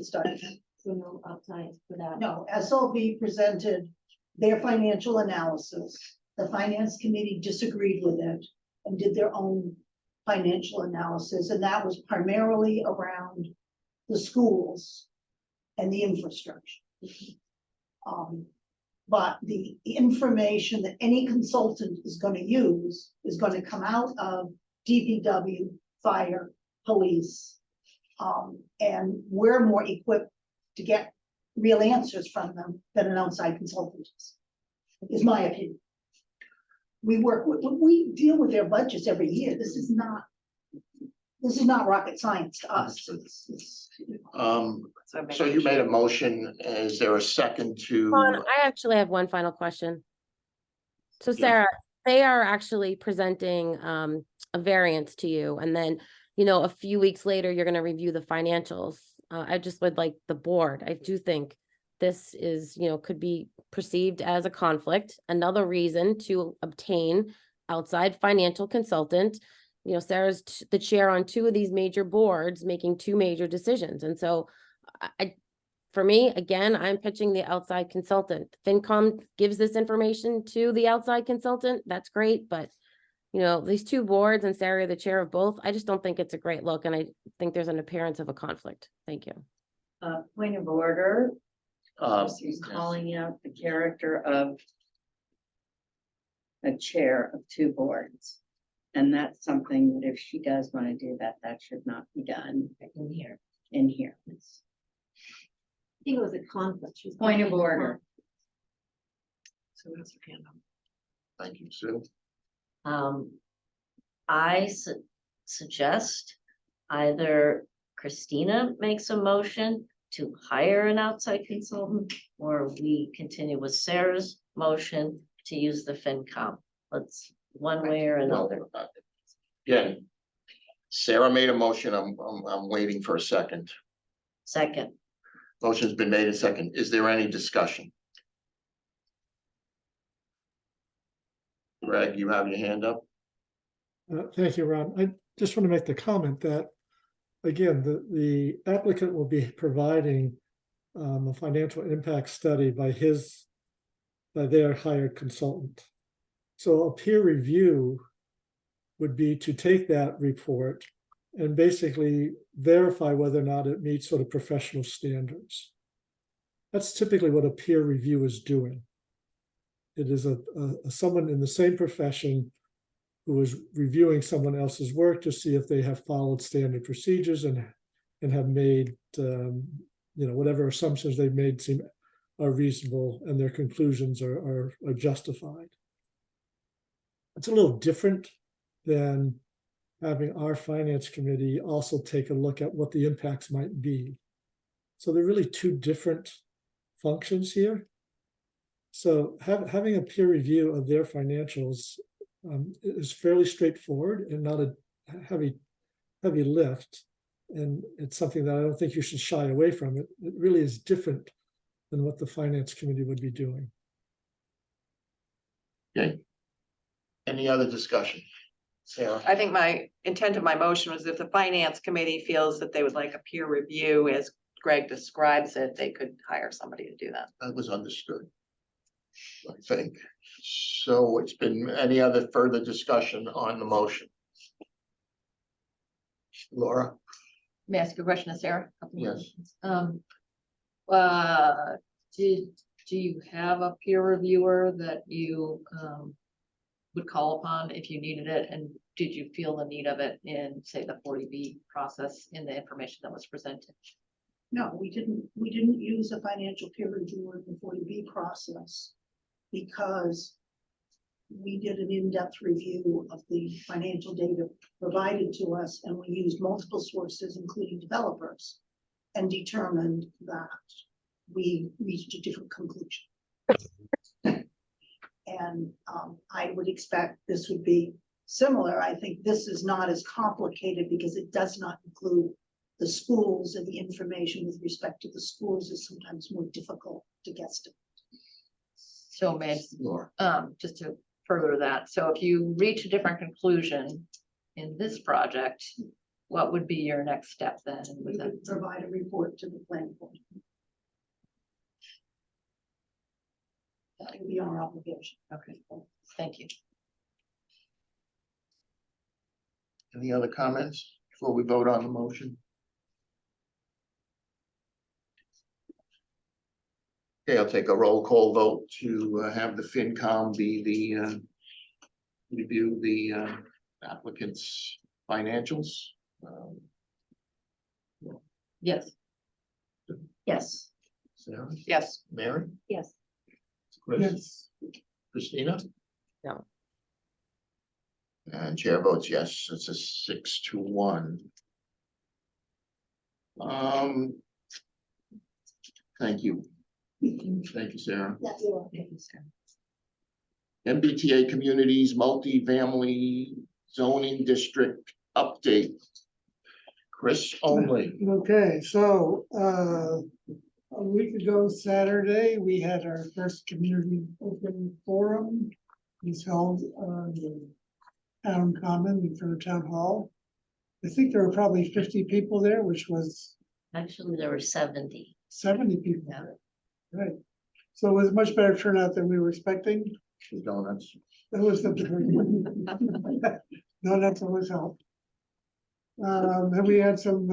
start it. So no outside for that? No, SLB presented their financial analysis. The finance committee disagreed with it and did their own financial analysis, and that was primarily around the schools and the infrastructure. But the information that any consultant is going to use is going to come out of DPW, fire, police. And we're more equipped to get real answers from them than an outside consultant is my opinion. We deal with their budgets every year. This is not rocket science to us. So you made a motion. Is there a second to? Ron, I actually have one final question. So Yeah. Sarah, they are actually presenting a variance to you, and then, you know, a few weeks later, you're going to review the financials. I just would like the board. I do think this is, you know, could be perceived as a conflict, another reason to obtain outside financial consultant. You know, Sarah's the chair on two of these major boards, making two major decisions. And so for me, again, I'm pitching the outside consultant. FinCom gives this information to the outside consultant. That's great. But, you know, these two boards and Sarah, the chair of both, I just don't think it's a great look. And I think there's an appearance of a conflict. Thank you. Point of order. Yes. Calling out the character of a chair of two boards. And that's something that if she does want to do that, that should not be done in here. I think it was a conflict. She was Point calling of it a order. So that's your hand up. Thank you, Sue. I suggest either Christina makes a motion to hire an outside consultant, or we continue with Sarah's motion to use the FinCom. Let's one way or another. Again, Sarah made a motion. I'm waiting for a second. Second, Motion's been made a second. Is there any discussion? Greg, you have your hand up? Thank you, Ron. I just want to make the comment that, again, the applicant will be providing a financial impact study by their hired consultant. So a peer review would be to take that report and basically verify whether or not it meets sort of professional standards. That's typically what a peer review is doing. It is someone in the same profession who is reviewing someone else's work to see if they have followed standard procedures and have made, whatever assumptions they've made are reasonable and their conclusions are justified. It's a little different than having our finance committee also take a look at what the impacts might be. So they're really two different functions here. So having a peer review of their financials is fairly straightforward and not a heavy lift. And it's something that I don't think you should shy away from. It really is different than what the finance committee would be doing. Okay. Any other discussion? Sarah? I think my intent of my motion was if the finance committee feels that they would like a peer review, as Greg describes it, they could hire somebody to do that. That was understood. I think. So it's been any other further discussion on the motion? Laura? May I ask a question to Sarah? Yes. Do you have a peer reviewer that you would call upon if you needed it? And did you feel the need of it in, say, the 40B process in the information that was presented? No, we didn't use a financial peer reviewer in the 40B process because we did an in-depth review of the financial data provided to us, and we used multiple sources, including developers, and determined that we reached a different conclusion. And I would expect this would be similar. I think this is not as complicated because it does not include the schools, and the information with respect to the schools is sometimes more difficult to guesstimate. So may Laura? just to further that, so if you reach a different conclusion in this project, what would be your next step then? We would provide a report to the planning board. That would be our obligation. Okay, thank you. Any other comments before we vote on the motion? Okay, I'll take a roll call vote to have the FinCom be the review the applicant's financials. Yes. Yes. Sarah? Yes. Mary? Yes. Chris? Yes. Christina? No. And chair votes yes, it's a 6-1. Thank you. Thank you, Sarah. Yeah, you are. Thank you, Sarah. MBTA Communities Multifamily Zoning District Update. Chris only. Okay, so a week ago Saturday, we had our first community open forum. It was held on the town common in front of town hall. I think there were probably 50 people there, which was Actually, there were 70. 70 people there. Right. So it was a much better turnout than we were expecting. The donuts. That was the. No, that's always help. And we had some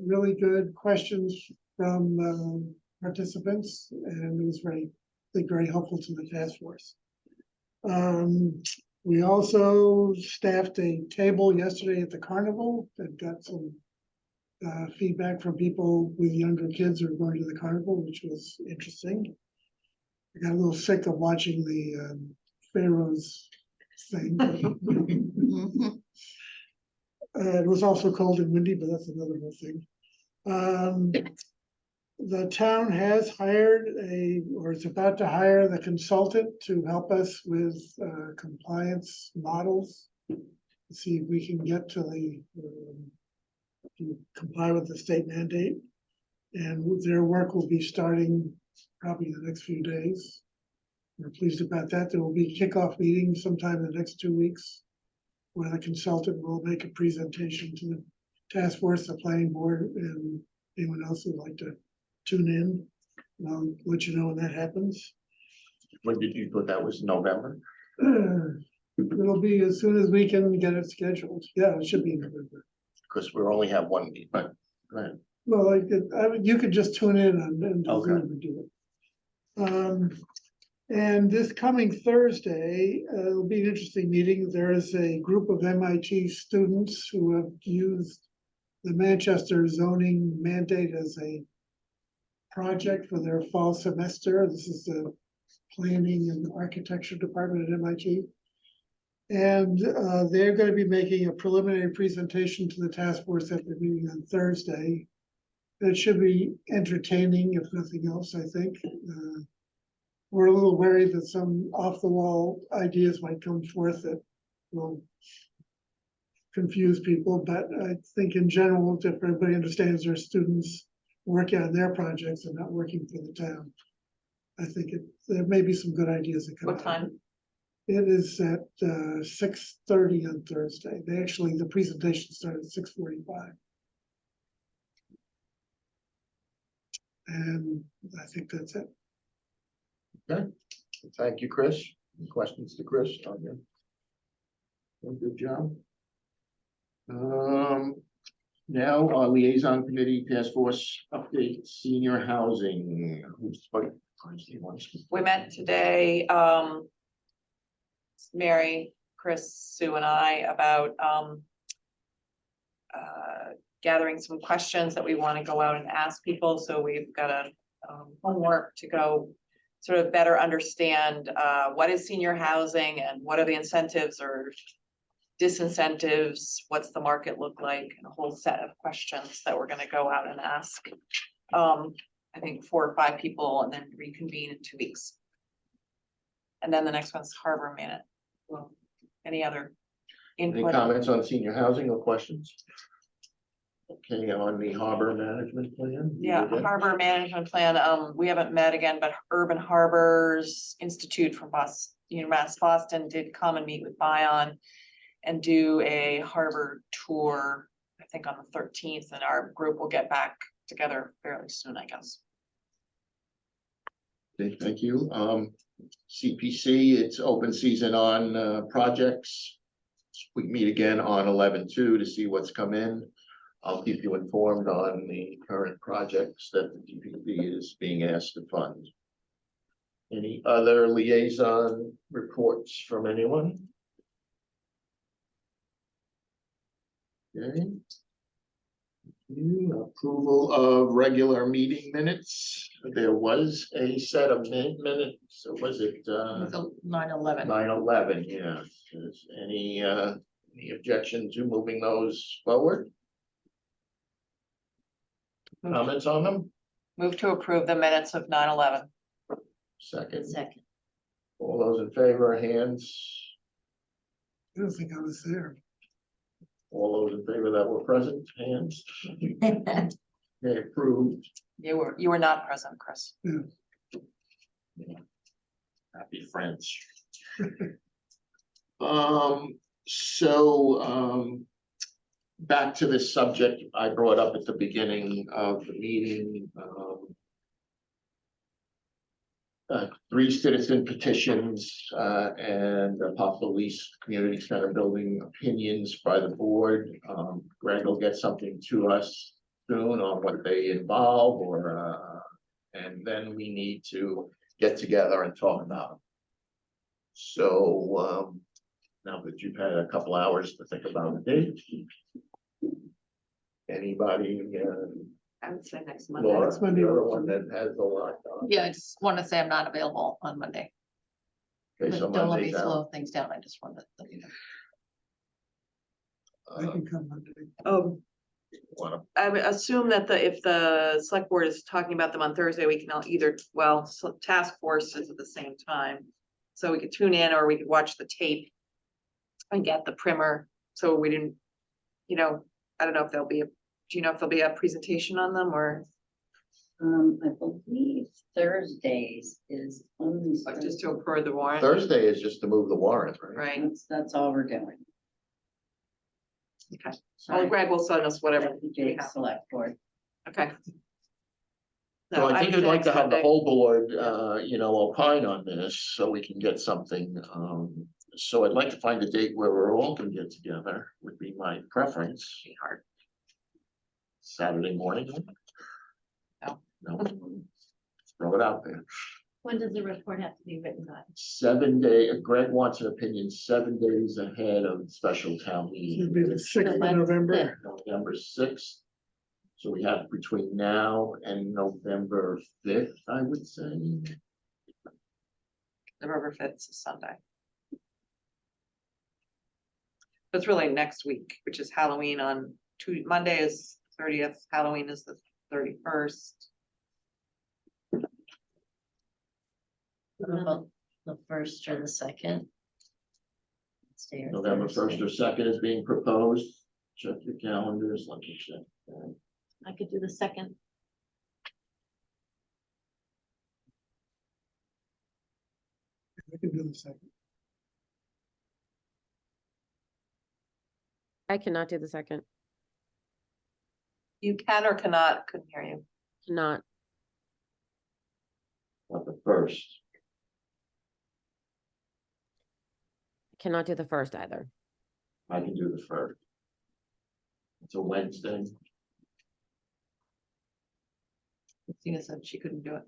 really good questions from participants, and it was very, I think, very helpful to the task force. We also staffed a table yesterday at the carnival that got some feedback from people with younger kids who are going to the carnival, which was interesting. I got a little sick of watching the Pharaoh's thing. It was also cold and windy, but that's another whole thing. The town has hired or is about to hire the consultant to help us with compliance models. See if we can get to to comply with the state mandate. And their work will be starting probably in the next few days. We're pleased about that. There will be kickoff meetings sometime in the next 2 weeks, where the consultant will make a presentation to the task force, the planning board, and anyone else who'd like to tune in. And I'll let you know when that happens. When did you put that? Was November? It'll be as soon as we can get it scheduled. Yeah, it should be in November. Because we only have one meeting, but go ahead. Well, you could just tune in and Okay. Zoom and do it. And this coming Thursday, it'll be an interesting meeting. There is a group of MIT students who have used the Manchester zoning mandate as a project for their fall semester. This is the planning and architecture department at MIT. And they're going to be making a preliminary presentation to the task force at the meeting on Thursday. It should be entertaining, if nothing else, I think. We're a little worried that some off-the-wall ideas might come forth that will confuse people, but I think in general, if everybody understands their students working on their projects and not working for the town, I think there may be some good ideas that come What out. time? It is at 6:30 on Thursday. The presentation started at 6:45. And I think that's it. Thank you, Chris. Any questions to Chris? Okay. Good job. Now our liaison committee task force update senior housing. We met today, Mary, Chris, Sue and I about, gathering some questions that we want to go out and ask people. So we've got a, homework to go sort of better understand, what is senior housing and what are the incentives or disincentives, what's the market look like, and a whole set of questions that we're gonna go out and ask. I think 4 or 5 people and then reconvene in 2 weeks. And then the next one's Harbor Minute. Well, any other Any input? comments on senior housing or questions? Okay, on the harbor management plan? Yeah, Harbor Management Plan, we haven't met again, but Urban Harbors Institute from Mass Boston did come and meet with Bion and do a harbor tour, I think on the 13th, and our group will get back together fairly soon, I guess. Okay, thank you. CPC, it's open season on projects. We meet again on 11/2 to see what's come in. I'll keep you informed on the current projects that the DPP is being asked to fund. Any other liaison reports from anyone? Okay. Approval of regular meeting minutes. There was a set of minutes, so was it 9/11. 9/11, yeah. Is any objection to moving those forward? Comments on them? Move to approve the minutes of 9/11. Second, Second. all those in favor, hands, I don't think I was there. all those in favor that were present, hands. Okay, approved. You were not present, Chris. Happy friends. Back to this subject I brought up at the beginning of the meeting. 3 citizen petitions and a possible lease community center building opinions by the board. Greg will get something to us soon on what they involve, or and then we need to get together and talk about them. So now that you've had a couple hours to think about the date, anybody? I would say next Monday. Laura, Next Monday. you're the one that has a lot on. Yeah, I just want to say I'm not available on Monday. Okay, But so don't let me Monday's out. slow things down. I just wanted to let you know. I can come Monday. Wanna- I would assume that if the select board is talking about them on Thursday, we can all either, task force is at the same time. So we could tune in or we could watch the tape and get the primer. So we didn't, I don't know if do you know if there'll be a presentation on them or I believe Thursdays is only. just to approve the warrant? Thursday is just to move the warrant, right? Right, That's all we're doing. okay. Well, Greg will send us whatever. we Big have. select board. Okay. So No, I think would I'd say like to next have the Monday. whole board, opine on this, so we can get something, so I'd like to find a date where we're all gonna get together, would be my preference. Be hard. Saturday morning? No. No. Throw it out there. When does the report have to be written by? 7 day, Greg wants an opinion 7 days ahead of special town It'll meeting. be the 6th of November. November 6th. So we have between now and November 5th, I would say. November 5th is a Sunday. It's really next week, which is Halloween on Monday is 30th, Halloween is the 31st. What about the first or the second? Wednesday or November first Thursday? or second is being proposed. Check your calendars, let me check. I could do the second. I can do the second. I cannot do the second, You can or cannot, couldn't hear you. cannot. Not the first. Cannot do the first either. I can do the first. It's a Wednesday. Christina said she couldn't do it.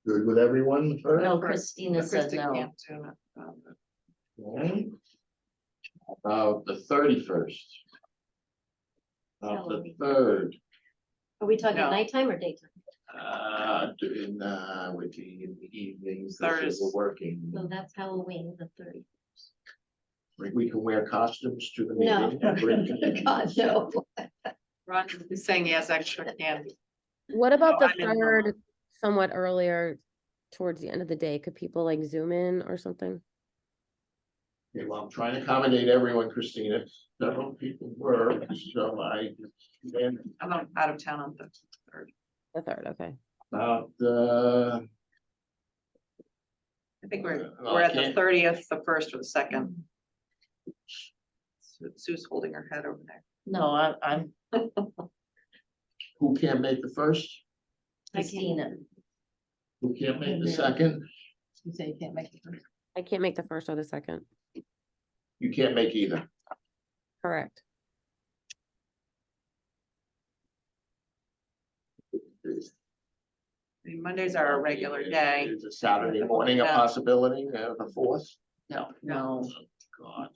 Good with everyone? the first? No, Christina said Krista no. can't do it. Okay. About the 31st. About the Halloween. 3rd. Are we talking No. nighttime or daytime? Doing, with the in the evenings, Third this is- is working. So that's Halloween, the 30th. We can wear costumes to the No. meeting. God, no. Ron is saying yes, extra candy. What about No, the I'm in Vermont. third, somewhat earlier, towards the end of the day? Could people like zoom in or something? Okay, well, I'm trying to accommodate everyone, Christina. Several people were, so and I'm out of town on the 3rd. The third, okay. about, I think we're I at the can't- 30th, the 1st or the 2nd. Sue's holding her head over there. No, I'm who can't make the first? Christina. Who can't make the second? You say you can't make it. I can't make the first or the second. You can't make either. Correct. I mean, Mondays are a regular day. Is a Saturday morning a Yeah. possibility, the 4th? No, No, God.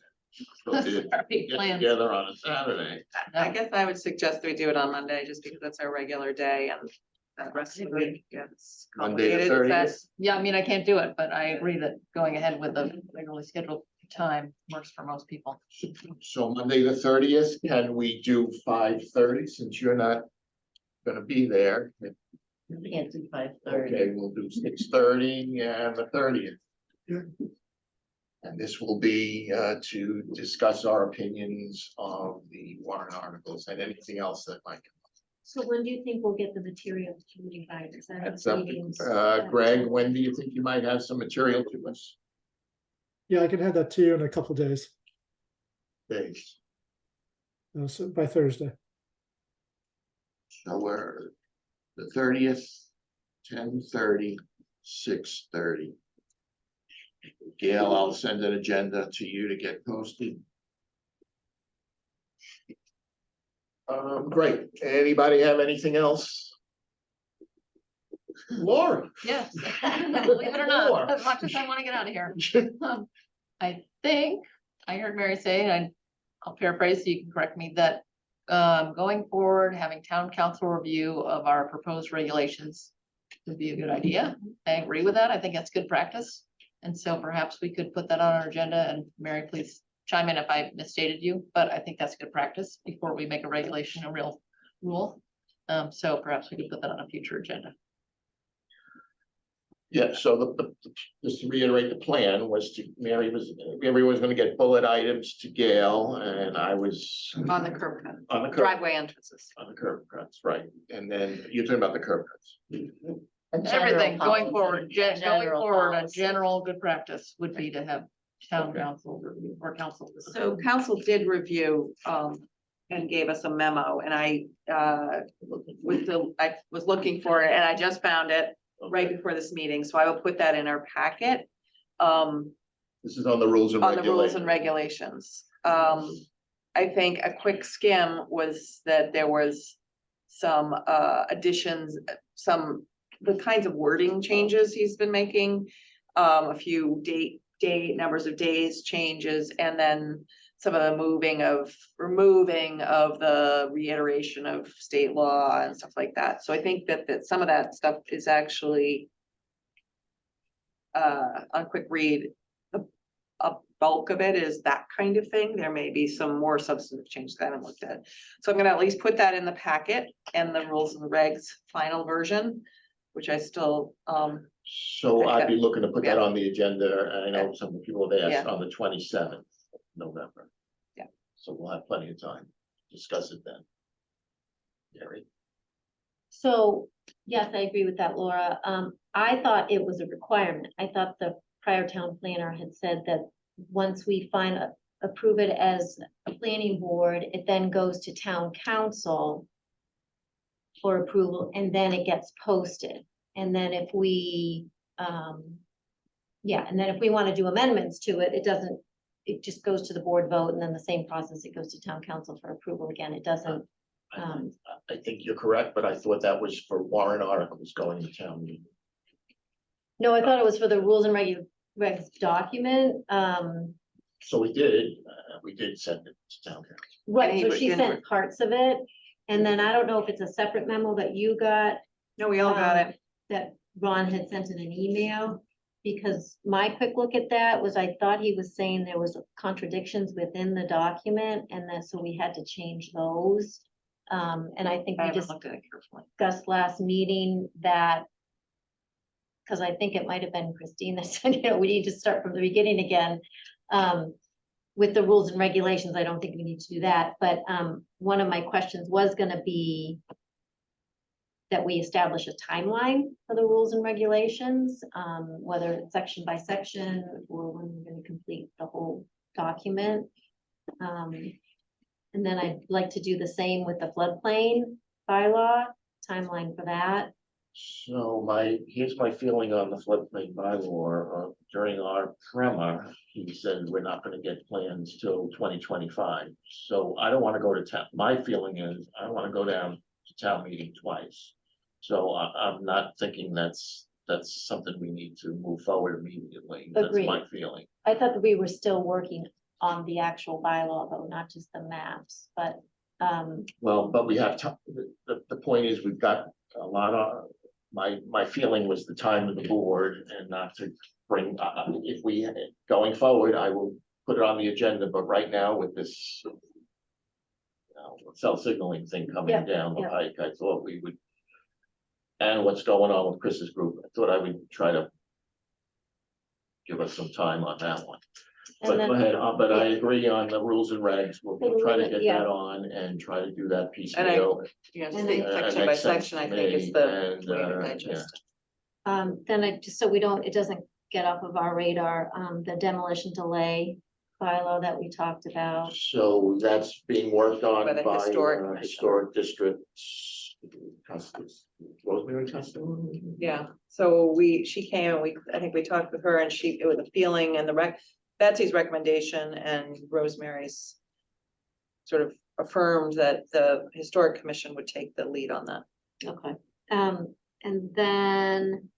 So did Big get plans. together on a Saturday. I guess I would suggest we do it on Monday, just because that's our regular day and the rest of the week gets Monday the complicated. Is that- 30th? Yeah, I mean, I can't do it, but I agree that going ahead with the regularly scheduled time works for most people. So Monday the 30th, can we do 5:30 since you're not gonna be there? we can't do 5:30. Okay, we'll do 6:30 and the 30th. Yeah. And this will be to discuss our opinions of the warrant articles and anything else that might. So when do you think we'll get the material to you guys? Is that That's in up, meetings? Greg, when do you think you might have some material to us? Yeah, I can have that to you in a couple days, Days. so by Thursday. So we're the 30th, 10:30, 6:30. Gail, I'll send an agenda to you to get posted. Great. Anybody have anything else? Laura? Yes, believe it or not, as much as I want to get out of here. I think I heard Mary say, and I'll paraphrase, so you can correct me, that going forward, having town council review of our proposed regulations would be a good idea. I agree with that. I think that's good practice. And so perhaps we could put that on our agenda, and Mary, please chime in if I misstated you, but I think that's good practice before we make a regulation a real rule. So perhaps we could put that on a future agenda. Yeah, so just to reiterate, the plan was everyone's gonna get bullet items to Gail, and I was On the curb cut, on the curb, driveway entrances. on the curb cuts, right? And then you're talking about the curb cuts. A general Everything going policy, forward, going general forward, a policy. general good practice would be to have town Okay. council review or council. So council did review, and gave us a memo, and I was looking for it, and I just found it right before this meeting, so I will put that in our packet. This is on the rules and On the rules and regulations. regulations. I think a quick skim was that there was some additions, the kinds of wording changes he's been making. A few numbers of days changes, and then some of the removing of the reiteration of state law and stuff like that. So I think that some of that stuff is actually on quick read, bulk of it is that kind of thing. There may be some more substantive changes that I haven't looked at. So I'm gonna at least put that in the packet and the rules and regs final version, which I still, So I'd be looking to put that Yeah. on the agenda, and I know some people have asked Yeah. on the 27th of November. Yeah. So we'll have plenty of time to discuss it then. Gary? So, yes, I agree with that, Laura. I thought it was a requirement. I thought the prior town planner had said that once we approve it as a planning board, it then goes to town council for approval, and then it gets posted. And then if we, and then if we want to do amendments to it, it just goes to the board vote, and then the same process, it goes to town council for approval again. It doesn't, I think you're correct, but I thought that was for warrant articles going to town meeting. no, I thought it was for the rules and regs document. So we did send it to town council. Right, so But she then- sent parts of it, and then I don't know if it's a separate memo that you got. no, we all got it. That Ron had sent in an email, because my quick look at that was, I thought he was saying there was contradictions within the document, and then, so we had to change those. And I think I we haven't just looked at it carefully. discussed last meeting that, because I think it might have been Christine that said, we need to start from the beginning again. With the rules and regulations, I don't think we need to do that, but, one of my questions was gonna be that we establish a timeline for the rules and regulations, whether it's section by section, or when we're gonna complete the whole document. And then I'd like to do the same with the floodplain bylaw, timeline for that. So here's my feeling on the floodplain bylaw. During our primer, he said we're not gonna get plans till 2025. So I don't wanna go to town. My feeling is I don't wanna go down to town meeting twice. So I'm not thinking that's something we need to move forward immediately. That's Agreed. my feeling. I thought that we were still working on the actual bylaw though, not just the maps, but, Well, but we have, the point is, we've got a lot of, my feeling was the time of the board and not to bring, if we, going forward, I will put it on the agenda, but right now with this cell signaling thing coming Yeah, down the yeah. pike, I thought we would, and what's going on with Chris's group, I thought I would try to give us some time on that one. But and go then, ahead, but I agree on the rules and regs. We'll try to get Yeah. that on and try to do that And piecemeal. Yeah, And state then- section by makes sense section, I to think is me, the and, way to yeah. digest. then I, just so it doesn't get off of our radar, the demolition delay bylaw that we talked about. So that's being worked on By the by historic commission. historic districts. Rosemary Custom? Yeah, so she came and I think we talked with her and it was a feeling and Betsy's recommendation and Rosemary's sort of affirmed that the historic commission would take the lead on that. Okay, and then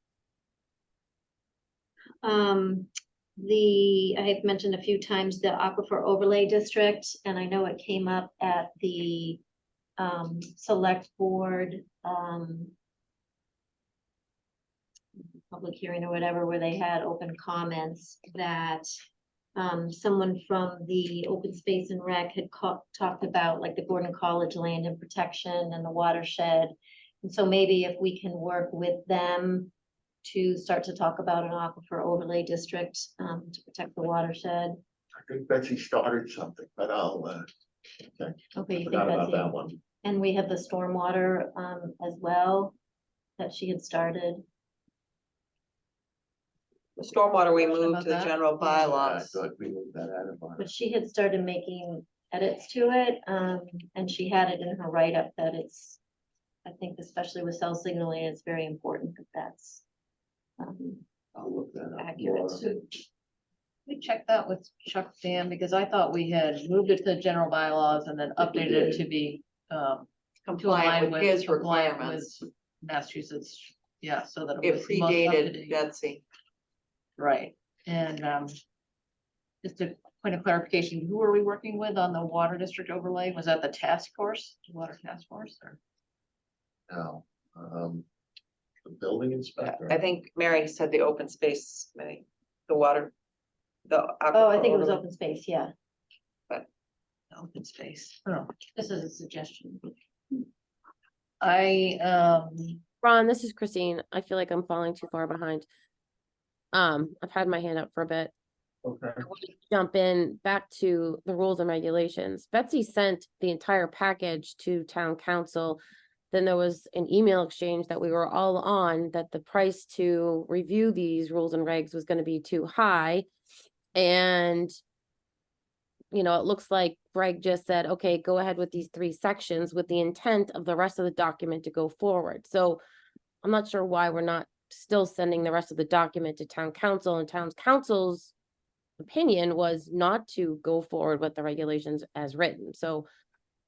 I have mentioned a few times the Aquifer Overlay District, and I know it came up at the select board public hearing or whatever, where they had open comments that someone from the Open Space and Rec had talked about like the Gordon College land and protection and the watershed. And so maybe if we can work with them to start to talk about an aquifer overlay district to protect the watershed. I think Betsy started something, but I'll, Okay, you think forgot about that's that it? one. And we have the stormwater as well that she had started. The stormwater we Question moved about to the that? general I bylaws. thought we moved that out of But our. she had started making edits to it, and she had it in her write-up that it's, I think especially with cell signaling, it's very important that that's I'll look that up. accurate. Laura. We checked that with Chuck Dan, because I thought we had moved it to the general bylaws and then updated it to be, to Compliant align with his compliant requirements. with Massachusetts, yeah, so that It was most up to predated date. Betsy. Right, and just a point of clarification, who are we working with on the water district overlay? Was that the task force, the water task force, or? No, the building inspector. I think Mary said the open space committee, the water. the. Oh, I think it was overlay- open space, yeah. Open space. This is a suggestion. I, Ron, this is Christine. I feel like I'm falling too far behind. I've had my hand up for a bit. Okay. I want to jump in back to the rules and regulations. Betsy sent the entire package to town council. Then there was an email exchange that we were all on, that the price to review these rules and regs was gonna be too high. And you know, it looks like Greg just said, okay, go ahead with these 3 sections with the intent of the rest of the document to go forward. So I'm not sure why we're not still sending the rest of the document to town council, and town council's opinion was not to go forward with the regulations as written. So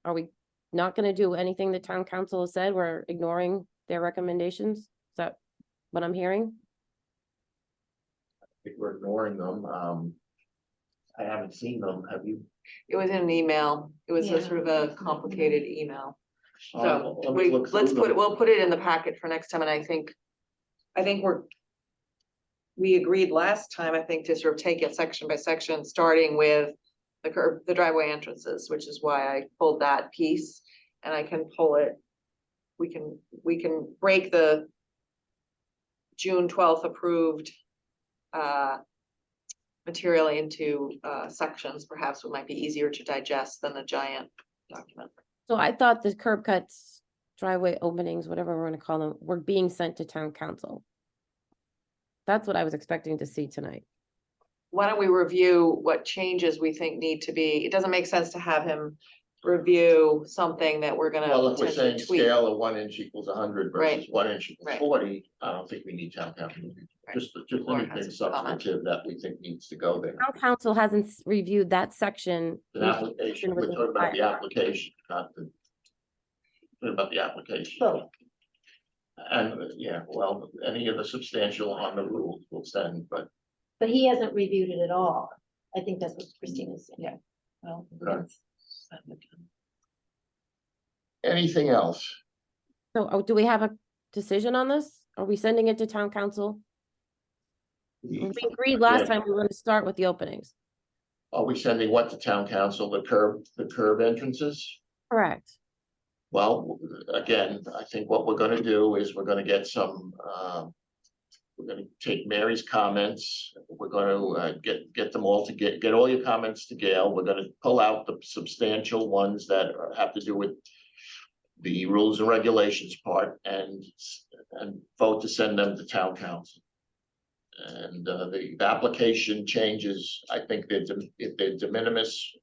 are we not gonna do anything the town council has said? We're ignoring their recommendations? Is that what I'm hearing? I think we're ignoring them. I haven't seen them. Have you? It was in an email. It was Yeah. a sort of a complicated email. So Let me look let's through put it, them. we'll put it in the packet for next time, and I think we agreed last time, I think, to sort of take it section by section, starting with the curb, the driveway entrances, which is why I pulled that piece, and I can pull it. We can break the June 12th approved material into sections. Perhaps it might be easier to digest than the giant document. So I thought the curb cuts, driveway openings, whatever we're gonna call them, were being sent to town council. That's what I was expecting to see tonight. Why don't we review what changes we think need to be? It doesn't make sense to have him review something that we're gonna Well, if we're potentially saying tweak. scale of 1 inch equals 100 versus Right. 1 inch equals Right. 40, I don't think we need town council. Right. Just Laura anything has a comment. substantive that we think needs to go there. Town council hasn't reviewed that section. The application, we're within talking about the bylaw. application, not the. Talking about the application. Both. And, yeah, well, any of the substantial on the rules will send, but. But he hasn't reviewed it at all. I think that's what Christina's saying. Yeah. Well, Okay. Anything else? So, do we have a decision on this? Are we sending it to town council? We agreed last Yeah. time we were gonna start with the openings. Are we sending what to town council, the curb entrances? Correct. Well, again, I think what we're gonna do is we're gonna get some, we're gonna take Mary's comments. We're gonna get them all to get all your comments to Gail. We're gonna pull out the substantial ones that have to do with the rules and regulations part and vote to send them to town council. And the application changes, I think that if they're de minimis,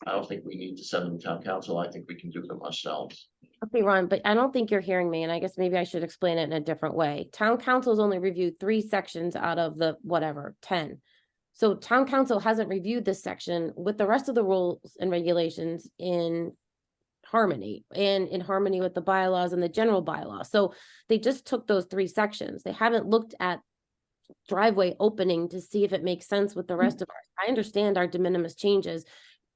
I don't think we need to send them to town council. I think we can do them ourselves. Okay, Ron, but I don't think you're hearing me, and I guess maybe I should explain it in a different way. Town council's only reviewed 3 sections out of the whatever, 10. So town council hasn't reviewed this section with the rest of the rules and regulations in harmony and in harmony with the bylaws and the general bylaw. So they just took those 3 sections. They haven't looked at driveway opening to see if it makes sense with the rest of ours. I understand our de minimis changes.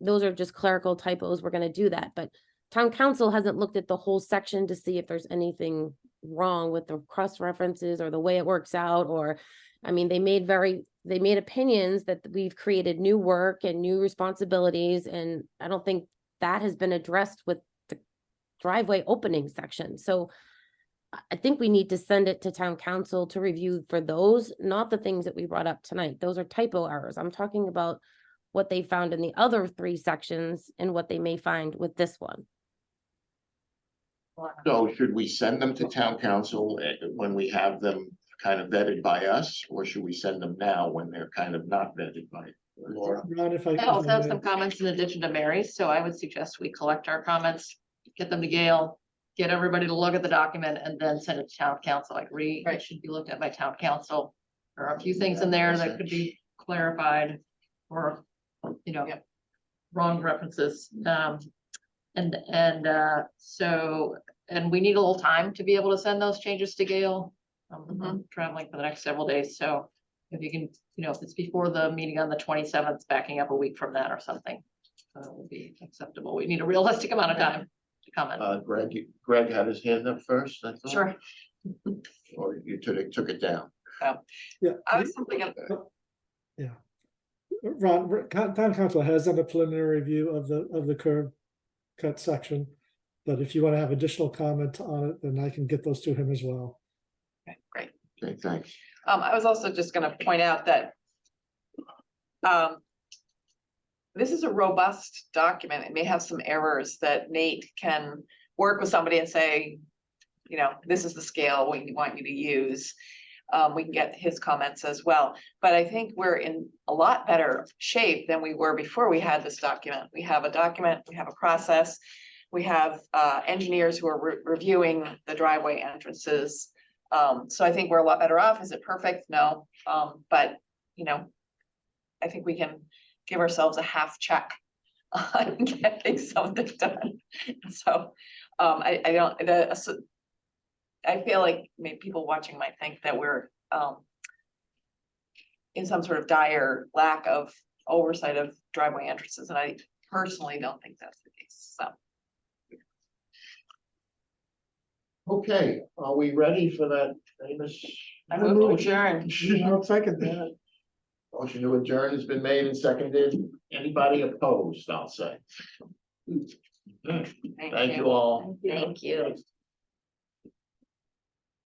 Those are just clerical typos. We're gonna do that, but town council hasn't looked at the whole section to see if there's anything wrong with the cross references or the way it works out, or, I mean, they made opinions that we've created new work and new responsibilities, and I don't think that has been addressed with the driveway opening section. So I think we need to send it to town council to review for those, not the things that we brought up tonight. Those are typo errors. I'm talking about what they found in the other 3 sections and what they may find with this one. So should we send them to town council when we have them kind of vetted by us, or should we send them now when they're kind of not vetted by Laura? Ron, if I. I also have some comments in addition to Mary's, so I would suggest we collect our comments, get them to Gail, get everybody to look at the document, and then send it to town council. I agree, it should be looked at by town council. There are a few things in there that could be clarified or, you know, wrong references. And we need a little time to be able to send those changes to Gail. I'm traveling for the next several days, so if you can, you know, if it's before the meeting on the 27th, backing up a week from that or something, would be acceptable. We need a realistic amount of time to comment. Greg had his hand up first, I thought. Sure. Or you took it down. Yeah. I was simply gonna, Ron, town council has done a preliminary review of the curb cut section. But if you want to have additional comment on it, then I can get those to him as well. Okay, great. Okay, thanks. I was also just gonna point out that this is a robust document. It may have some errors that Nate can work with somebody and say, you know, this is the scale we want you to use. We can get his comments as well, but I think we're in a lot better shape than we were before we had this document. We have a document, we have a process, we have engineers who are reviewing the driveway entrances. So I think we're a lot better off. Is it perfect? No, but you know, I think we can give ourselves a half check on getting something done. So I don't, I feel like maybe people watching might think that we're in some sort of dire lack of oversight of driveway entrances, and I personally don't think that's the case, so. Okay, are we ready for that famous I move to adjourn. I'll second that. motion to adjourn has been made and seconded? Anybody opposed, I'll say. Thank you all. Thank you.